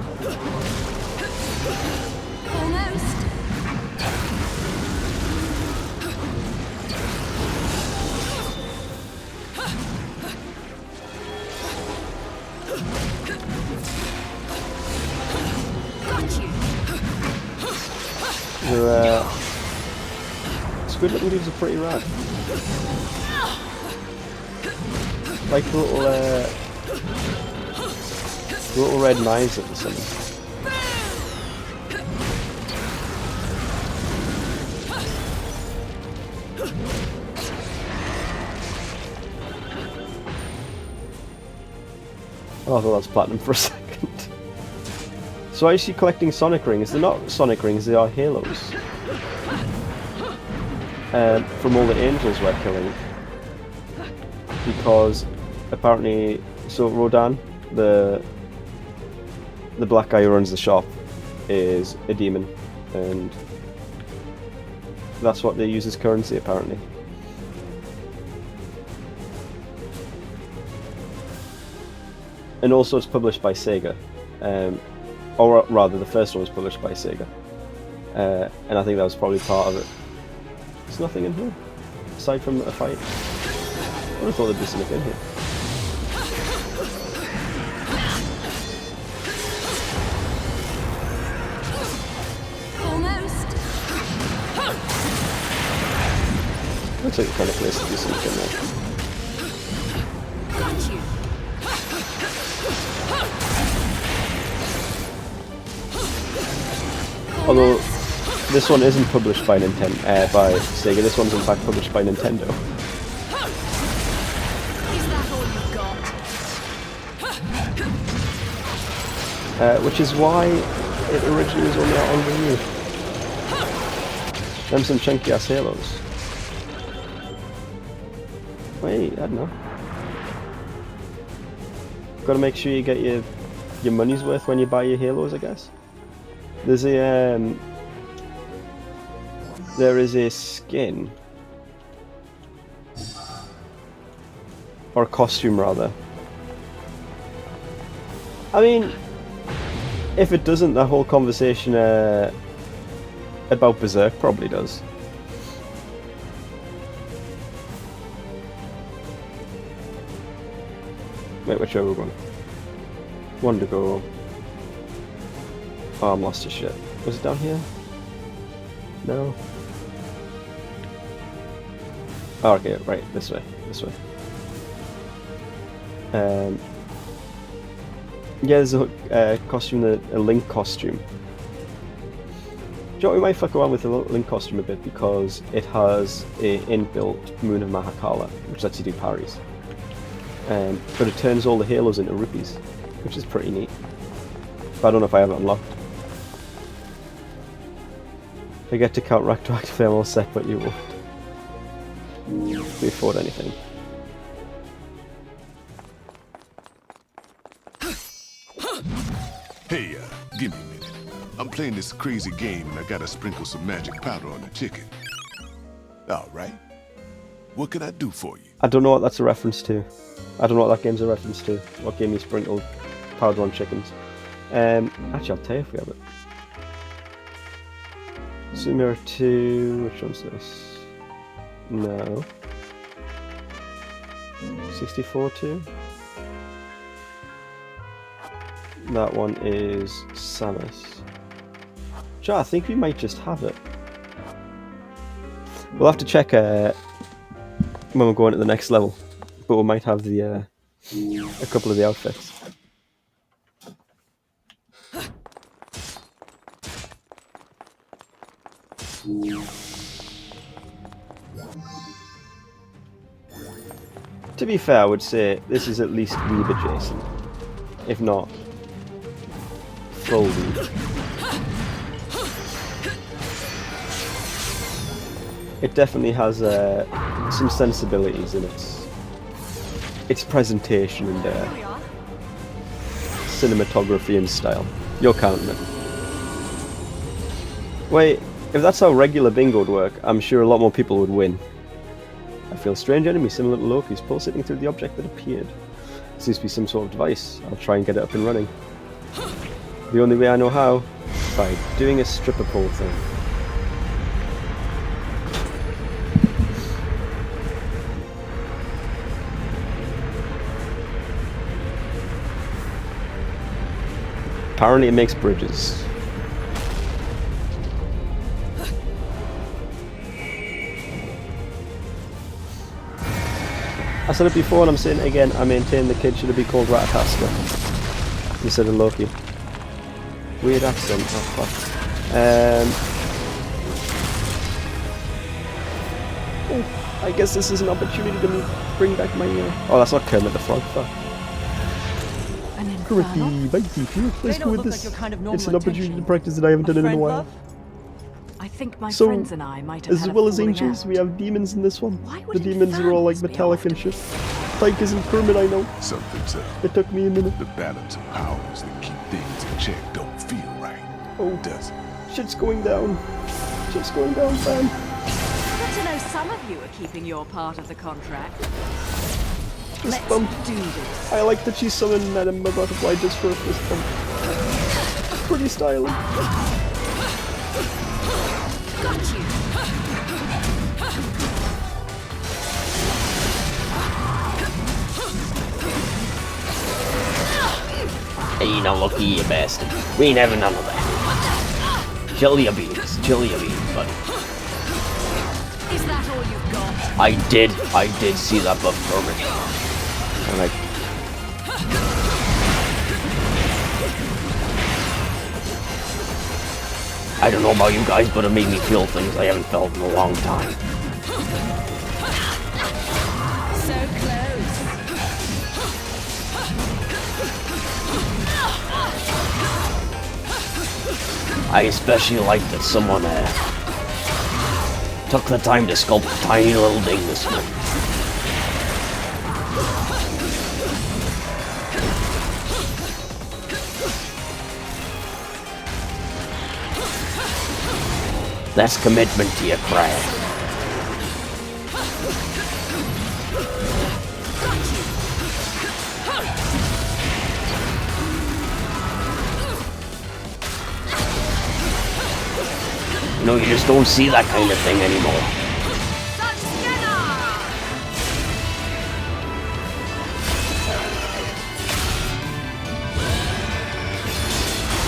Almost. The squid looking dudes are pretty rad. Like little red knives at the center. Oh, I thought that was platinum for a second. So why is she collecting Sonic rings? They're not Sonic rings, they are halos. From all the angels we're killing. Because apparently, so Rodan, the black guy who runs the shop, is a demon, and that's what they use as currency apparently. And also it's published by Sega, or rather the first one was published by Sega, and I think that was probably part of it. There's nothing in here, aside from a fight. I would have thought there'd be something in here. Almost. Looks like the kind of place to do something in there. Got you. Although this one isn't published by Nintendo, by Sega. This one's in fact published by Nintendo. Is that all you've got? Which is why it originally was only out on Wii U. Them some chunky ass halos. Wait, I don't know. Gotta make sure you get your money's worth when you buy your halos, I guess. There's a there is a skin, or a costume rather. I mean, if it doesn't, the whole conversation about Berserk probably does. Wait, which way we're going? One to go. Oh, I'm lost as shit. Was it down here? No. Oh, okay, right, this way, this way. Yeah, there's a costume, a Link costume. Do you know what, we might fuck around with the Link costume a bit because it has a inbuilt Moon of Mahakala, which lets you do parries. But it turns all the halos into rupees, which is pretty neat. But I don't know if I have it unlocked. I get to counteract to activate them all set, but you won't. We afford anything. Hey, give me a minute. I'm playing this crazy game and I gotta sprinkle some magic powder on the chicken. Alright. What can I do for you? I don't know what that's a reference to. I don't know what that game's a reference to. What game you sprinkled powder on chickens. Actually, I'll tell you if we have it. Sumira 2, which one's this? No. 64 2? That one is Samus. Sure, I think we might just have it. We'll have to check when we're going to the next level, but we might have the a couple of the outfits. To be fair, I would say this is at least Weeb adjacent, if not full Weeb. It definitely has some sensibilities in its presentation and cinematography and style. You're counting it. Wait, if that's how regular bingo would work, I'm sure a lot more people would win. I feel a strange enemy similar to Loki's pulsating through the object that appeared. Seems to be some sort of device. I'll try and get it up and running. The only way I know how, by doing a stripper pole thing. Apparently it makes bridges. I said it before and I'm saying it again, I maintain the kid should have been called Ratataska instead of Loki. Weird accent, oh fuck. Oh, I guess this is an opportunity to bring back my... oh, that's not Kermit the Frog, fuck. correctly. Bye, Let's They go don't with look this. like your kind of normal It's an opportunity attention. to practice that I haven't done in a friend, while. love? I think my So, friends and I might have as had a well as falling angels, out. we have demons in this one. Why would The demons are all like infernals be metallic and after shit. Tyke isn't Kermit, I know. Something tells It took me a minute. the balance of powers that keep things in check don't feel right. Oh, Does it? shit's going down. Shit's going down, fam. Good to know some of you are keeping your part of the contract. Fist Let's bump. do this. I like that she summoned Madame Butterfly just for a fist bump. Pretty stylish. Got you. Hey, now looky, you bastard. We ain't having none of that. Chill your beans, buddy. Is that all you've got? I did see that buff Kermit. And I don't know about you guys, but it made me feel things I haven't felt in a long time. So close. I especially like that someone took the time to sculpt a tiny little ding this one. That's commitment to your craft. You know, you just don't see that kind of thing anymore.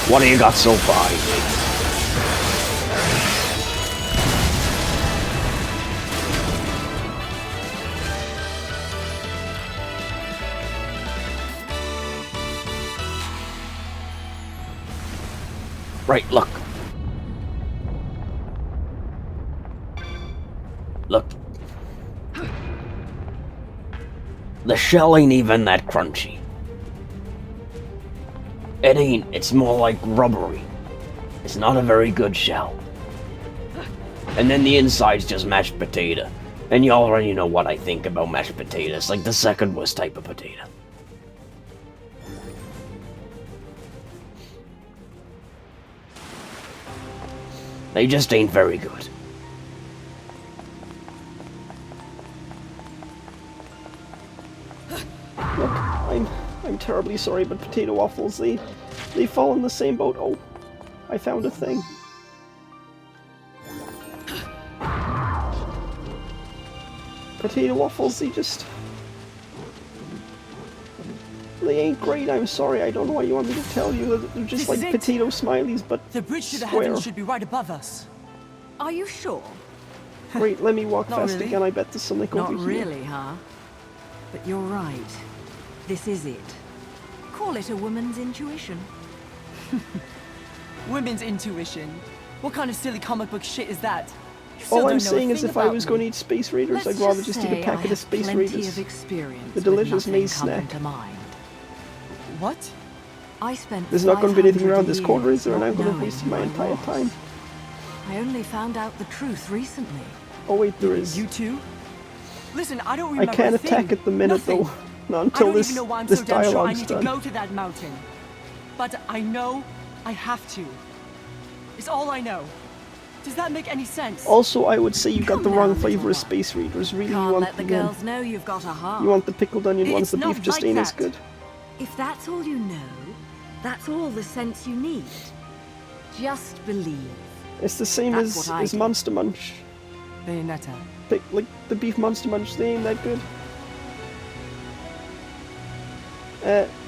What do you got so far? Right, look. Look. The shell ain't even that crunchy. It ain't, it's more like rubbery. It's not a very good shell. And then the inside's just mashed potato. And you already know what I think about mashed potatoes, like the second worst type of potato. They just ain't very good. Look, I'm terribly sorry, but potato waffles, they fall in the same boat. Oh, I found a thing. Potato waffles, they ain't great, I'm sorry, I don't know what you want me to tell you. They're just This is like it. potato smileys, but The bridge to the square. heavens should be right above us. Are you sure? Wait, let me walk Not fast really. again, I bet there's something Not over here. really, huh? But you're right. This is it. Call it a woman's intuition. Women's intuition. What kind of silly comic book shit is that? You still All I'm don't know a saying is thing if I about was me. going to eat Space Raiders, I'd rather just eat a packet of Space Raiders. Of experience The delicious with maize nothing coming snack. to mind. What? I spent There's not going to be anything 500 around this corner, is there? And years I'm going to not waste knowing my who I entire was. time. I only found out the truth recently. Oh wait, there is. You too? Listen, I don't I remember can't a thing. attack at the minute Nothing. though. Not I until don't this even know why I'm this so damn sure I dialogue's need to done. go to that mountain. But I know I have to. It's all I know. Does that make any sense? Also, I would say you got Come the now, wrong little flavor of one. Space Raiders. Really, you Can't want let the girls know you've got a heart. you want the pickled onion ones. It's The beef not just like ain't as that. good. If that's all you know, that's all the sense you need. Just believe. It's the same That's as what I do. Monster Munch. Bayonetta. Like the beef Monster Munch, they ain't that good.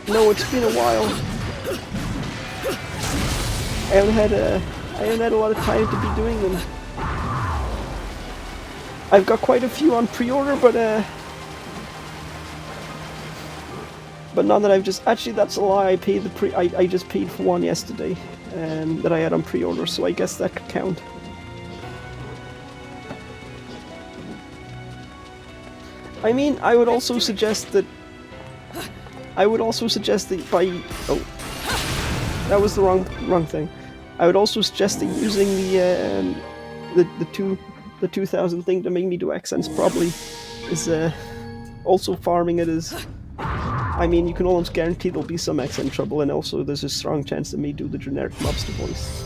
No, it's been a while. I haven't had a lot of time to be doing them. I've got quite a few on pre-order, but now that I've just actually that's a lie. I paid the I just paid for one yesterday, that I had on pre-order, so I guess that could count. I mean, I would also suggest that I would also suggest that by... Oh. That was the wrong thing. I would also suggest that using the 2000 thing to make me do accents probably is also farming it is... I mean, you can almost guarantee there'll be some accent trouble, and also there's a strong chance that me do the generic mobster voice.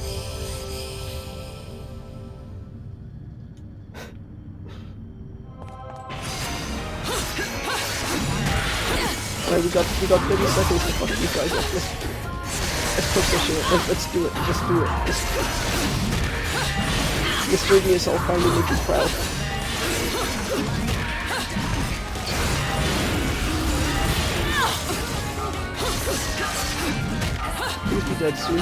Alright, we got 30 seconds to fuck these guys up. Let's push this shit. Let's do it. Let's do it. This radius I'll finally make you proud. Please be dead soon.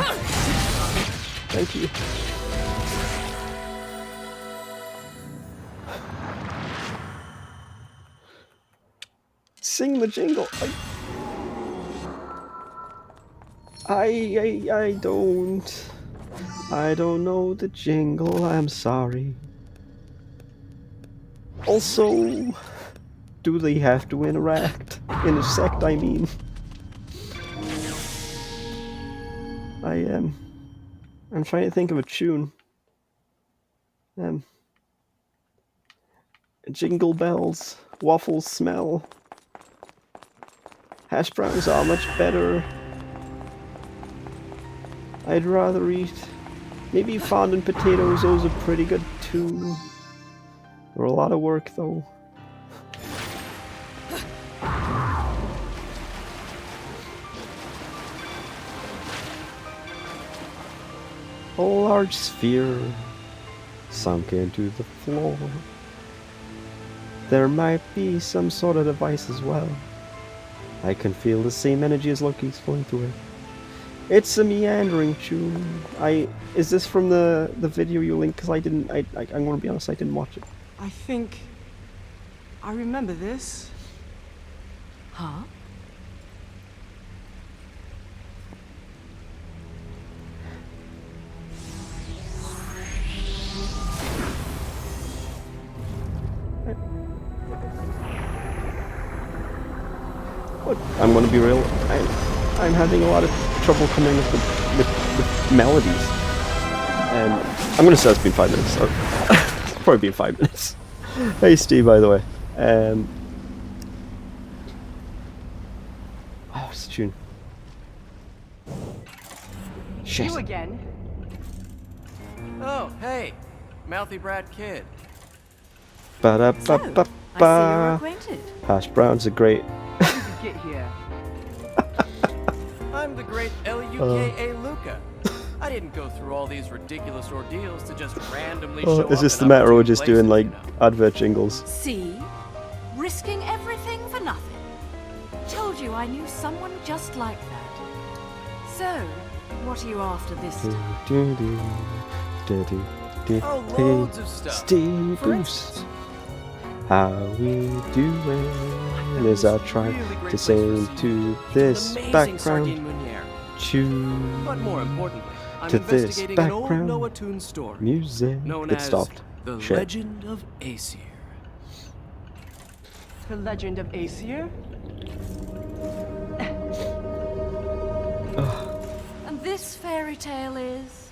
Thank you. Sing the jingle. I don't know the jingle. I'm sorry. Also, do they have to interact? Intersect, I mean. I'm trying to think of a tune. Jingle bells, waffles smell. Hash browns are much better. I'd rather eat... Maybe fondant potatoes, those are pretty good too. They're a lot of work though. A large sphere sunk into the floor. There might be some sort of device as well. I can feel the same energy as Loki's flowing through it. It's a meandering tune. Is this from the video you linked? Because I'm gonna be honest, I didn't watch it. I think I remember this. Huh? I'm gonna be real. I'm having a lot of trouble coming up with melodies, and I'm gonna say it's been 5 minutes. It's probably been 5 minutes. Hey Steve, by the way. Oh, it's a tune. Shit. You again? Oh, hey, mouthy brat kid. Ba-da-ba-ba-ba. I see you're acquainted. Hash browns are great. Get here. I'm the great Luka. Luka. I didn't go through all these ridiculous ordeals to just randomly show up. Is this the in matter, or we're opportune just doing places, like you know? advert jingles? See? Risking everything for nothing. Told you I knew someone just like that. So, what are you after this time? Oh, loads of stuff. Steve Boost. How we doing? As I try to sing to this background tune, But more importantly, I'm to this investigating an old background Noah Toon story music. known It as stopped. The Shit. Legend of Aesir. The Legend of Aesir? And this fairy tale is...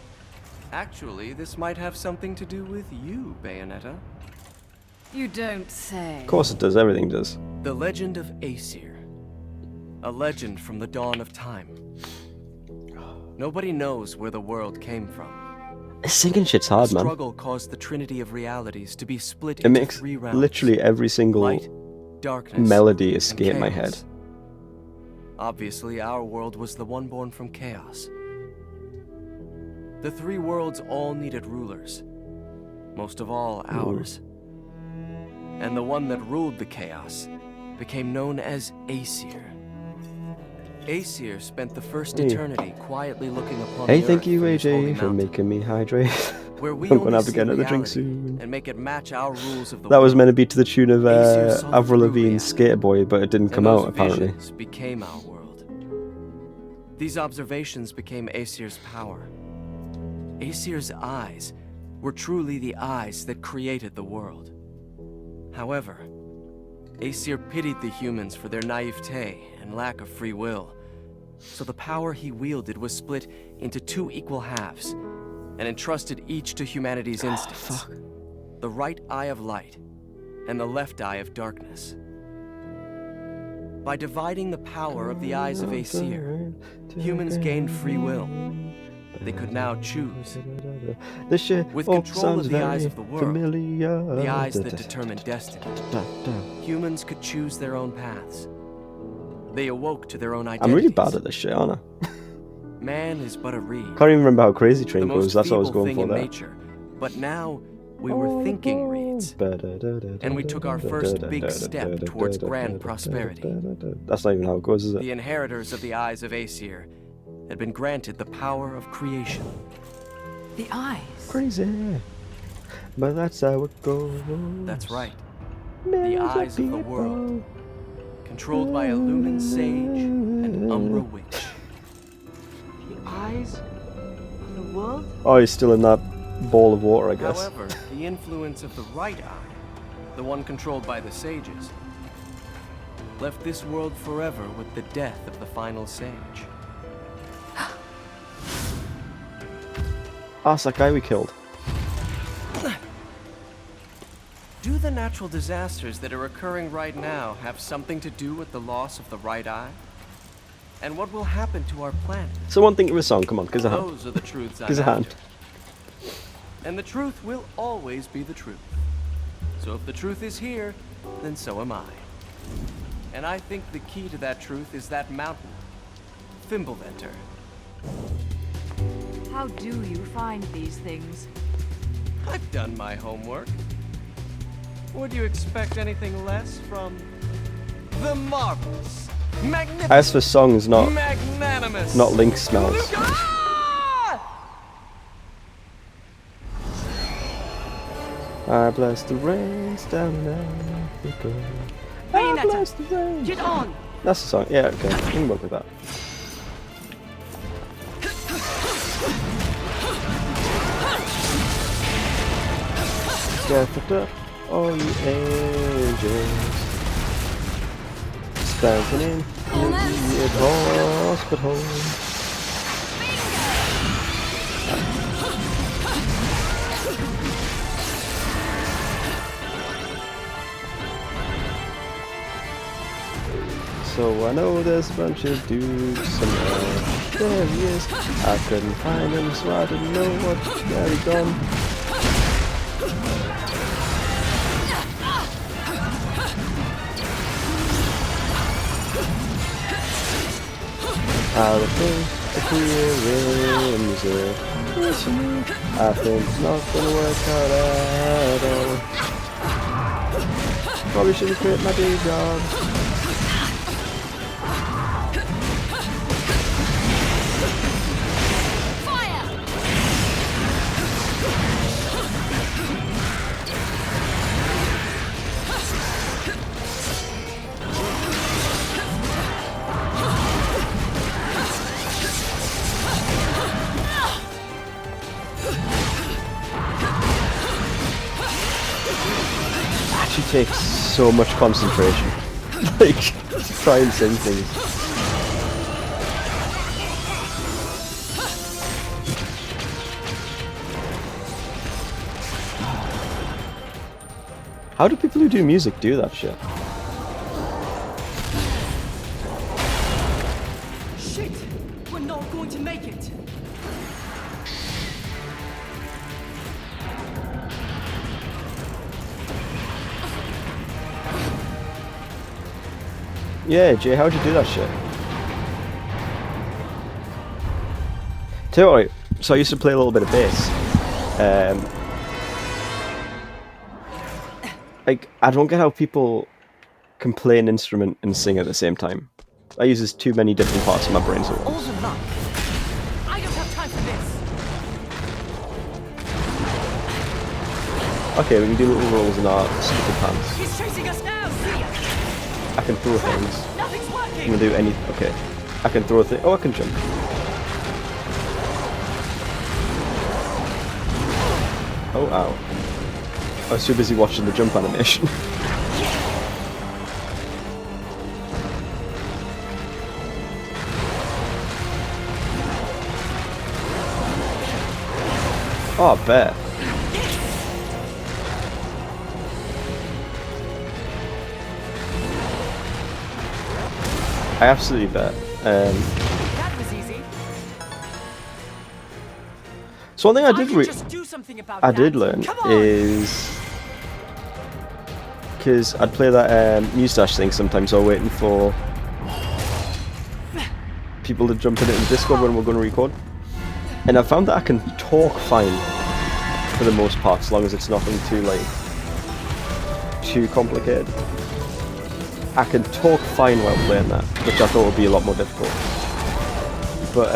Actually, this might have something to do with you, Bayonetta. You don't say. Of course it does. Everything does. The Legend of Aesir. A legend from the dawn of time. Nobody knows where the world came from. Singing shit's hard, The man. struggle caused the Trinity of Realities to be split It into makes 3 realms. literally every single Light, darkness, melody and escape my chaos. head. Obviously, our world was the one born from chaos. The 3 worlds all needed rulers. Most of all, ours. And the one that ruled the chaos became known as Aesir. Aesir spent the first Hey. eternity quietly looking upon Hey, the thank earth you, from his holy AJ, for mountain, making me hydrate. where we I'm gonna only have to see get another drink reality soon. and make it match our rules of the That was world. meant to be to the tune of Aesir saw Avril through Lavigne's reality, Skater Boy, but it didn't come and those out apparently. visions became our world. These observations became Aesir's power. Aesir's eyes were truly the eyes that created the world. However, Aesir pitied the humans for their naivete and lack of free will. So the power he wielded was split into 2 equal halves, and entrusted each to humanity's instincts. The right eye of light, and the left eye of darkness. By dividing the power of the eyes of Aesir, humans gained free will. They could now choose. With control of the eyes of the world, the eyes that determine destiny, humans could choose their own paths. They awoke to their own identities. I'm really bad at this shit, aren't I? Man is but a reed. Can't even remember how Crazy Train goes. That's what I was going for there. Nature. But now we were thinking reeds, and we took our first big step towards grand prosperity. That's not even how it goes, is it? The inheritors of the eyes of Aesir had been granted the power of creation. The eyes. Crazy. But that's how it goes. That's right. The eyes of the world. Controlled by a Lumen sage and Umbra witch. The eyes of the world? Oh, he's still in that ball of water, I guess. However, the influence of the right eye, the one controlled by the sages, left this world forever with the death of the final sage. Ah, it's that guy we killed. Do the natural disasters that are occurring right now have something to do with the loss of the right eye? And what will happen to our planet? Someone think of a song, come on, give us a hand. Those are the truths Give us a I'm hand. after. And the truth will always be the truth. So if the truth is here, then so am I. And I think the key to that truth is that mountain, Fimbulventer. How do you find these things? I've done my homework. Would you expect anything less from the marvelous, magnificent, As for songs, not magnanimous, Link smells. I bless the rains down in Africa. I bless the rains. Get on! That's the song. Yeah, okay. We can work with that. Gather up all you angels, standing in the hospital. So I know there's a bunch of dudes somewhere. There he is. I couldn't find him, so I didn't know where he gone. I think the feelings I think it's not gonna work out at all. Probably should've quit my day job. Takes so much concentration. Like, try and sing things. How do people who do music do that shit? Shit! We're not going to make it! Yeah, Jay, how'd you do that shit? Tell you what, so I used to play a little bit of bass. Like, I don't get how people can play an instrument and sing at the same time. That uses too many different parts of my brain at All once. the luck! I don't have time for this! Okay, we can do little rolls in our stupid pants. He's chasing us now! See ya! I can throw things. Nothing's I working! can do any. Okay. I can throw things. Oh, I can jump. Oh, ow. I was too busy watching the jump animation. Oh, I bet. I absolutely bet. That was easy. So one thing I did learn is because I'd play that Mustache thing sometimes while waiting for people to jump in it in Discord when we're going to record, and I found that I can talk fine for the most part, as long as it's nothing too complicated. I can talk fine while playing that, which I thought would be a lot more difficult. But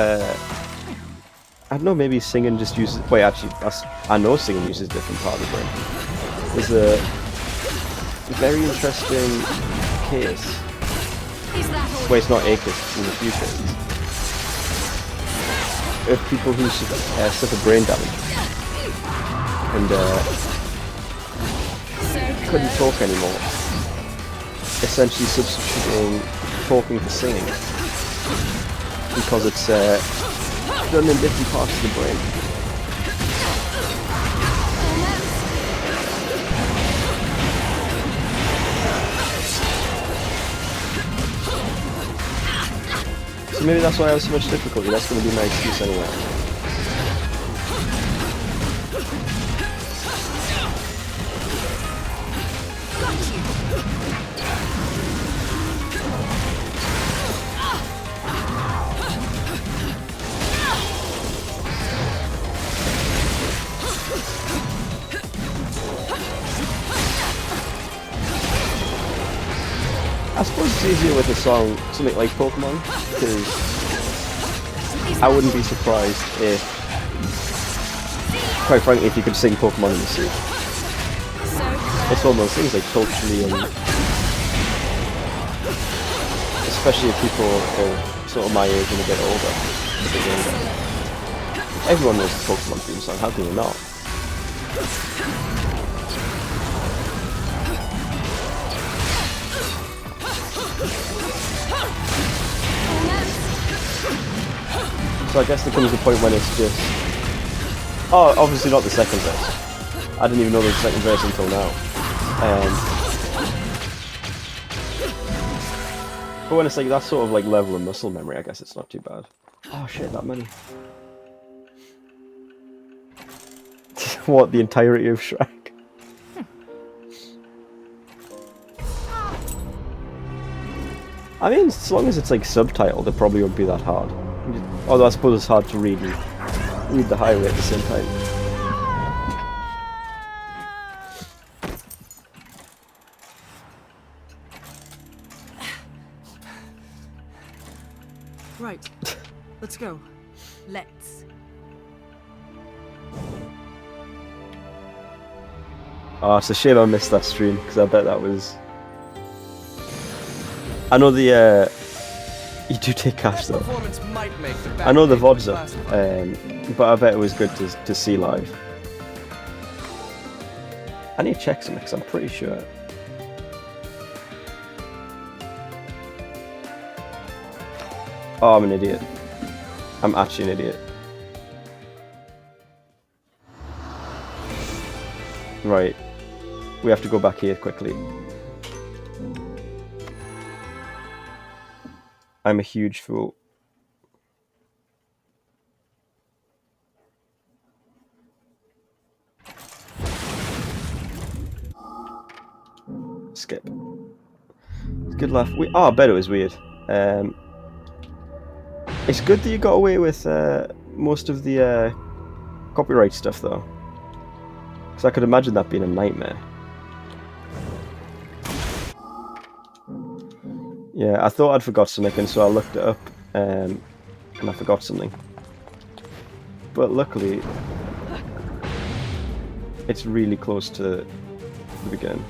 I don't know, maybe singing just uses... Wait, actually, I know singing uses a different part of the brain. There's a very interesting case. Wait, it's not a case, it's in the future. Of people who suffer brain damage and couldn't talk anymore. Essentially substituting talking for singing because it's done in different parts of the brain. So maybe that's why I have so much difficulty. That's going to be my excuse anyway. I suppose it's easier with a song, something like Pokemon, because I wouldn't be surprised if, quite frankly, if you could sing Pokemon in the suit. It's one of those things, like, culturally, and especially if people are sort of my age and a bit older, a bit younger. Everyone knows the Pokemon theme song, how can you not? So I guess there comes a point when it's just... Oh, obviously not the second verse. I didn't even know there was a second verse until now. But when it's like that sort of like level of muscle memory, I guess it's not too bad. Oh shit, that many. What, the entirety of Shrek? I mean, as long as it's like subtitled, it probably won't be that hard. Although I suppose it's hard to read the highway at the same time. Right. Let's go. Let's. Oh, it's a shame I missed that stream, because I bet that was... I know the, you do take cash though. I know the VOD's up, but I bet it was good to see live. I need to check something, because I'm pretty sure. Oh, I'm an idiot. I'm actually an idiot. Right. We have to go back here quickly. I'm a huge fool. Skip. Good laugh. I bet it was weird. It's good that you got away with most of the copyright stuff, though. Because I could imagine that being a nightmare. Yeah, I thought I'd forgot something, and so I looked it up, and I forgot something. But luckily, it's really close to the beginning.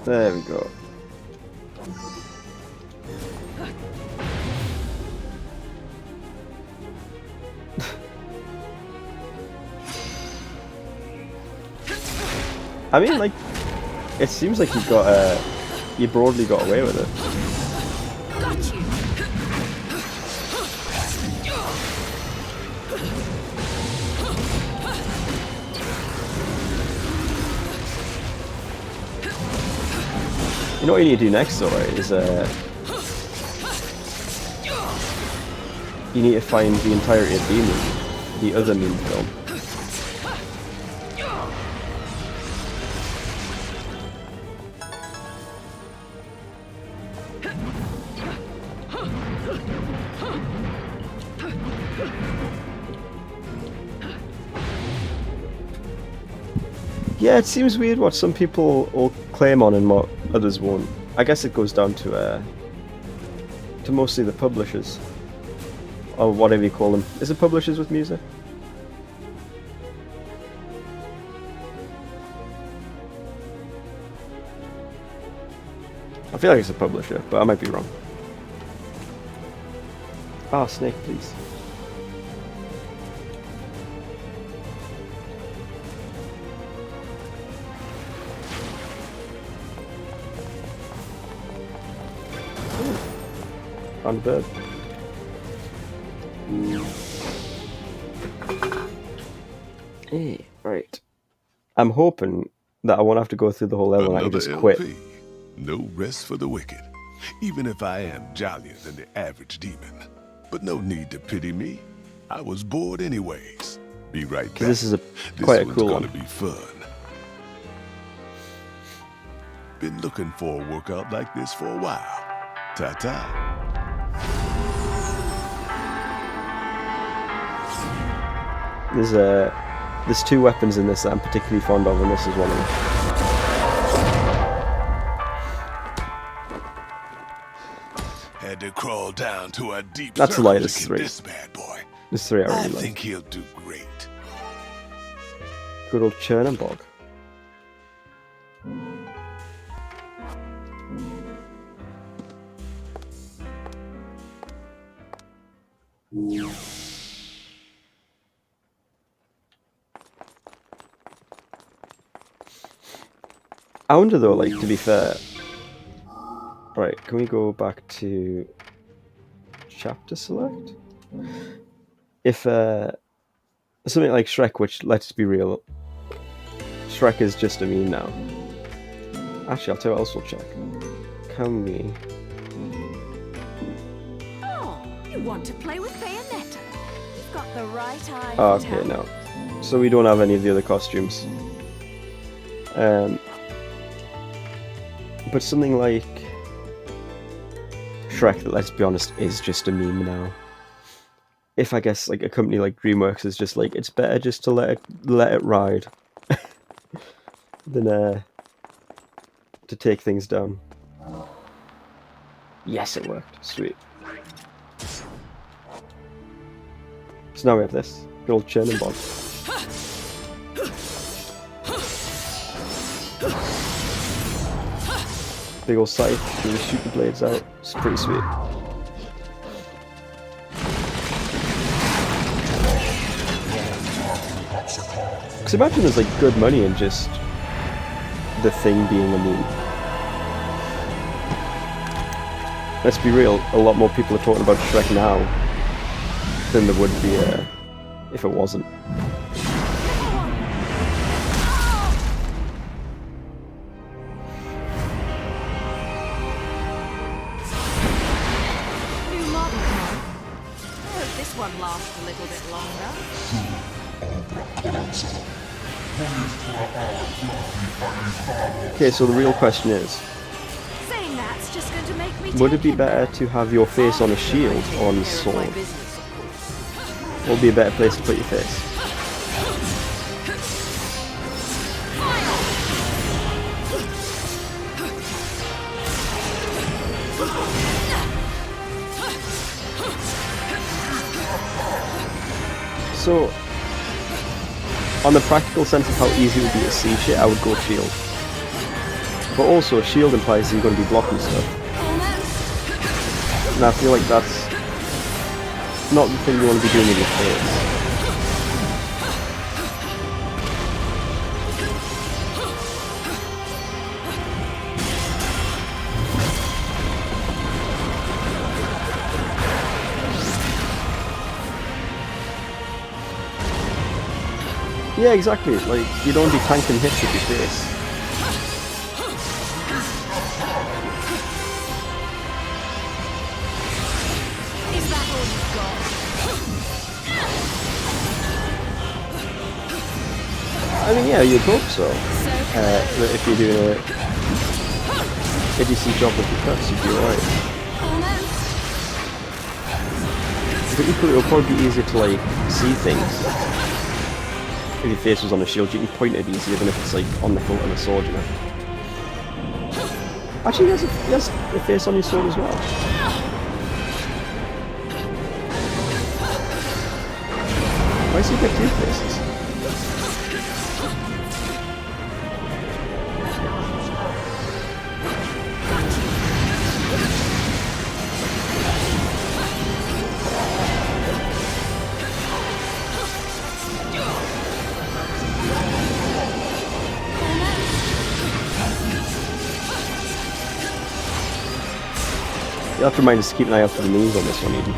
There we go. I mean, like, it seems like you broadly got away with it. Got you. You know what you need to do next, though, right? Is you need to find the entirety of Demon, the other meme film. Yeah, it seems weird what some people will claim on and what others won't. I guess it goes down to mostly the publishers, or whatever you call them. Is it publishers with music? I feel like it's a publisher, but I might be wrong. Ah, Snake, please. Found a bird. Hey, right. I'm hoping that I won't have to go through the whole level and I can just quit. LP. No rest for the wicked, even if I am jollier than the average demon. But no need to pity me. I was bored anyways. Be right back. This is quite a cool gonna one. be fun. Been looking for a workout like this for a while. Ta-ta. There's two weapons in this that I'm particularly fond of, and this is one of them. Had to crawl down to a deep That's circle light to as get 3. this bad boy. This 3 I I really think like. he'll do great. Good old churn and bog. I wonder though, like, to be fair. Right, can we go back to chapter select? If something like Shrek, which, let's be real, Shrek is just a meme now. Actually, I'll tell you what else we'll check. Can we? Oh, you want to play with Bayonetta? You've got the right eye. Oh, for okay, talent. no. So we don't have any of the other costumes. But something like Shrek, that, let's be honest, is just a meme now. If I guess like a company like DreamWorks is just like, it's better just to let it ride than to take things down. Yes, it worked. Sweet. So now we have this. Good old churn and bog. Big old scythe, you just shoot the blades out. It's pretty sweet. Because imagine there's like good money in just the thing being a meme. Let's be real, a lot more people are talking about Shrek now than there would be if it wasn't. New model car. I hope this one lasts a little bit longer. Okay, so the real question is, Saying that's just going to make me would it take be it better back. to have your face on a shield or on a Take care of my sword? business, of course. What would be a better place to put your face? So, on the practical sense of how easy it would be to see shit, I would go shield. But also, shield implies you're going to be blocking stuff. And I feel like that's not the thing you want to be doing in your face. Yeah, exactly. Like, you don't be tanking hits with your face. Is that all you've got? I mean, yeah, you'd hope so. That if you're doing a decent job with your cuts, you'd be alright. But equally, it'll probably be easier to, like, see things. If your face was on a shield, you can point it easier than if it's, like, on the hilt of a sword, you know. Actually, he has a face on his sword as well. Why does he get two faces? You have to remind us to keep an eye out for the knees on this one, even.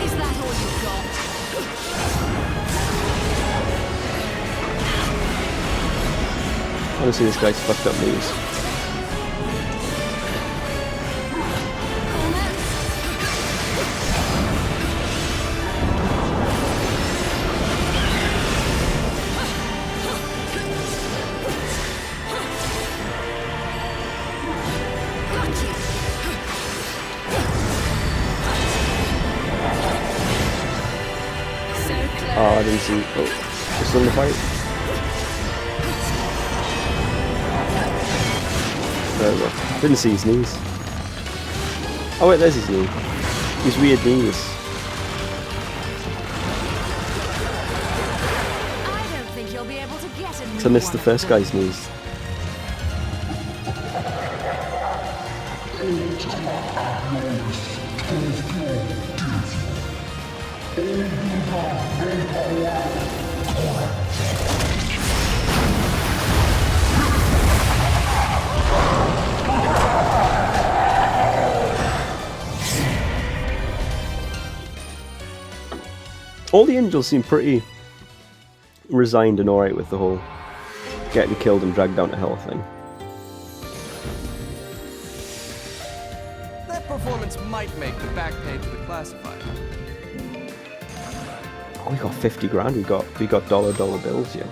Is that all you've got? Honestly, this guy's fucked up knees. Oh, I didn't see. Oh, we're still in the fight. There we go. Didn't see his knees. Oh wait, there's his knee. His weird knees. I don't think you'll be able to get a To miss the first guy's knees. All the angels seem pretty resigned and alright with the whole getting killed and dragged down to hell thing. That performance might make the back page of the classified. Oh, we got 50 grand. We got dollar bills here.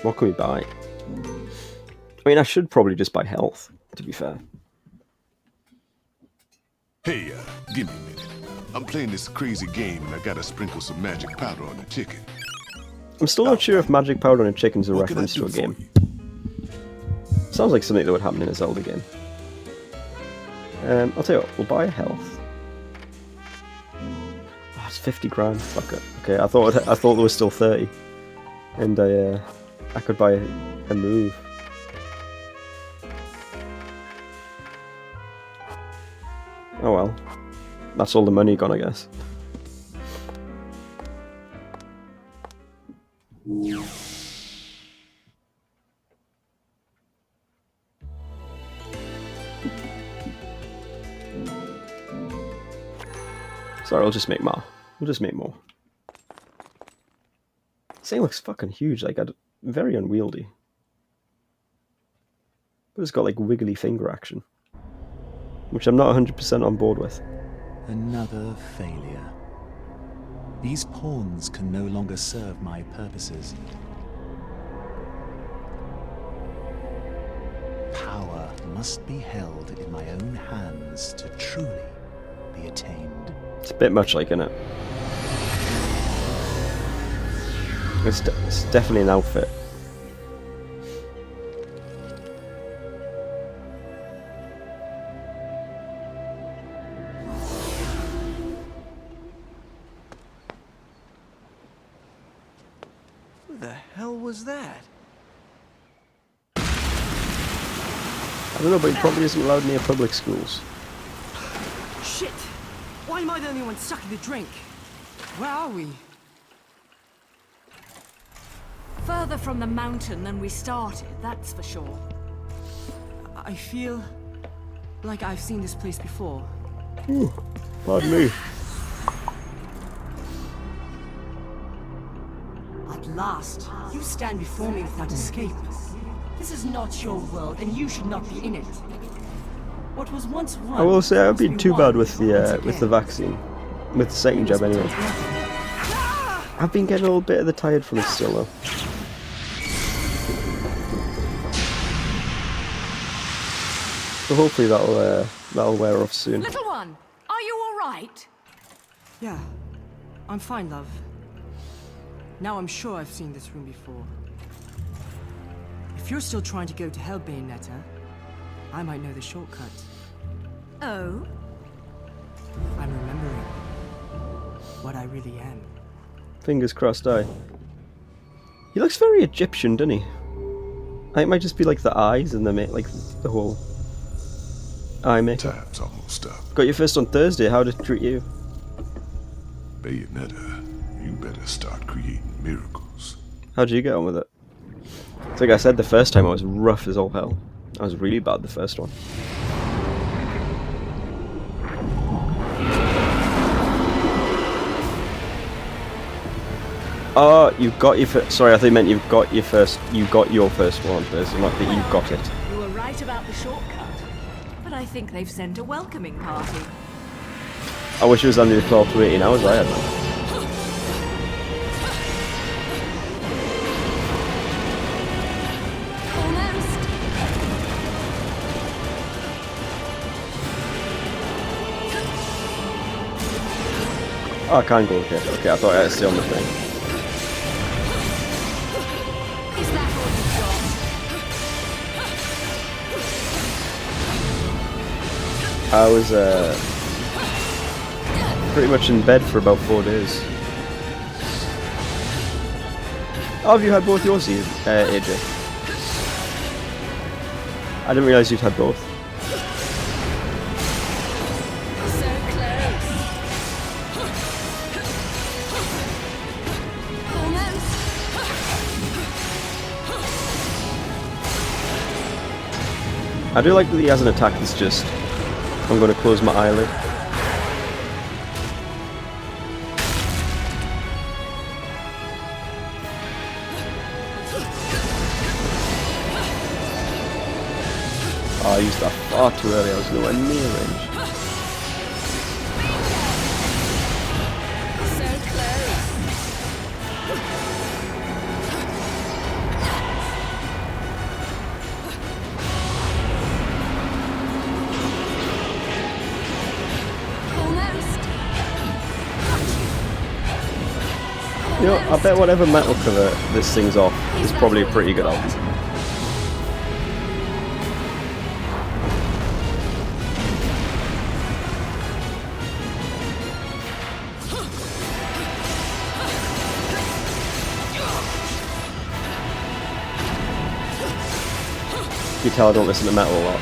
What can we buy? I mean, I should probably just buy health, to be fair. Hey, give me a minute. I'm playing this crazy game and I gotta sprinkle some magic powder on the chicken. I'm still not sure if magic powder on a chicken's a reference to a game. Sounds like something that would happen in a Zelda game. I'll tell you what, we'll buy a health. Oh, it's 50 grand. Fuck it. Okay, I thought there was still 30, and I could buy a move. Oh well, that's all the money gone, I guess. Sorry, I'll just make more. We'll just make more. This thing looks fucking huge, like, very unwieldy. But it's got, like, wiggly finger action. Which I'm not 100% on board with. Another failure. These pawns can no longer serve my purposes. Power must be held in my own hands to truly be attained. It's a bit much like, innit? It's definitely an outfit. Who the hell was that? I don't know, but it probably isn't allowed near public schools. Shit! Why am I the only one sucking the drink? Where are we? Further from the mountain than we started, that's for sure. I feel like I've seen this place before. Ooh, pardon me. At last, you stand before me without escape. This is not your world, and you should not be in it. What was once won, I will say I've been must too be bad won with the vaccine, with the second jab anyway. I've been getting a little bit of the tired from it still though. So hopefully that'll wear off soon. Little one, are you all right? Yeah, I'm fine, love. Now I'm sure I've seen this room before. If you're still trying to go to hell, Bayonetta, I might know the shortcut. Oh? I'm remembering what I really am. Fingers crossed, aye. He looks very Egyptian, doesn't he? It might just be like the eyes and like the whole eye makeup. Time's almost up. Got your first on Thursday. How did it treat you? Bayonetta, you better start creating miracles. How did you get on with it? It's like I said the first time, I was rough as all hell. I was really bad the first one. Oh, you got your first. Sorry, I thought you meant you got your first one on Thursday, not that you got it. You were right about the shortcut. But I think they've sent a welcoming party. I wish it was only the 12 to 18 hours I had. Oh, I can't go okay. Okay, I thought I had to stay on the thing. Is that all you've got? I was pretty much in bed for about 4 days. Oh, have you had both yours, AJ? I didn't realise you'd had both. I do like that he has an attack that's just, I'm going to close my eyelid. Oh, I used that far too early, I was nowhere near range. You know, I bet whatever metal cover this thing's off is probably a pretty good album. You can tell I don't listen to metal a lot.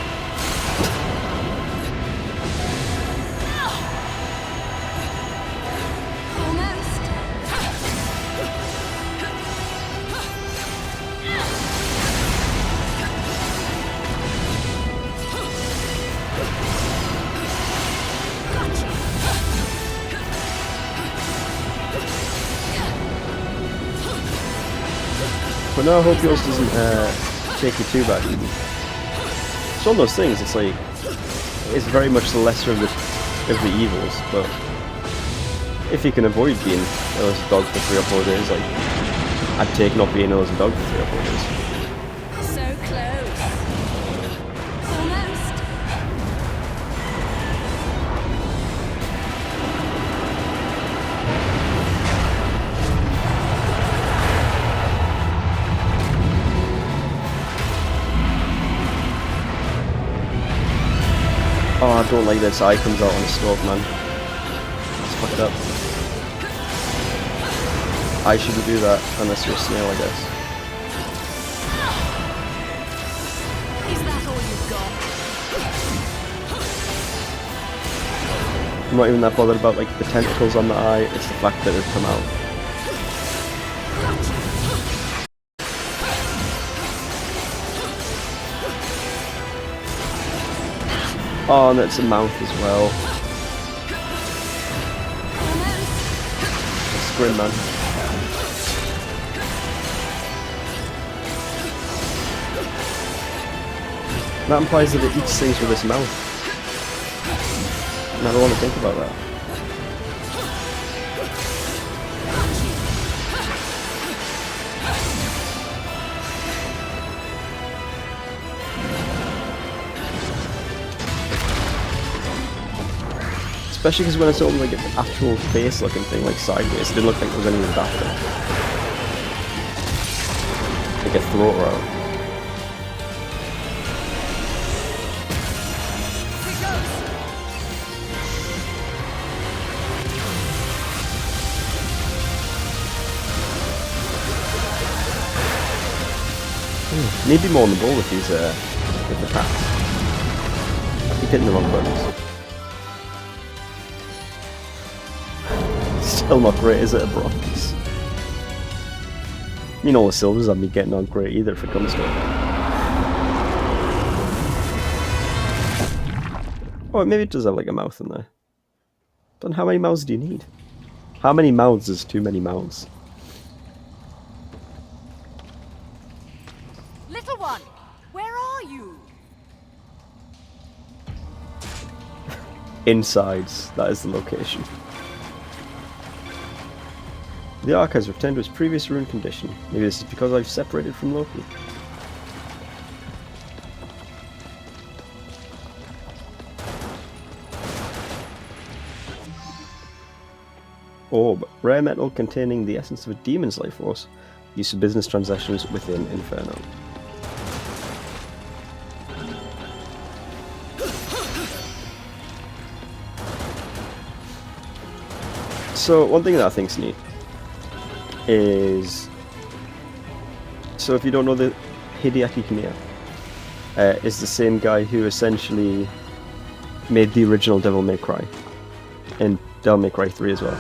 But no, I hope yours doesn't take you too bad. It's one of those things, it's like, it's very much the lesser of the evils, but if you can avoid being ill as a dog for 3 or 4 days, like, I'd take not being ill as a dog for 3 or 4 days. So close. Almost. Oh, I don't like that its eye comes out on the stove, man. Let's fuck it up. I shouldn't do that unless you're a snail, I guess. Is that all you've got? I'm not even that bothered about like the tentacles on the eye, it's the fact that it's come out. Oh, and that's a mouth as well. Scrim, man. That implies that it eats things with its mouth. And I don't want to think about that. Especially because when I saw like an actual face looking thing, like sideways, it didn't look like there was anything after. Like a throat row. Need to be more on the ball with these, with the cats. I keep hitting the wrong buttons. Still not great, is it, a bronze? I mean, all the silvers haven't been getting on great either if it comes to it. Oh, maybe it does have like a mouth in there. But how many mouths do you need? How many mouths is too many mouths? Little one, where are you? Insides, that is the location. The Ark has returned to its previous ruined condition. Maybe this is because I've separated from Loki. Orb. Rare metal containing the essence of a demon's life force. Used for business transactions within Inferno. So, one thing that I think's neat is, so if you don't know, the Hideaki Kamiya is the same guy who essentially made the original Devil May Cry and Devil May Cry 3 as well.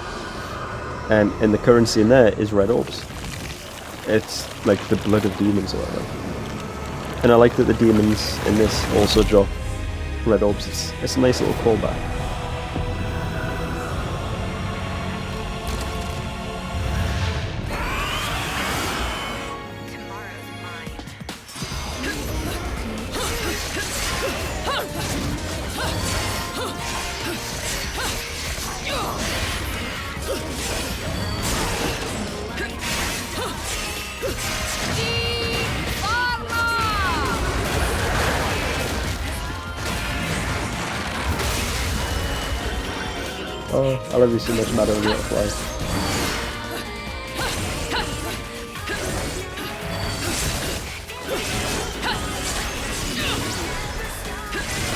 And the currency in there is red orbs. It's like the blood of demons or whatever. And I like that the demons in this also drop red orbs. It's a nice little callback. Oh, I love you so much, Madam Butterfly.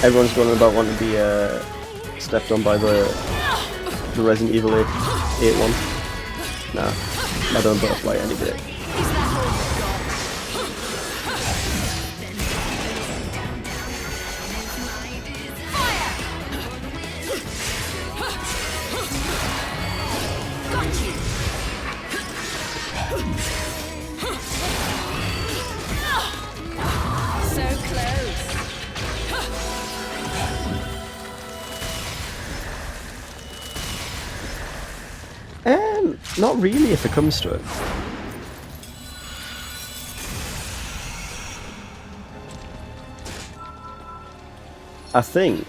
Everyone's going about wanting to be stepped on by the Resident Evil 8 one. Nah, Madam Butterfly any day. Not really, if it comes to it. I think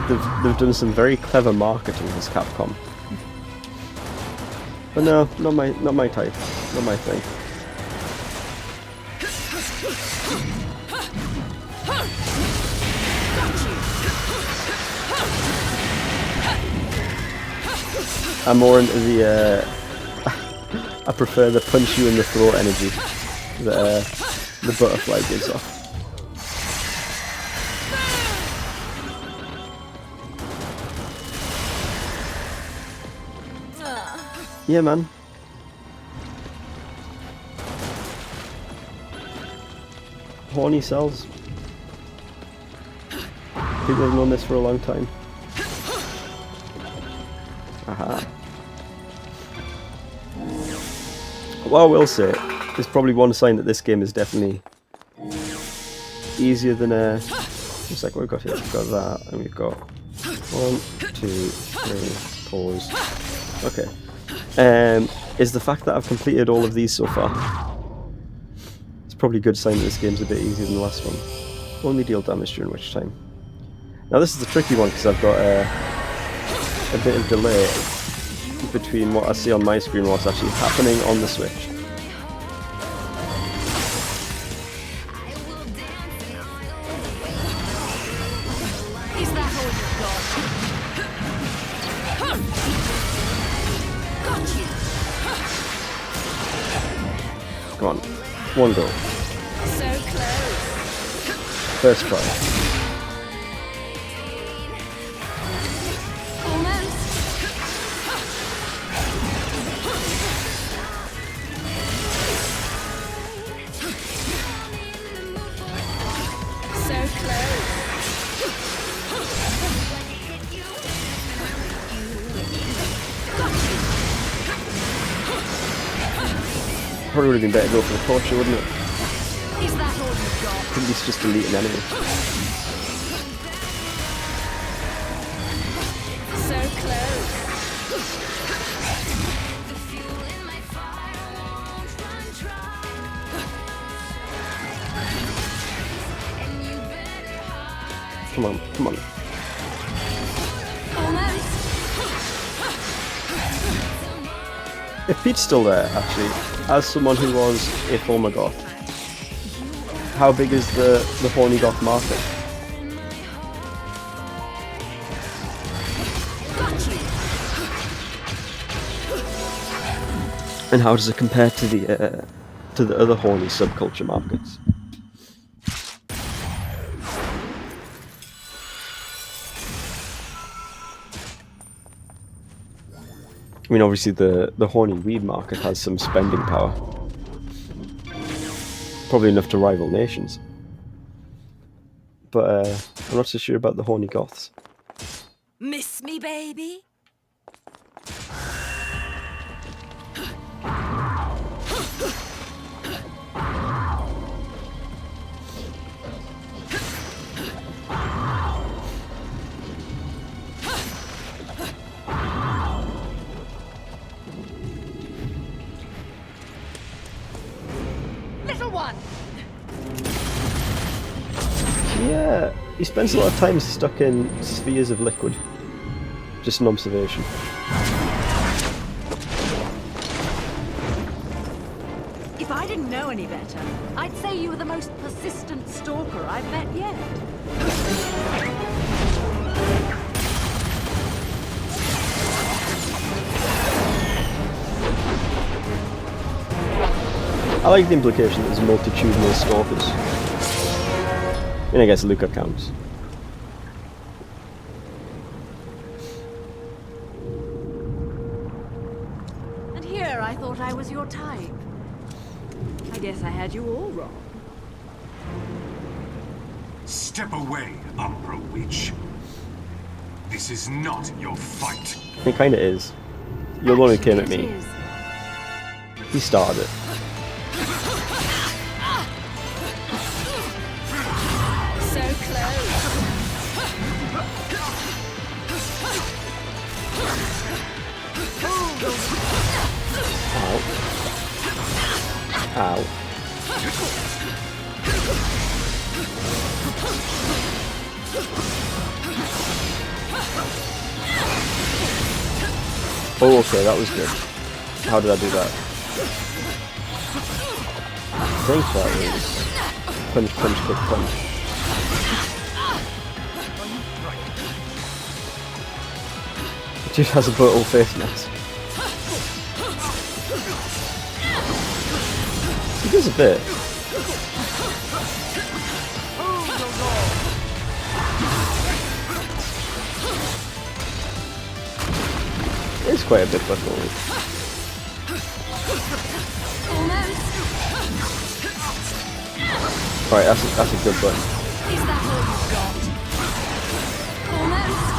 they've done some very clever marketing as Capcom. But no, not my type, not my thing. I'm more into the, I prefer the punch you in the throat energy that the butterfly gives off. Yeah, man. Horny cells. People have known this for a long time. Aha. What I will say is probably one sign that this game is definitely easier than just like what we've got here. We've got that, and we've got 1, 2, 3, pause. Okay. Is the fact that I've completed all of these so far. It's probably a good sign that this game's a bit easier than the last one. Only deal damage during which time. Now this is the tricky one because I've got a bit of delay between what I see on my screen and what's actually happening on the Switch. Is that all you've got? Got you. Come on, one go. So close. First try. Almost. So close. Probably would have been better to go for the torture, wouldn't it? Is that all you've got? At least just delete an enemy. So close. Come on, come on. Almost. If Pete's still there, actually, as someone who was a former goth, how big is the horny goth market? And how does it compare to the other horny subculture markets? I mean, obviously the horny weed market has some spending power. Probably enough to rival nations. But I'm not so sure about the horny goths. Miss me, baby? Little one! Yeah, he spends a lot of time stuck in spheres of liquid. Just an observation. If I didn't know any better, I'd say you were the most persistent stalker I've met yet. I like the implication that there's multitudinal stalkers. I mean, I guess Luca counts. And here I thought I was your type. I guess I had you all wrong. Step away, Umbra Witch. This is not your fight. It kinda is. You're the one who came at me. It is. He started it. So close. Ow. Ow. Oh, okay, that was good. How did I do that? I think that was punch, punch, kick, punch. Dude has a brutal face mask. He does a bit. It's quite a bit buckle. Right, that's a good button. Is that all you've got? Almost.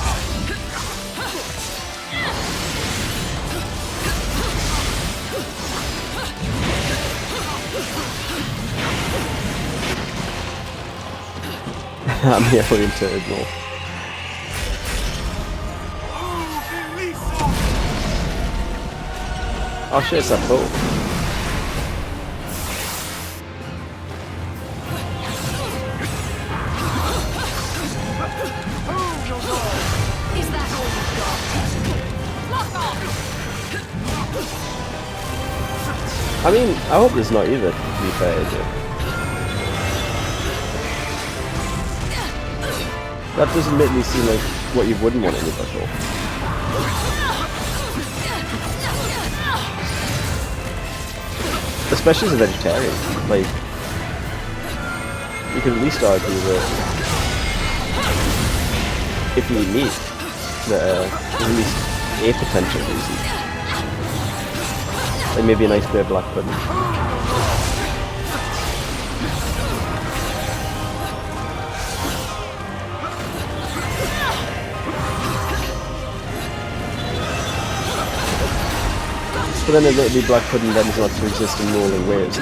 I'm here for internal. Oh shit, it's that boat. Is that all you've got? Lock off! I mean, I hope there's not either, to be fair, is it? That doesn't make me seem like what you wouldn't want in your battle. Especially as a vegetarian, like, you could at least argue that if you eat meat, that there's at least a potential reason. Like maybe a nice bit of black pudding. But then it'll be black pudding that is not to exist in rolling waves.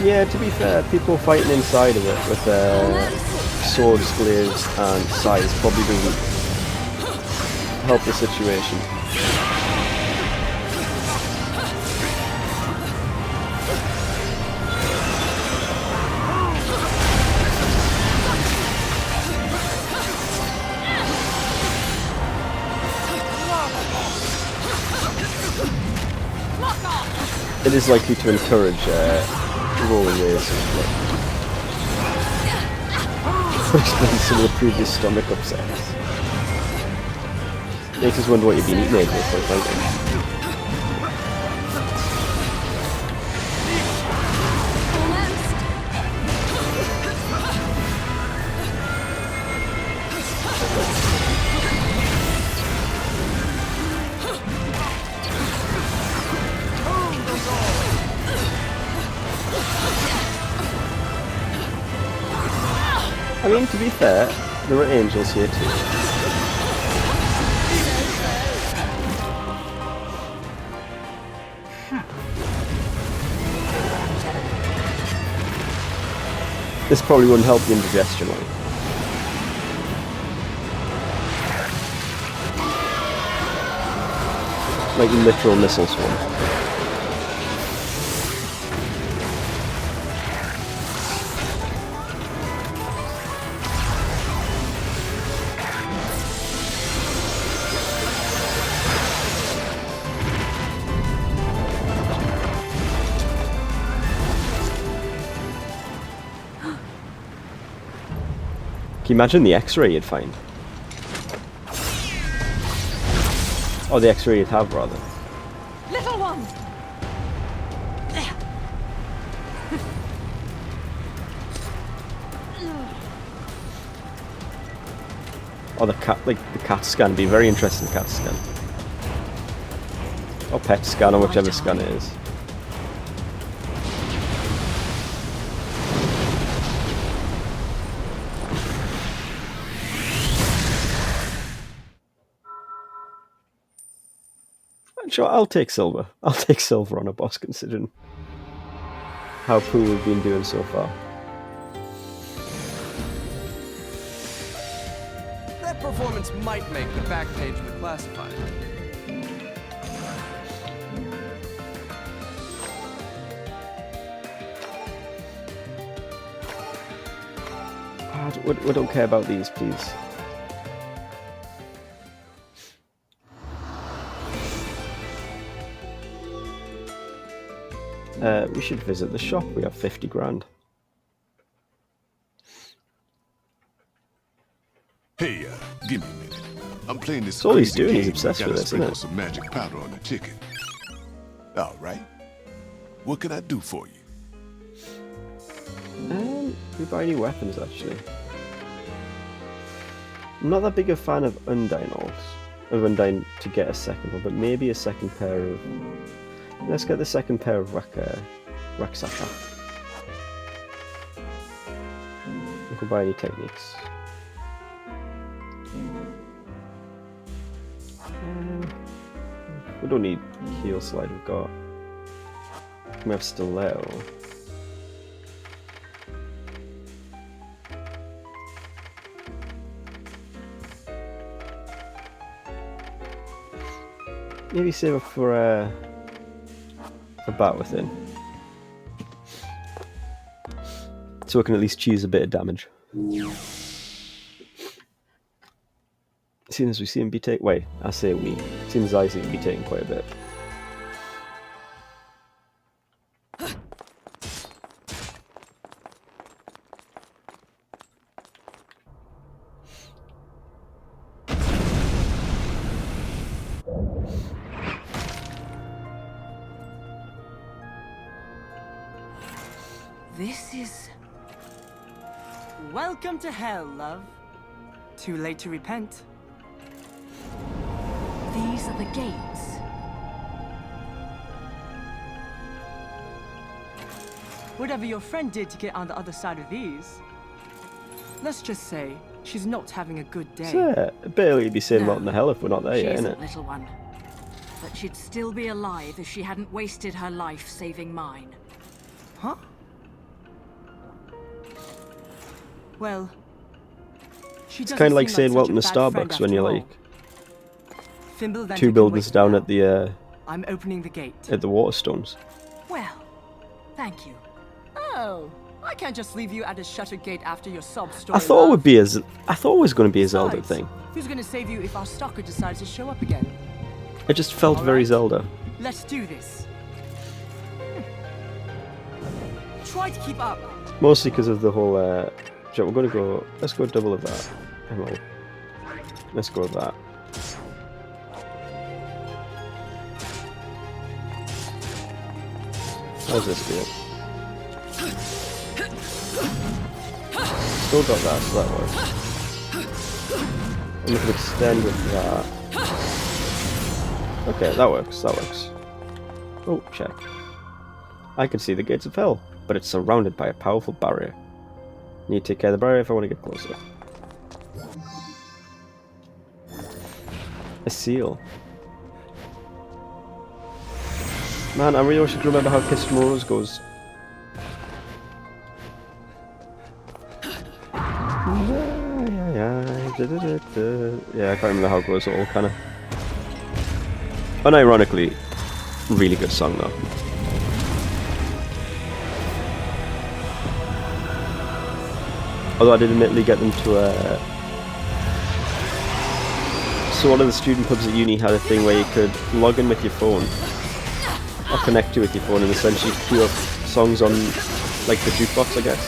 Yeah, to be fair, people fighting inside of it with their swords, glaives and scythes probably doesn't help the situation. It is likely to encourage rolling waves. Explain some of the previous stomach upsets. Makes us wonder what you've been eating lately, quite frankly. I mean, to be fair, there are angels here too. This probably wouldn't help the indigestion line. Like literal missile swarm. Can you imagine the X-ray you'd find? Or the X-ray you'd have, rather. Little one! Or the cat, like the CAT scan, be a very interesting CAT scan. Or PET scan, or whichever scan it is. Sure, I'll take silver. I'll take silver on a boss, considering how poor we've been doing so far. That performance might make the back page of the classified. We don't care about these, please. We should visit the shop. We have 50 grand. Hey, give me a minute. I'm playing this. That's all he's crazy doing. He's game. obsessed Gotta with this, isn't sprinkle it? some magic powder on the chicken. All right. What can I do for you? We buy any weapons, actually. I'm not that big a fan of Undyne Orcs. Of Undyne to get a second one, but maybe a second pair of... Let's get the second pair of Raksaka. We can buy any techniques. We don't need heal slide, we've got. We have Stiletto. Maybe save it for Bat Within. So I can at least choose a bit of damage. Seeing as we see him be taking... Wait, I say we. Seeing as I see him be taking quite a bit. This is... Welcome to hell, love. Too late to repent. These are the gates. Whatever your friend did to get on the other side of these. Let's just say, she's not having a good day. So, barely be saying No, what in the hell if we're not there She yet, isn't, innit? little one. But she'd still be alive if she hadn't wasted her life saving mine. Huh? Well, she It's kind of like saying welcome to such a bad friend Starbucks when after you're all. like Fimbulventr 2 can buildings wait down now. at the I'm opening the gate. Waterstones. Well, thank you. Oh, I can't just leave you at a shuttered gate after your sob story. I thought it love. would be I thought it was going to be a Zelda Besides, thing. Who's gonna save you if our stalker decides to show up again? It just felt All very right. Zelda. Let's do this. Try to keep up. Mostly because of the whole. So we're going to go. Let's go double of that. Hello. Let's go with that. How's this feel? Still got that, so that works. And we can extend with that. Okay, that works, that works. Oh, check. I can see the gates of hell, but it's surrounded by a powerful barrier. Need to take care of the barrier if I want to get closer. A seal. Man, I really wish I could remember how Kiss from Rose goes. Yeah, I can't remember how it goes at all, kind of. Unironically, really good song though. Although I did admittedly get them to so one of the student pubs at uni had a thing where you could log in with your phone or connect to with your phone and essentially queue up songs on like the jukebox, I guess.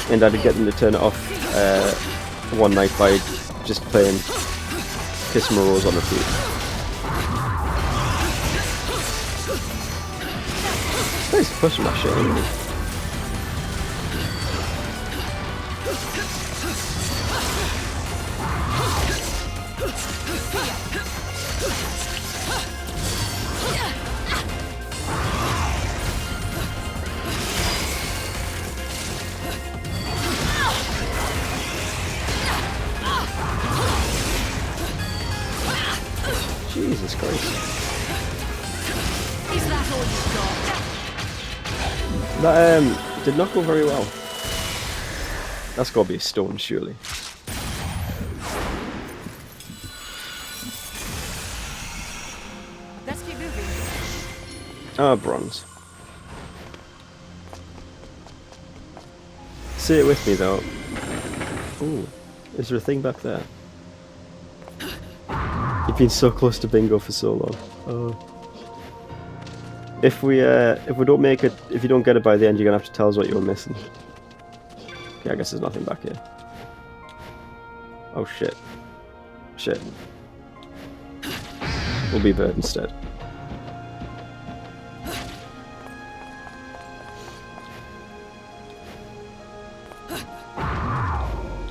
And I did get them to turn it off one night by just playing Kiss from a Rose on repeat. Nice push my shit, isn't it? Jesus Christ. Is that all you've got? That did not go very well. That's gotta be a stone, surely. Let's keep moving. Ah, bronze. Say it with me though. Ooh, is there a thing back there? You've been so close to bingo for so long. Oh. If we don't make it, if you don't get it by the end, you're gonna have to tell us what you were missing. Okay, I guess there's nothing back here. Oh shit. Shit. We'll be bird instead.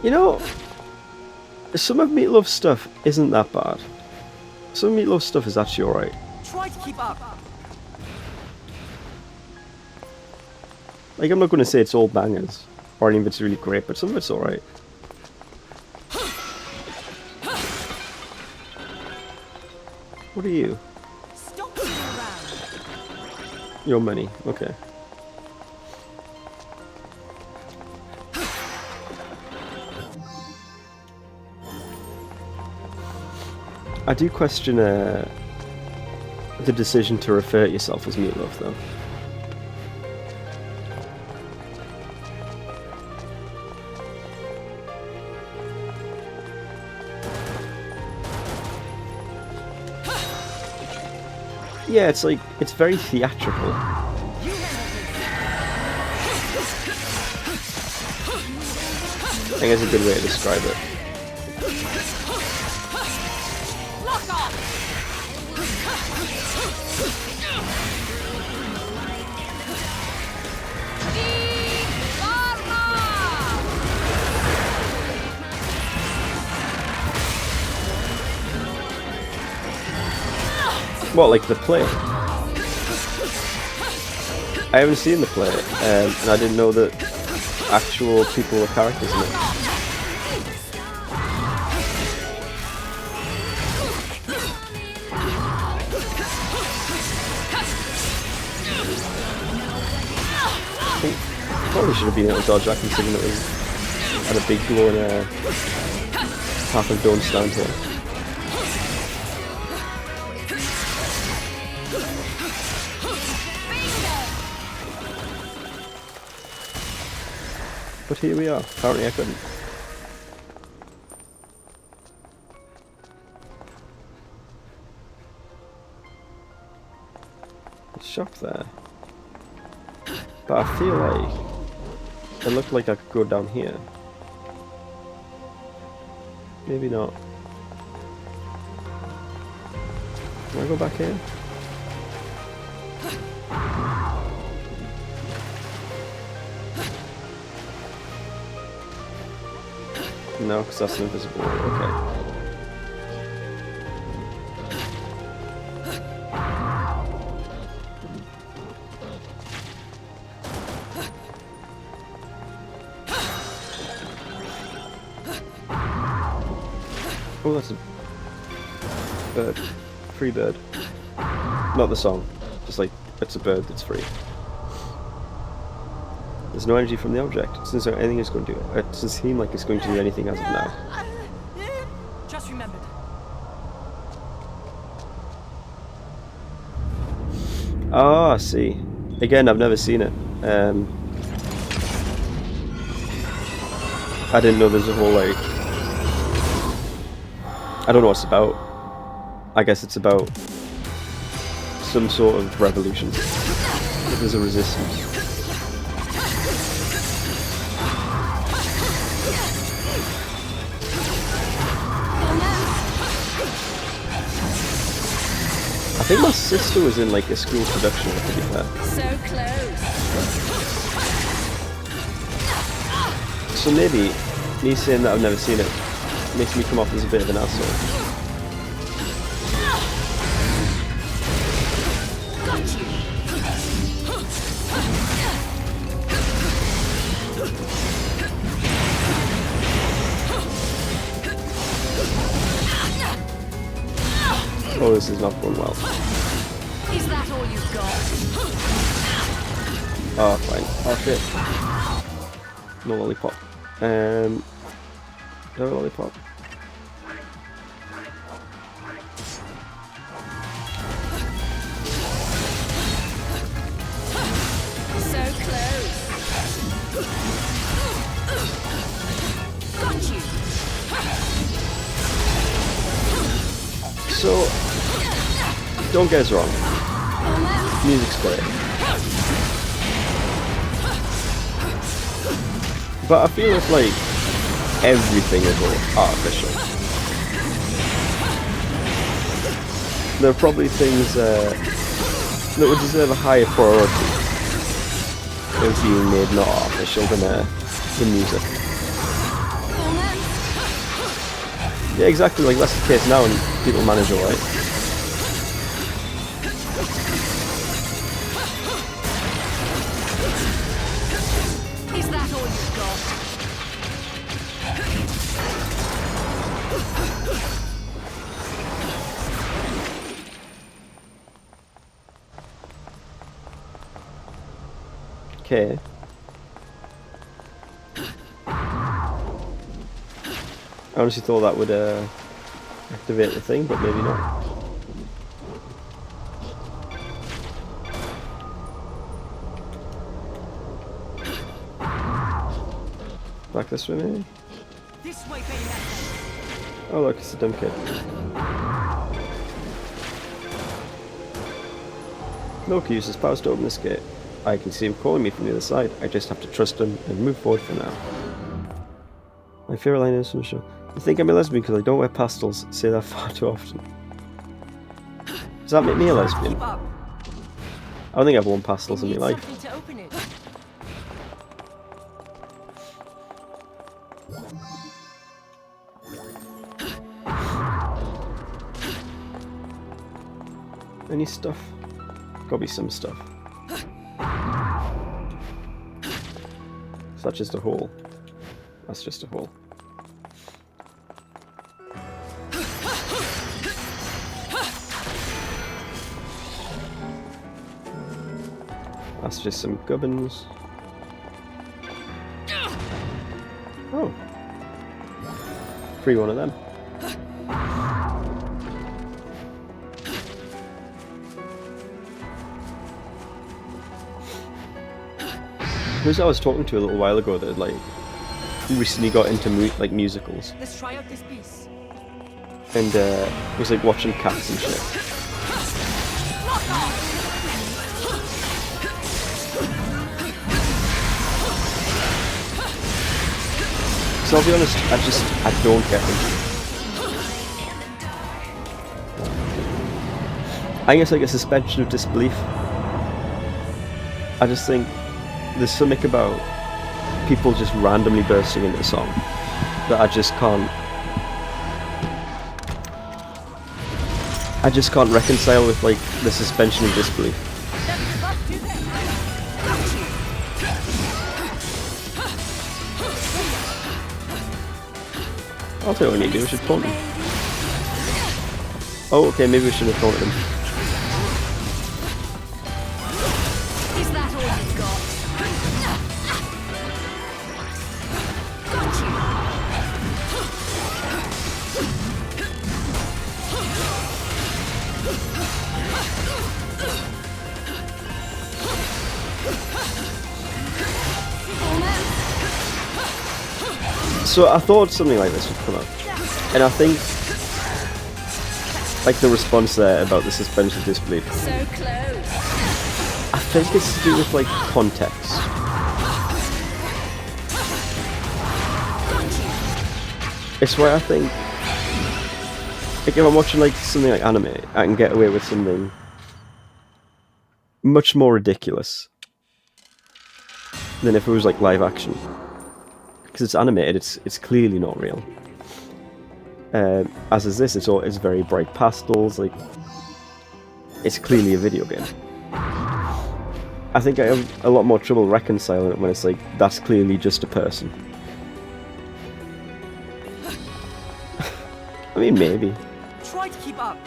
You know, some of Meatloaf's stuff isn't that bad. Some of Meatloaf's stuff is actually alright. Try to keep up. Like, I'm not going to say it's all bangers, or any of it's really great, but some of it's alright. What are you? Stop moving around. Your money, okay. I do question the decision to refer to yourself as Meatloaf, though. Yeah, it's like, it's very theatrical. I think that's a good way to describe it. What, like the play? I haven't seen the play, and I didn't know that actual people were characters in it. I think probably should have been able to dodge that considering it was had a big glowing half of don't stand here. But here we are. Apparently I couldn't. There's a shop there. But I feel like it looked like I could go down here. Maybe not. Can I go back here? No, because that's invisible. Okay. Oh, that's a bird. Free bird. Not the song. Just like, it's a bird that's free. There's no energy from the object. Since anything is going to do it. It doesn't seem like it's going to do anything as of now. Just remembered. Oh, I see. Again, I've never seen it. I didn't know there's a whole, like... I don't know what it's about. I guess it's about some sort of revolution. If there's a resistance. I think my sister was in like a school production, to be fair. So close. So maybe me saying that I've never seen it makes me come off as a bit of an asshole. Oh, this is not going well. Is that all you've got? Oh, fine. Oh, shit. No lollipop. Do I have a lollipop? So close. Got you. So, don't get us wrong. Music's great. But I feel it's like everything is all artificial. There are probably things that would deserve a higher priority of being made not artificial than the music. Yeah, exactly, like that's the case now and people manage alright. Is that all you've got? okay. I honestly thought that would activate the thing, but maybe not. Back this way, maybe? This way, Bayonetta. Oh look, it's a dumb kid. Loki uses powers to open this gate. I can see him calling me from the other side. I just have to trust him and move forward for now. My favorite line is from the show. You think I'm a lesbian because I don't wear pastels? Say that far too often. Does that make me a lesbian? I don't think I've worn pastels in my life. To open it. Any stuff? Gotta be some stuff. Is that just a hole? That's just a hole. That's just some gubbins. Oh. Free one of them. Who's I was talking to a little while ago that like recently got into musicals. Let's try out this piece. And was like watching Cats and shit. So I'll be honest, I don't get them. I guess like a suspension of disbelief. I just think there's something about people just randomly bursting into a song that I just can't reconcile with like the suspension of disbelief. I'll tell you what we need to do, we should taunt him. Oh, okay, maybe we shouldn't have taunted him. Is that all you've got? So I thought something like this would come up, and I think like the response there about the suspension of disbelief. So close. I think it's to do with like context. It's why I think like if I'm watching like something like anime, I can get away with something much more ridiculous than if it was like live action. Because it's animated, it's clearly not real. As is this, it's very bright pastels, like it's clearly a video game. I think I have a lot more trouble reconciling it when it's like that's clearly just a person. I mean, maybe. Try to keep up.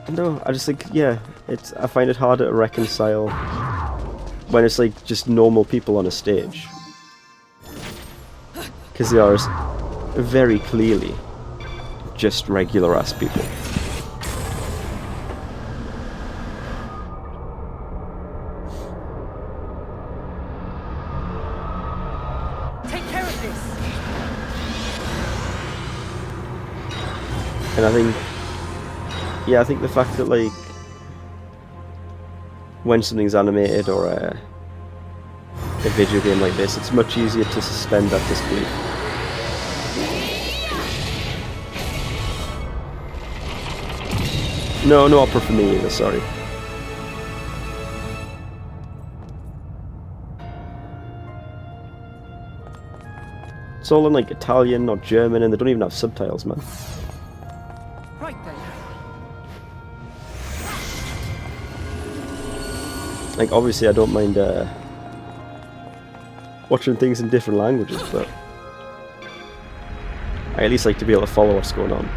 No, I just think I find it harder to reconcile when it's like just normal people on a stage, because they are very clearly just regular ass people. Take care of this. And I think the fact that like when something's animated or a video game like this, it's much easier to suspend that disbelief. No opera for me either, sorry. It's all in like Italian or German and they don't even have subtitles, man. Right then. Like, obviously I don't mind watching things in different languages, but I at least like to be able to follow what's going on.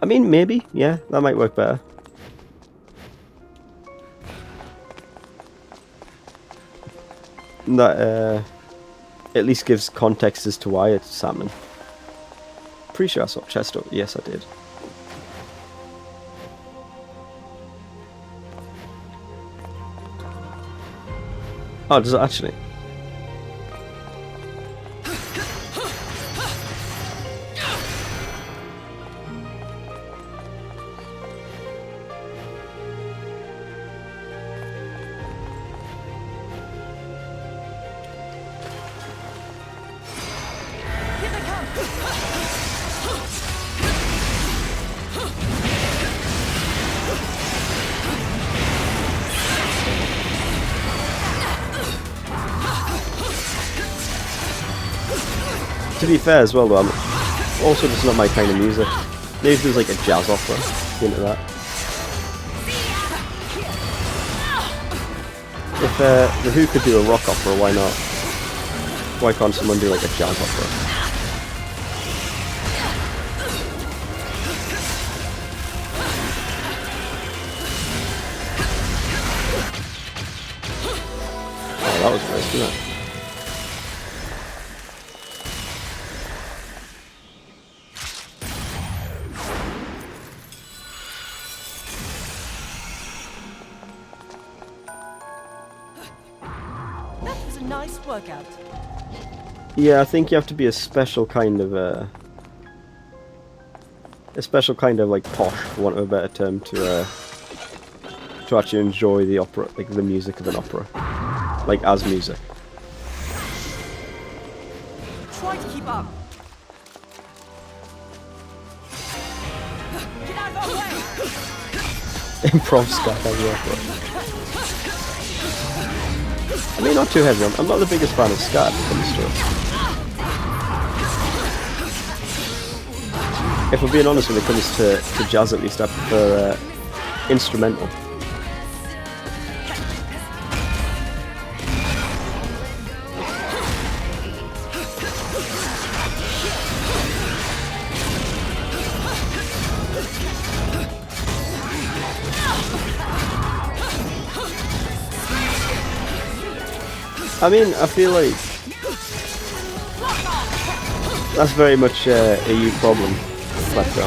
I mean, maybe, yeah, that might work better. That at least gives context as to why it's salmon. Pretty sure I saw chest over. Yes, I did. Oh, does it actually? To be fair as well though, I'm also just not my kind of music. Maybe if there's like a jazz opera into that. If the Who could do a rock opera, why not? Why can't someone do like a jazz opera? Oh, that was nice, wasn't it? Workout. Yeah, I think you have to be a special kind of like posh, for want of a better term, to actually enjoy the opera, like the music of an opera, like as music. Try to keep up. Get out of our way. Improv scat heavy opera. I mean, not too heavy. I'm not the biggest fan of scat when it comes to it. If we're being honest, when it comes to jazz, at least I prefer instrumental. I mean, I feel like that's very much a you problem, Flatco.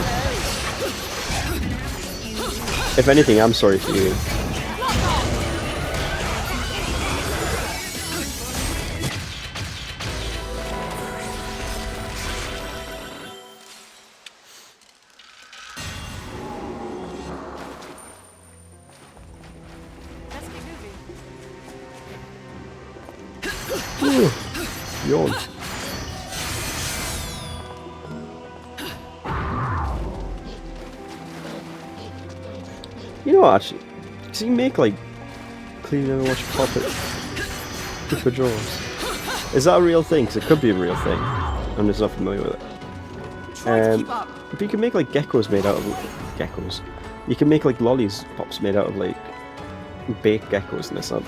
If anything, I'm sorry for you. Yawn. You know what, actually? Does he make like clean and wash puppet paper drawers? Is that a real thing? Because it could be a real thing. I'm just not familiar with it. But you can make like geckos made out of geckos. You can make like lollipops made out of like baked geckos and this. I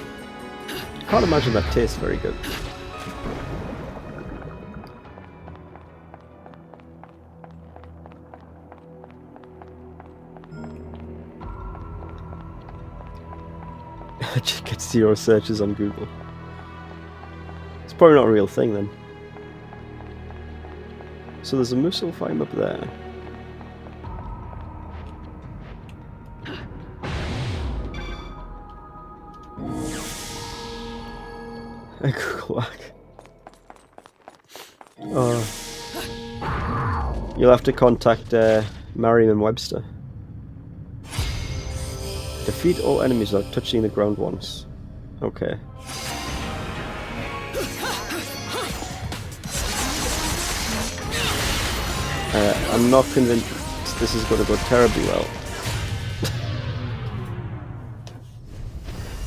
can't imagine that tastes very good. Just gets 0 searches on Google. It's probably not a real thing then. So there's a Muspelheim up there. A Google hack. Oh. You'll have to contact Merriam-Webster. Defeat all enemies without touching the ground once. Okay. I'm not convinced this is going to go terribly well.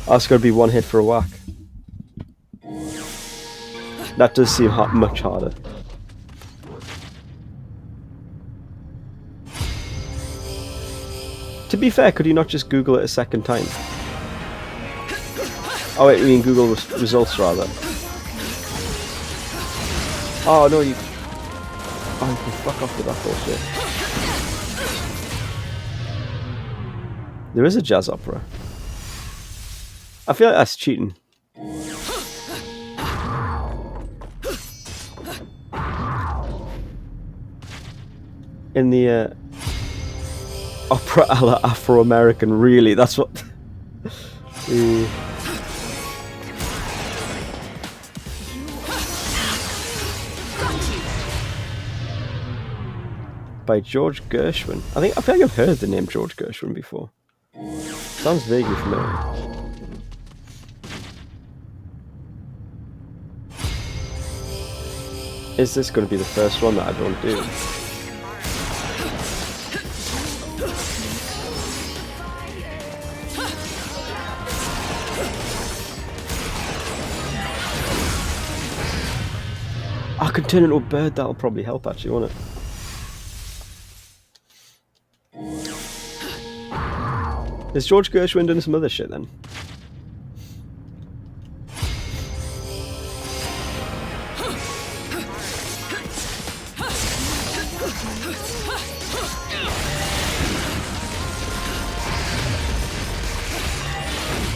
That's going to be one hit for a whack. That does seem much harder. To be fair, could you not just Google it a second time? Oh wait, you mean Google results rather. Oh no, you... Oh, you can fuck off with that bullshit. There is a jazz opera. I feel like that's cheating. In the opera a la Afro-American, really, that's what... By George Gershwin. I feel like I've heard the name George Gershwin before. Sounds vaguely familiar. Is this going to be the first one that I don't do? I can turn into a bird, that'll probably help actually, won't it? Is George Gershwin doing some other shit then?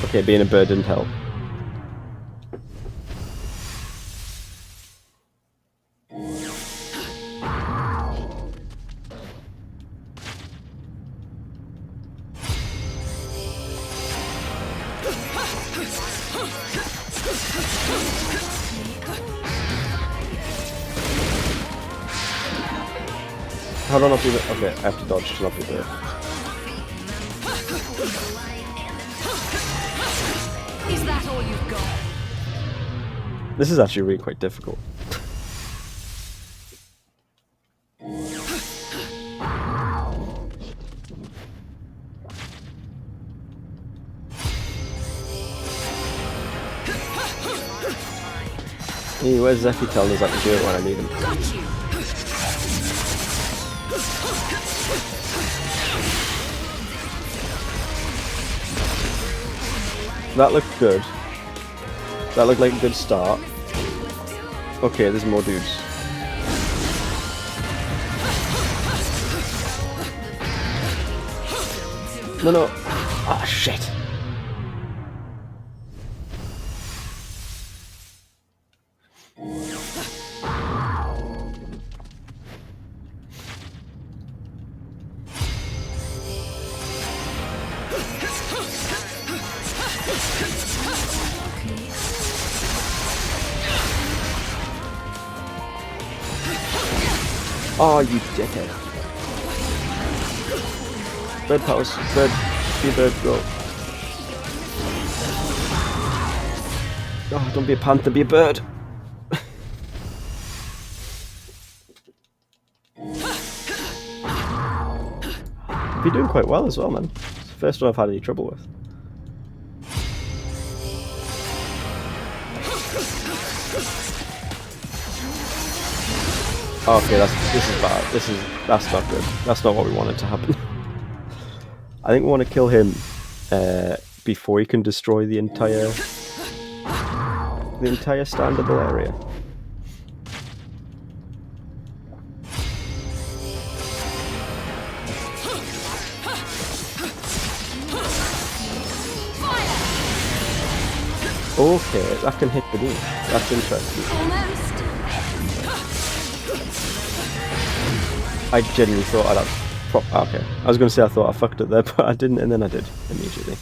Okay, being a bird didn't help. How do I not be the... Okay, I have to dodge to not be there. Is that all you've got? This is actually really quite difficult. Hey, where's Zeffy telling us I can do it when I need him? Got you. That looked good. That looked like a good start. Okay, there's more dudes. No, no. Ah, shit. Oh, you dickhead. Bird powers. Bird. Be a bird, go. Oh, don't be a panther, be a bird. You're doing quite well as well, man. It's the first one I've had any trouble with. Okay, this is bad. That's not good. That's not what we wanted to happen. I think we want to kill him before he can destroy the entire standable area. Okay, that can hit beneath. That's interesting. Almost. I genuinely thought I'd have... Okay, I was going to say I thought I fucked it there, but I didn't, and then I did, immediately.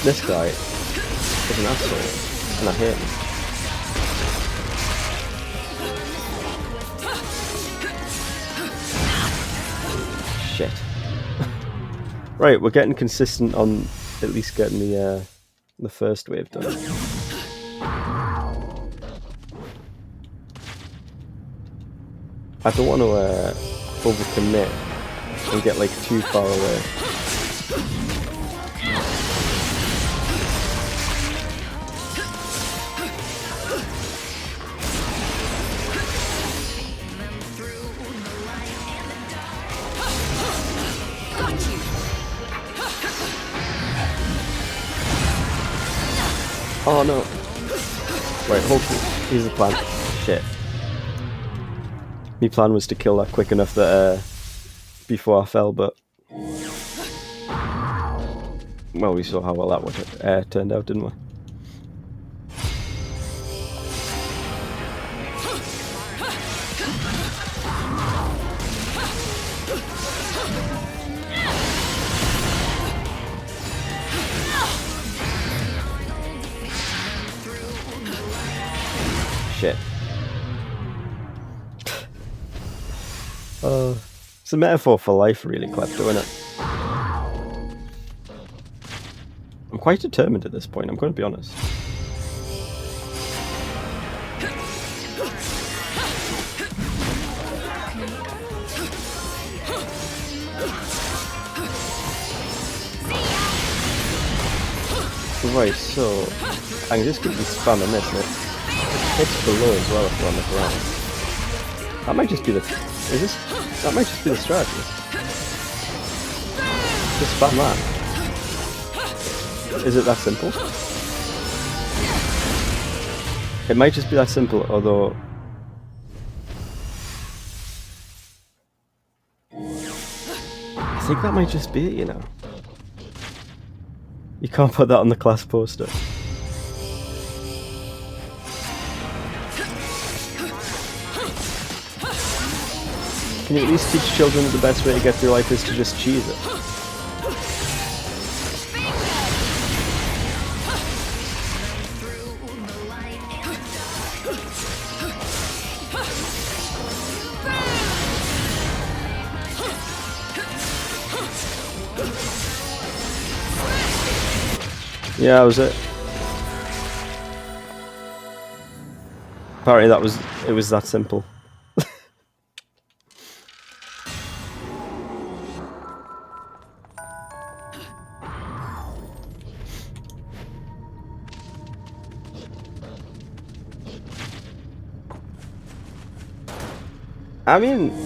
This guy is an asshole, and I hate him. Shit. Right, we're getting consistent on at least getting the first wave done. I don't want to overcommit and get like too far away. Oh no. Wait, hopefully. Here's the plan. Shit. My plan was to kill that quick enough that before I fell, but well, we saw how well that turned out, didn't we? Shit. It's a metaphor for life, really, Klepto, isn't it? I'm quite determined at this point, I'm going to be honest. Right, so I can just keep spamming this, and it hits below as well if we're on the ground. That might just be the... That might just be the strategy. Just spam that. Is it that simple? It might just be that simple, although... I think that might just be it, you know. You can't put that on the class poster. Can you at least teach children that the best way to get through life is to just cheese it? Yeah, that was it. Apparently it was that simple. I mean,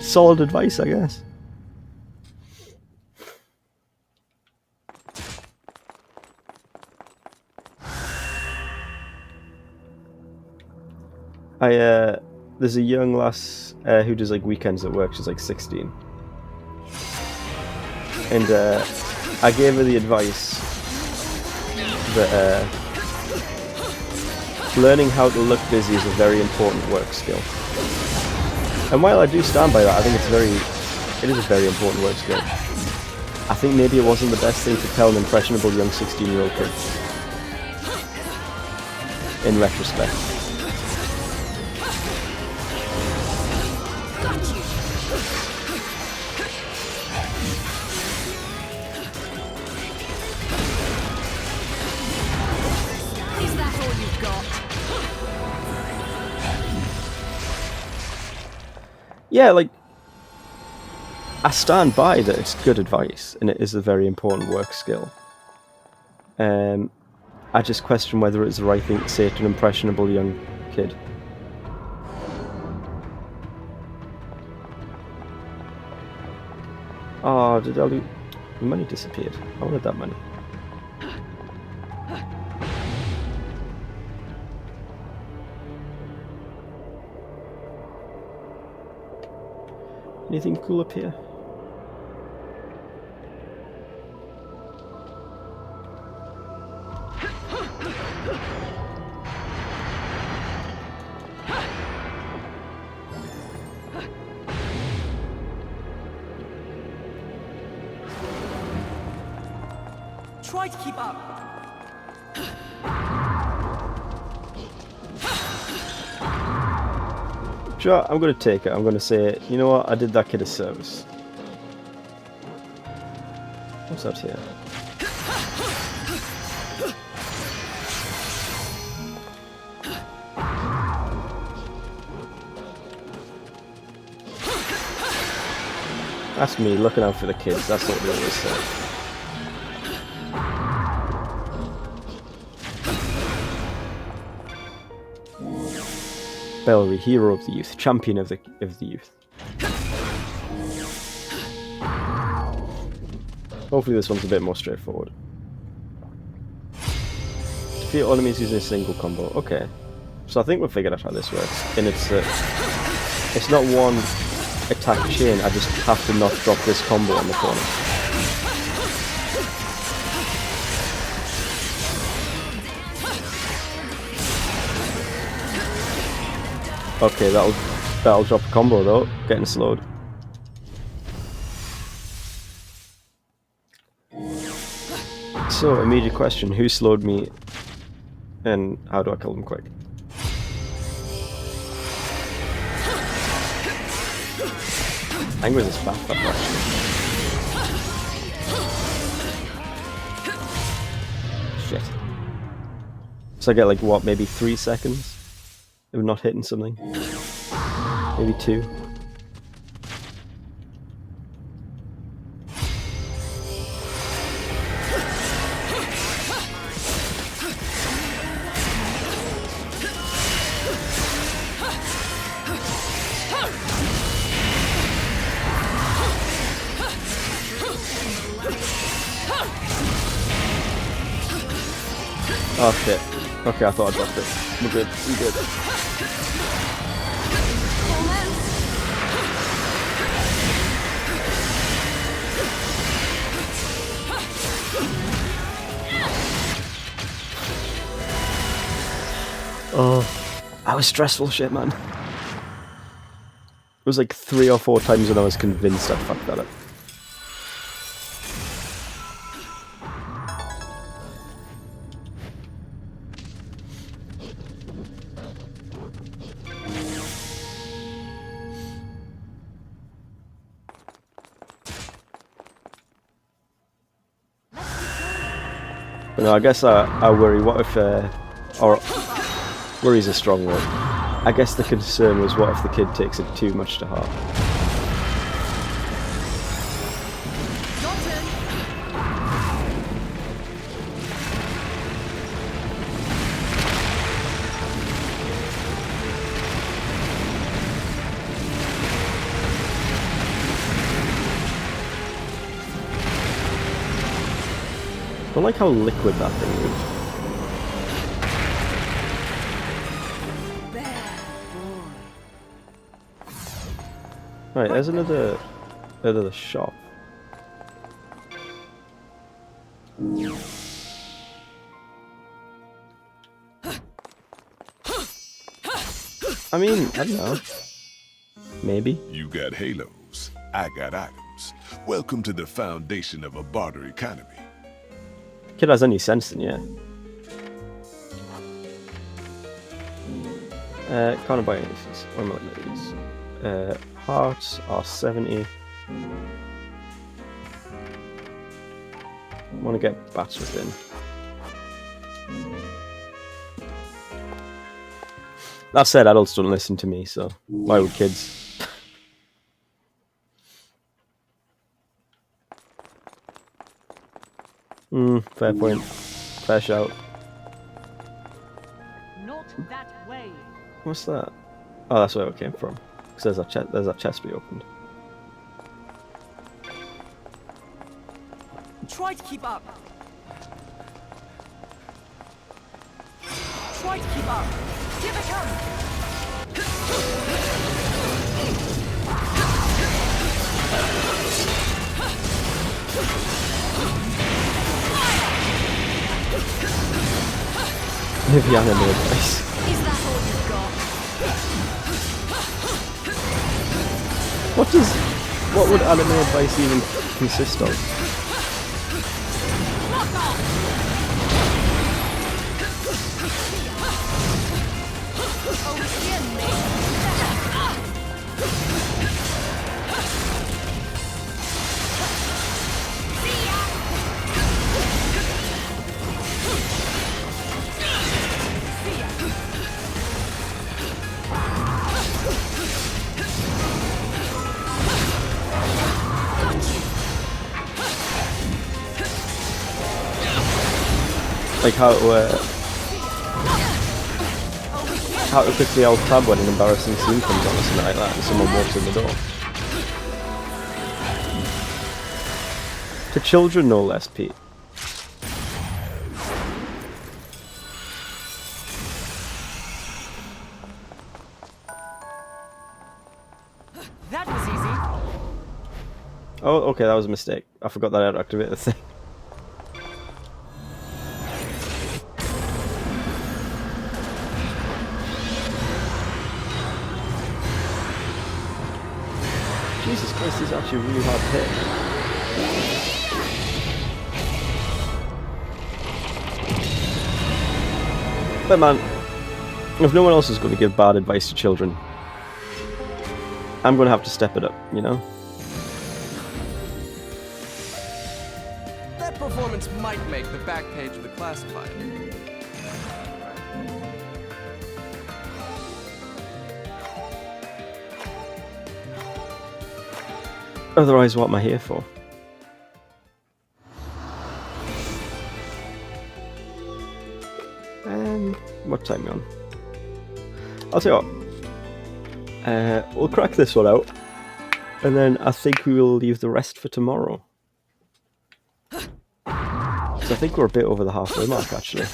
solid advice, I guess. There's a young lass who does like weekends at work. She's like 16, and I gave her the advice that learning how to look busy is a very important work skill. And while I do stand by that, I think it is a very important work skill. I think maybe it wasn't the best thing to tell an impressionable young 16-year-old kid. In retrospect. Is that all you've got? Yeah, like, I stand by that it's good advice, and it is a very important work skill. I just question whether it's the right thing to say to an impressionable young kid. Oh, did I lose? The money disappeared. I wanted that money. Anything cool up here? Try to keep up. Sure, I'm going to take it. I'm going to say, you know what, I did that kid a service. What's that here? That's me looking out for the kids. That's what they always say. Belry, hero of the youth, champion of the youth. Hopefully this one's a bit more straightforward. Defeat all enemies using a single combo. Okay. So I think we've figured out how this works. And it's not one attack chain, I just have to not drop this combo on the corner. Okay, that'll drop a combo though, getting slowed. So, immediate question, who slowed me and how do I kill them quick? I think with this back up actually. Shit. So I get like what, maybe 3 seconds? If we're not hitting something. Maybe 2. Oh shit. Okay, I thought I dropped it. We're good, we're good. Oh, that was stressful shit, man. It was like 3 or 4 times when I was convinced I'd fucked that up. But no, I guess I worry, what if, or worry's a strong word. I guess the concern was what if the kid takes it too much to heart. I like how liquid that thing is. Right, there's another shop. I mean, I don't know. Maybe. You got halos. I got items. Welcome to the foundation of a barter economy. Kid has any sense then, yeah. Can't buy any of these. What am I looking at these? Hearts are 70. I want to get bats within. That said, adults don't listen to me, so why would kids? Fair point. Fair shout. Not that way. What's that? Oh, that's where it came from. Because there's that chest we opened. Try to keep up. Try to keep up. Here they come. Maybe I'm in the advice. Is that all you've got? What would anime advice even consist of? Like how to quickly alt tab when an embarrassing scene comes on or something like that and someone walks in the door. To children no less, Pete. That was easy. Oh, okay, that was a mistake. I forgot that I had to activate the thing. Jesus Christ, these are actually really hard to hit. But man, if no one else is going to give bad advice to children, I'm going to have to step it up, you know? That performance might make the back page of the classified. Otherwise, what am I here for? What time are we on? I'll tell you what. We'll crack this one out, and then I think we will leave the rest for tomorrow. So I think we're a bit over the halfway mark, actually.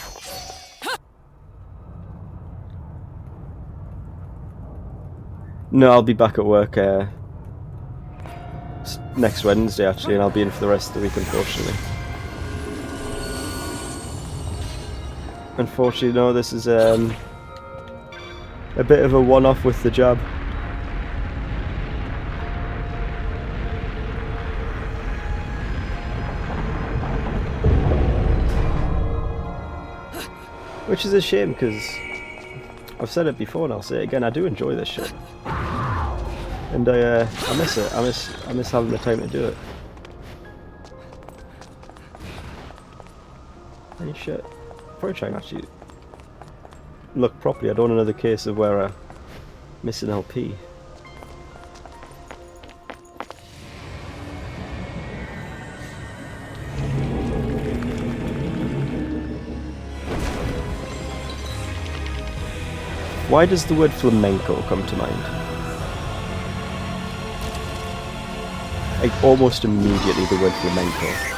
No, I'll be back at work next Wednesday, actually, and I'll be in for the rest of the week, unfortunately. Unfortunately, no, this is a bit of a one-off with the jab. Which is a shame, because I've said it before and I'll say it again, I do enjoy this shit. And I miss it. I miss having the time to do it. Any shit. Probably try and actually look properly. I don't want another case of where I miss an LP. Why does the word flamenco come to mind? Like almost immediately the word flamenco.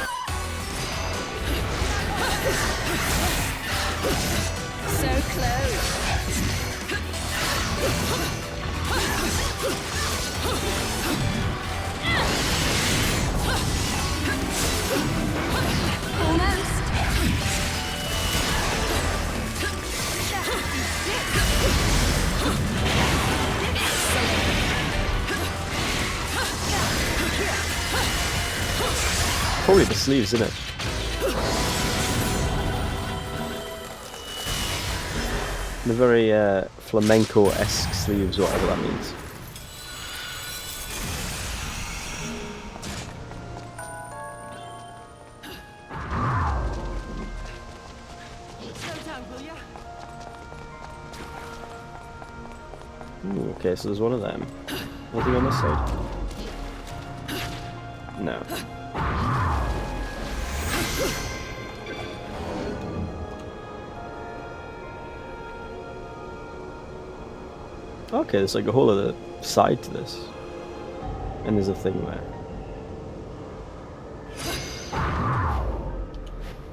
Probably the sleeves, isn't it? The very flamenco-esque sleeves, whatever that means. Ooh, okay, so there's one of them. Nothing on this side? No. Okay, there's like a whole other side to this. And there's a thing there.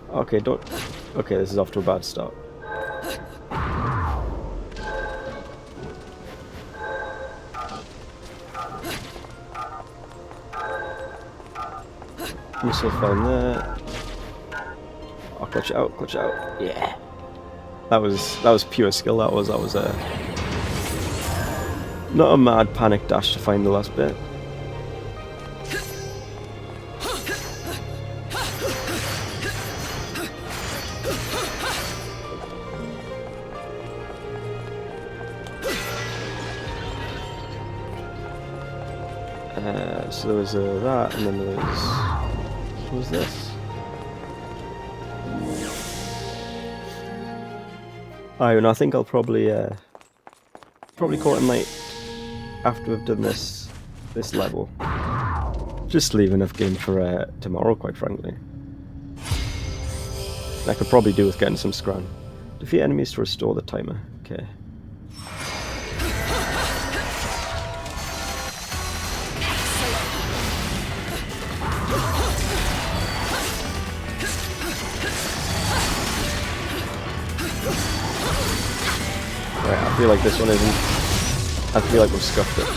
Okay, don't... Okay, this is off to a bad start. Missile fell in there. Oh, clutch it out, clutch it out. Yeah. That was pure skill, that was not a mad panic dash to find the last bit. So there was that, and then there was... What was this? Alright, I think I'll probably call it a night after we've done this level. Just leave enough game for tomorrow, quite frankly. I could probably do with getting some scran. Defeat enemies to restore the timer. Okay. Right, I feel like this one isn't... I feel like we've scuffed it.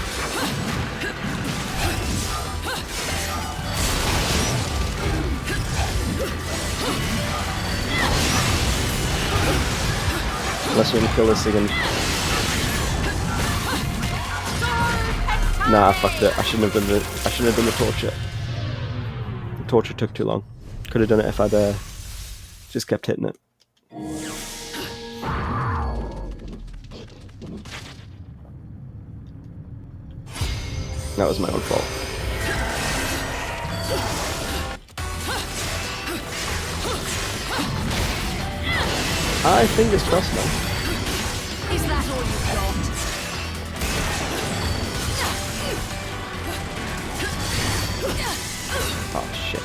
Unless we can kill this again. Nah, I fucked it. I shouldn't have done the torture. The torture took too long. Could have done it if I'd just kept hitting it. That was my own fault. I think it's crossed now. Is that all you've got? Oh shit.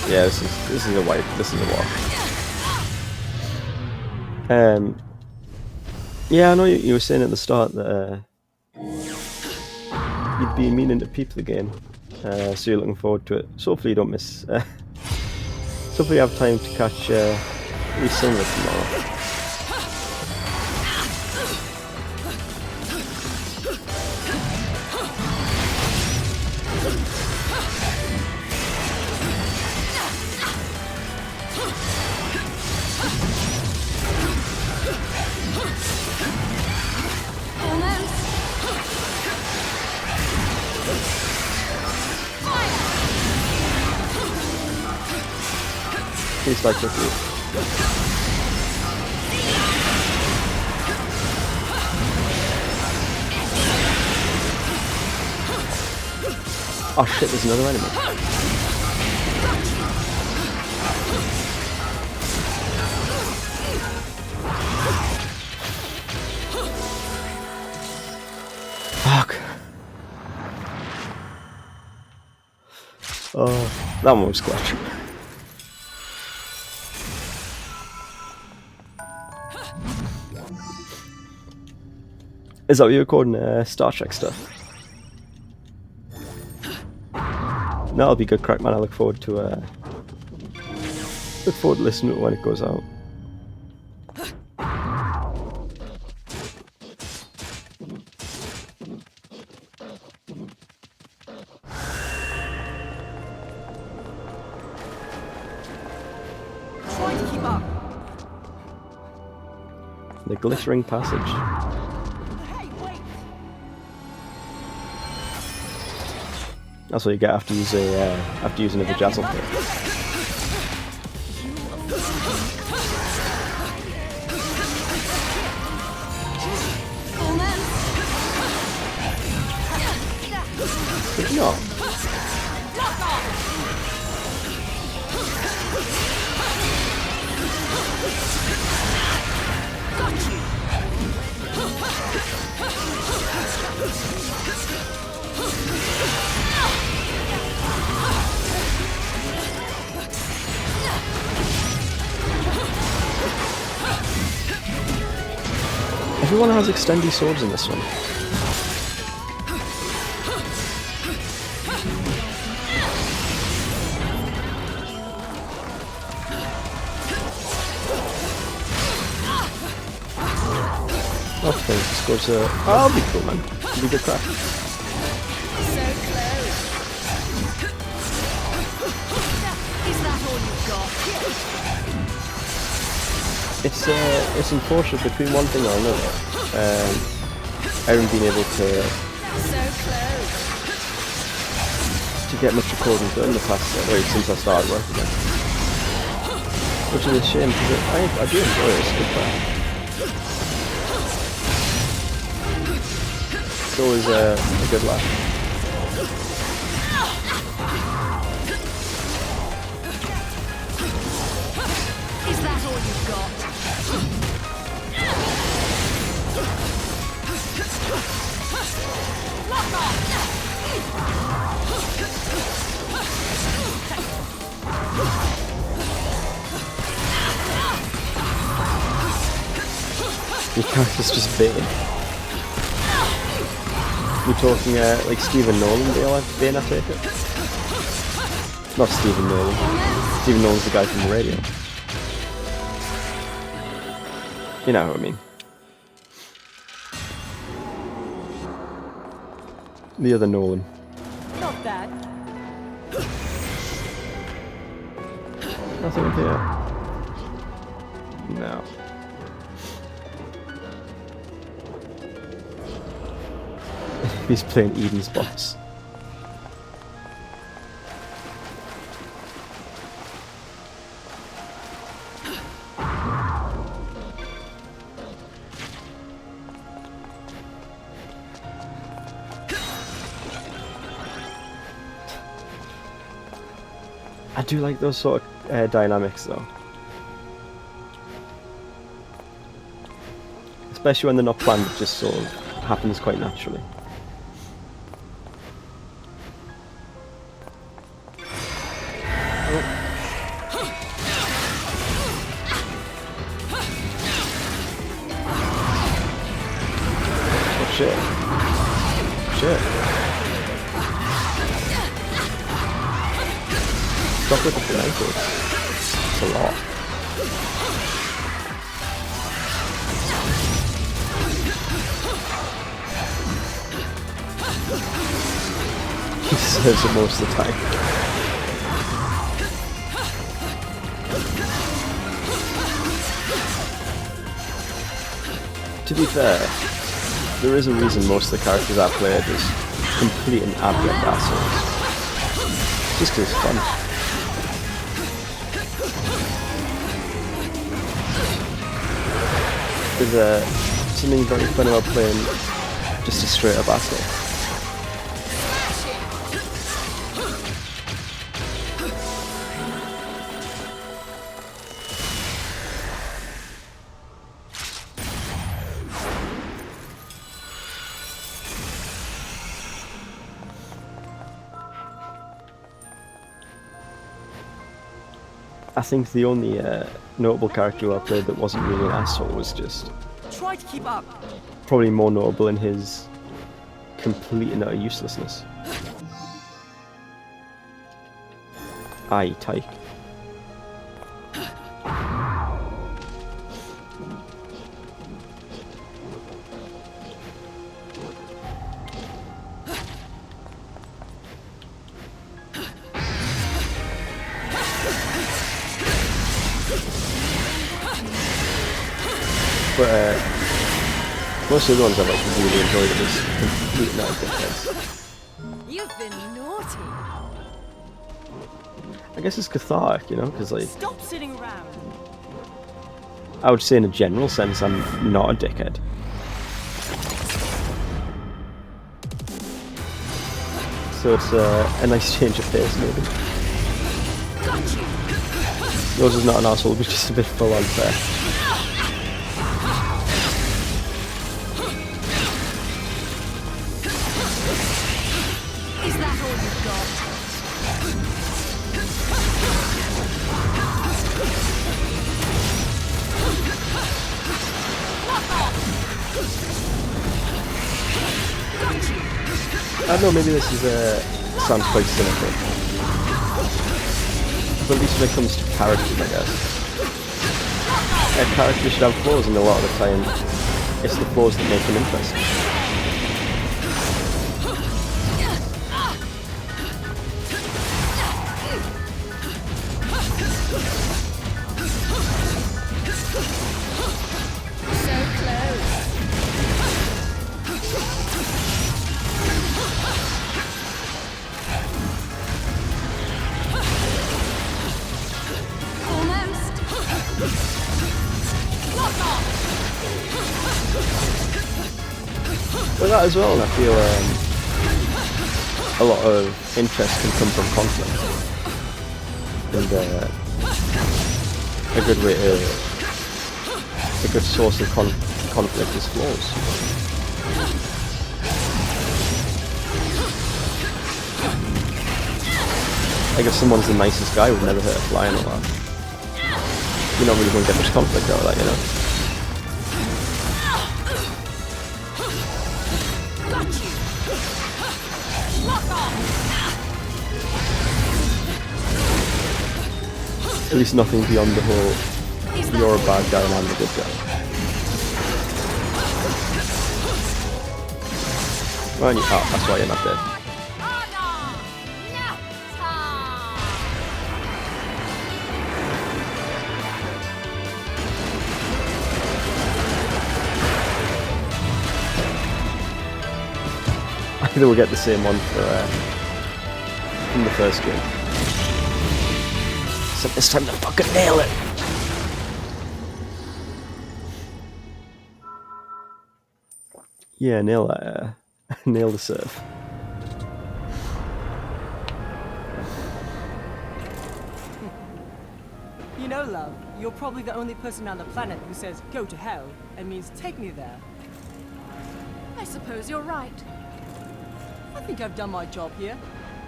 Yeah, this is a wipe. This is a wash. Yeah, I know you were saying at the start that you'd be meaning to peep the game, so you're looking forward to it. So hopefully you don't miss. So hopefully you have time to catch at least some of it tomorrow. Please like this. Oh shit, there's another enemy. Fuck. Oh, that one was clutch. Is that what you're recording Star Trek stuff? That'll be good crack, man. I look forward to listening to it when it goes out. Try to keep up. The glittering passage. That's what you get after using a vajazzle kit. Did you not? Everyone has extendy swords in this one. Okay, this goes oh, that'll be cool, man. It'll be good crack. It's unfortunate between one thing or another. I haven't been able to get much recording done in the past since I started working again. Which is a shame because I do enjoy it. It's good fun. It's always a good laugh. Is that all you've got? Your character's just baiting. We're talking like Stephen Nolan, Bayonetta, I take it? Not Stephen Nolan. Stephen Nolan's the guy from the radio. You know what I mean. The other Nolan. Not bad. Nothing up here. No. He's playing Eden's boss. I do like those sort of dynamics though. Especially when they're not planned, it just sort of happens quite naturally. Oh shit. Shit. Stop with the ankles. It's a lot. He deserves it most of the time. To be fair, there is a reason most of the characters I played is complete and abject assholes. Just because it's fun. There's something very fun about playing just a straight up asshole. I think the only notable character I played that wasn't really an asshole was just Try to keep up. probably more notable in his complete and utter uselessness. Aye, Tyke. But most of the ones I've actually really enjoyed are just complete and utter dickheads. You've been naughty. I guess it's cathartic, you know, because like Stop sitting around. I would say in a general sense I'm not a dickhead. So it's a nice change of pace maybe. Yours is not an asshole, but just a bit full unfair. Is that all you've got? I don't know, maybe this is sounds quite cynical. But at least when it comes to characters, I guess. A character should have flaws, and a lot of the time, it's the flaws that make them interesting. With that as well, and I feel a lot of interest can come from conflict, and a good way to, a good source of conflict is flaws. Like if someone's the nicest guy would never hurt a fly in a while, you're not really going to get much conflict out of that, you know. At least nothing beyond the whole you're a bad guy and I'm the good guy. Well, that's why you're not dead. Lucky that we'll get the same one for from the first game. So it's time to fucking nail it. Yeah, nail that. Nail the serve. You know, love, you're probably the only person on the planet who says go to hell and means take me there. I suppose you're right. I think I've done my job here.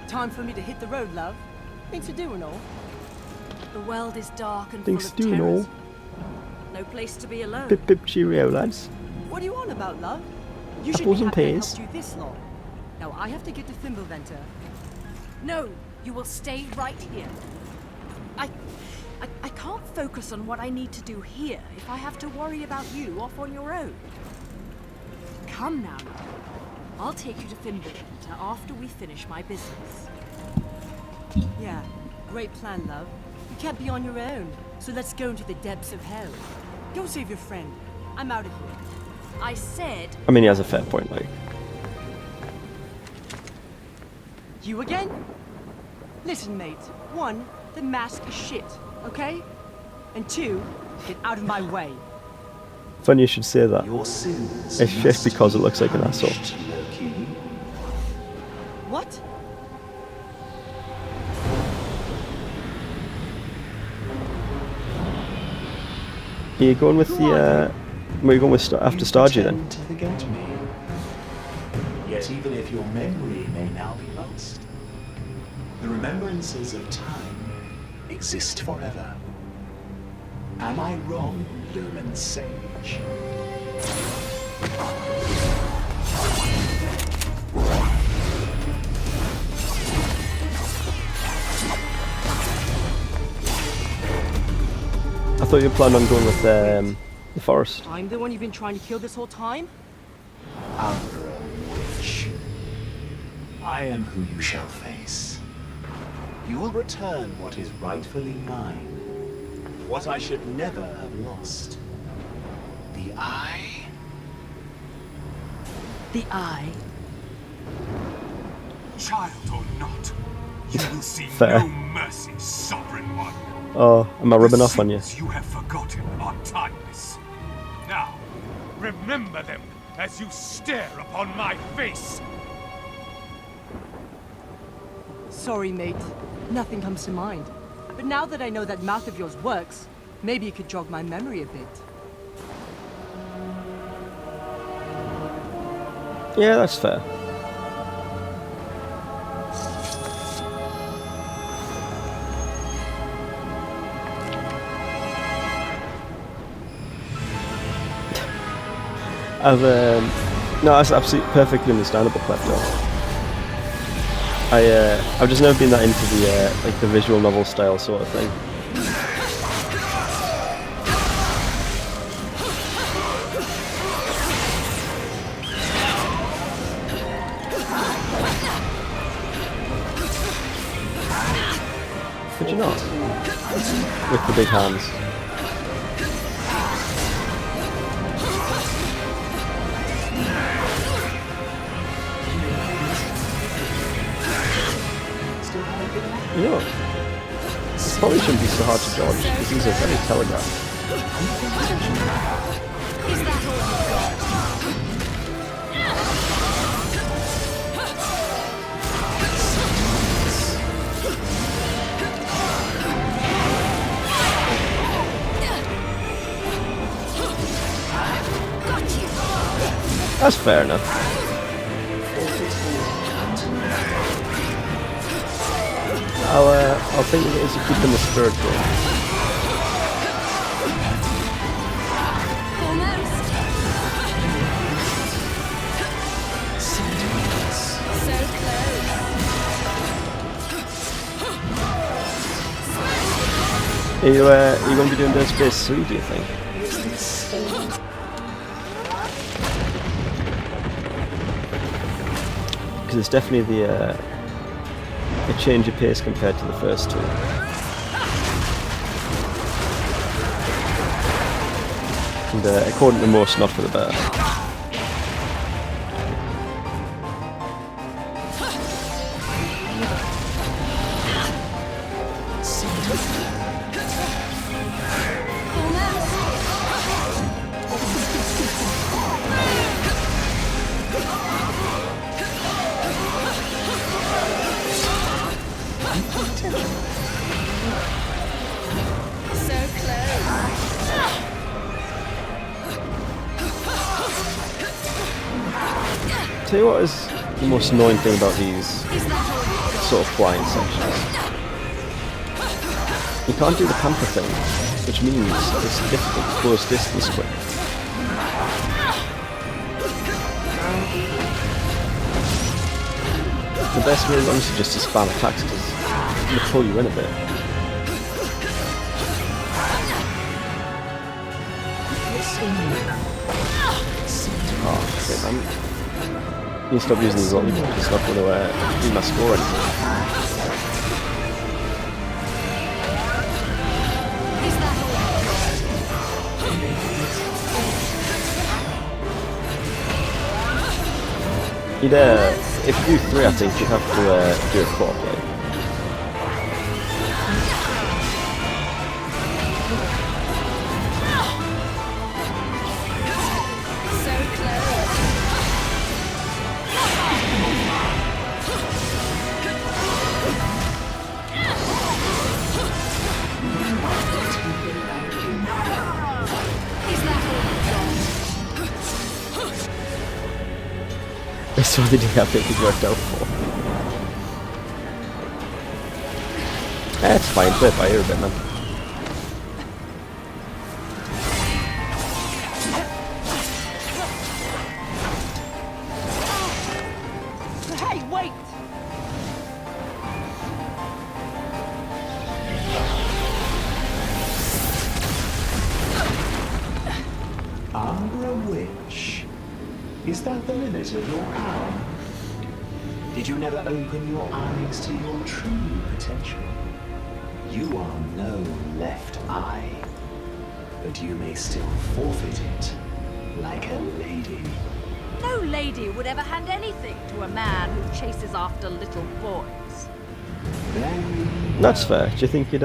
Time for me to hit the road, love. Things to do and all. The world is dark and Things full to of do and all. terrors. No place to be alone. Pip pip cheerio, lads. What are you on about, love? You should Apples be and happy I pears. helped you this long. Now I have to get to Thimbleventer. No, you will stay right here. I can't focus on what I need to do here if I have to worry about you off on your own. Come now, love. I'll take you to Thimbleventer after we finish my business. Yeah, great plan, love. You can't be on your own, so let's go into the depths of hell. Go save your friend. I'm out of here. I said... I mean, he has a fair point, like. You again? Listen, mate. One, the mask is shit, okay? And two, get out of my way. Funny you should say that. Your sins It's just because it looks like an asshole. What? Are you going with the, where are you going with after Stardew then? To forget me. Yet even if your memory may now be lost, the remembrances of time exist forever. Am I wrong, Lumen Sage? I thought you were planning on going with the forest. I'm the one you've been trying to kill this whole time? Umbra Witch. I am who you shall face. You will return what is rightfully mine. What I should never have lost. The eye? The eye? Child or not, you will see Fair. no mercy, Sovereign One. Oh, am I rubbing The off on you? sins you have forgotten are timeless. Now, remember them as you stare upon my face. Sorry, mate. Nothing comes to mind. But now that I know that mouth of yours works, maybe you could jog my memory a bit. Yeah, that's fair. No, that's absolutely perfectly understandable, Klepto. I've just never been that into the like the visual novel style sort of thing. Could you not? With the big hands. You know, it probably shouldn't be so hard to dodge, because these are very telegraphed. Is that all you've got? That's fair enough. I'll think of it as you keep in the spirit going. Almost. So close. Are you going to be doing Dead Space 3, do you think? Because it's definitely a change of pace compared to the first two. And according to most, not for the better. Tell you what is the most annoying thing about these sort of flying sections. You can't do the panther thing, which means it's difficult to close distance quick. The best way is honestly just to spam attacks because it'll pull you in a bit. Oh shit, man. You need to stop using these lollipops, it's not going to do my score anymore. You'd, if you do 3, I think you'd have to do a co-op play. That's what they did have it worked out for. It's fine, play it by ear a bit, man. Hey, wait! Umbra Witch. Is that the limit of your power? Did you never open your eyes to your true potential? You are no left eye, but you may still forfeit it, like a lady. No lady would ever hand anything to a man who chases after little boys. That's fair. Do you think you'd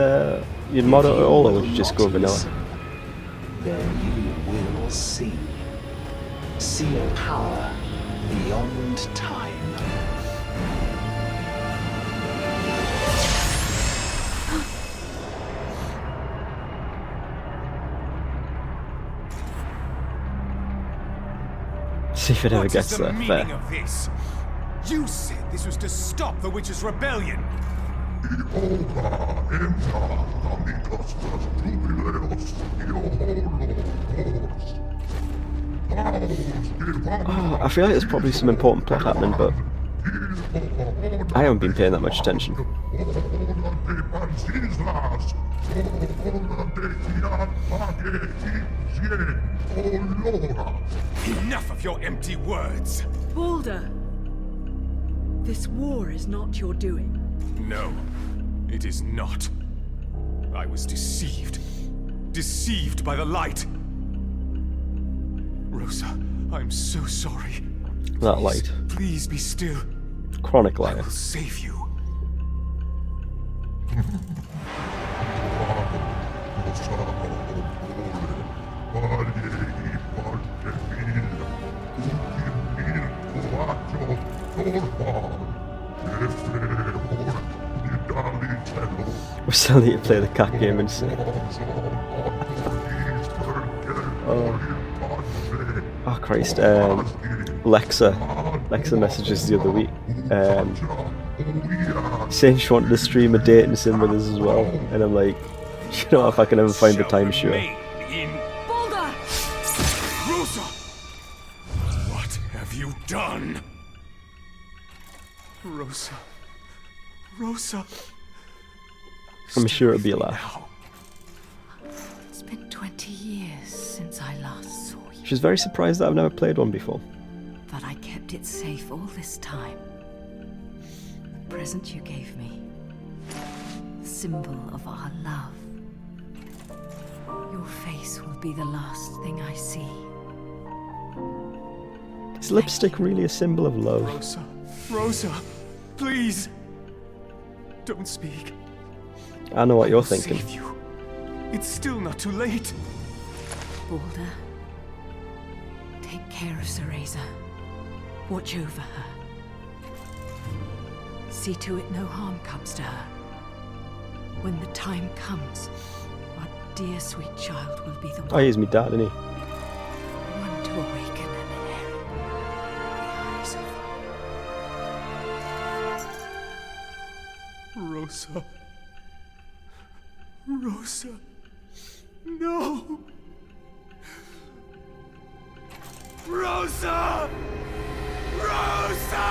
mod it at all, or would you just go vanilla? Then you will see. See a power beyond time. See if it ever gets there. Fair. Of this? You said this was to stop the witch's rebellion. Oh, I feel like there's probably some important plot happening, but I haven't been paying that much attention. Enough of your empty words. Balder, this war is not your doing. No, it is not. I was deceived. Deceived by the light. Rosa, I'm so sorry. That light. Please be still. Chronic liar. I will save you. We still need to play the cat game and see. Oh Christ, Lexa messages the other week, saying she wanted to stream a dating sim with us as well, and I'm like, you know, if I can ever find the time, sure. Balder! Rosa! What have you done? Rosa. Rosa. I'm sure it'll be a laugh. It's been 20 years since I last saw you. She's very surprised that I've never played one before. But I kept it safe all this time. The present you gave me. The symbol of our love. Your face will be the last thing I see. Is lipstick really a symbol of love? Rosa. Rosa, please. Don't speak. I know what you're will thinking. Save you. It's still not too late. Balder, take care of Cereza. Watch over her. See to it no harm comes to her. When the time comes, our dear sweet child will be the one. Oh, he's me dad, isn't he? One to awaken and inherit the eyes of... Rosa. Rosa. No. Rosa! Rosa!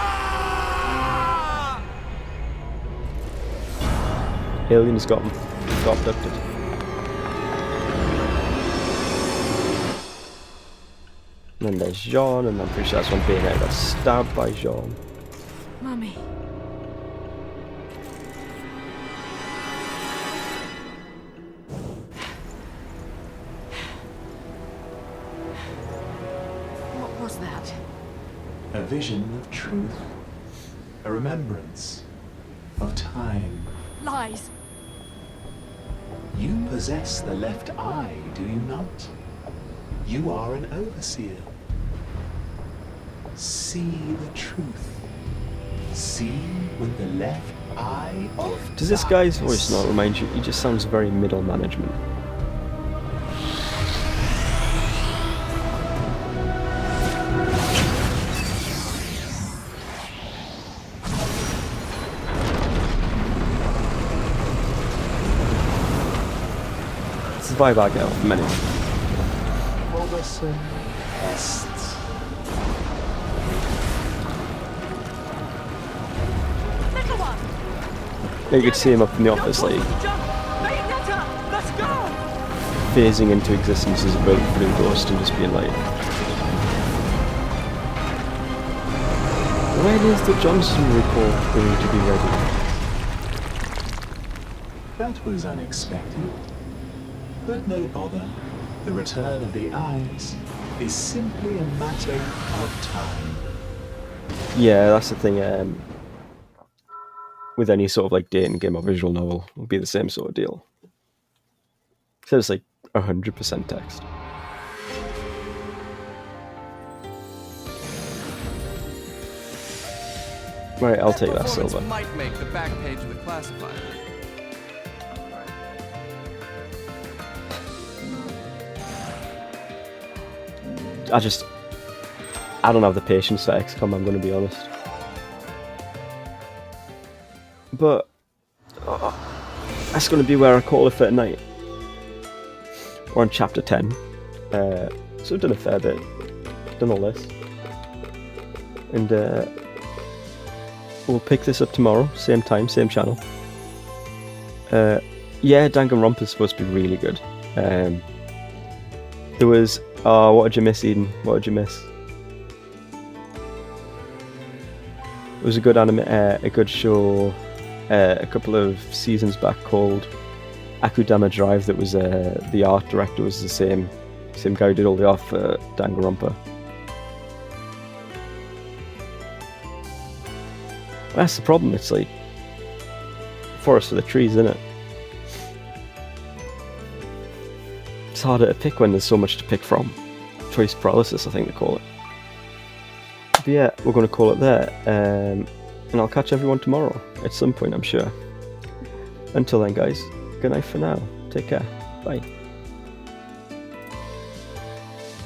Aliens got him. Got abducted. And then there's Jean, and I'm pretty sure that's when Bayonetta got stabbed by Jean. Mummy. What was that? A vision of truth. A remembrance of time. Lies! You possess the left eye, do you not? You are an overseer. See the truth. See with the left eye of Does this guy's voice not remind you? He just sounds very middle management. It's the vibe I get off many. Robertson Est. You could see him up in the office, like phasing into existence as a blue ghost and just being like, when is the Johnson report going to be ready? That was unexpected. But no bother. The return of the eyes is simply a matter of time. Yeah, that's the thing. With any sort of like dating game or visual novel, it'll be the same sort of deal. So it's like 100% text. Right, I'll take that silver. Might make the back page of the classified. I don't have the patience for XCOM, I'm going to be honest. But that's going to be where I call it for tonight. We're on chapter 10. So we've done a fair bit. Done all this. And we'll pick this up tomorrow. Same time, same channel. Yeah, Danganronpa's supposed to be really good. There was... Oh, what did you miss, Eden? What did you miss? It was a good anime, a good show a couple of seasons back called Akudama Drive. That was the art director was the same guy who did all the art for Danganronpa. That's the problem. It's like forest for the trees, isn't it? It's harder to pick when there's so much to pick from. Choice paralysis, I think they call it. But yeah, we're going to call it there. And I'll catch everyone tomorrow at some point, I'm sure. Until then, guys, good night for now. Take care. Bye.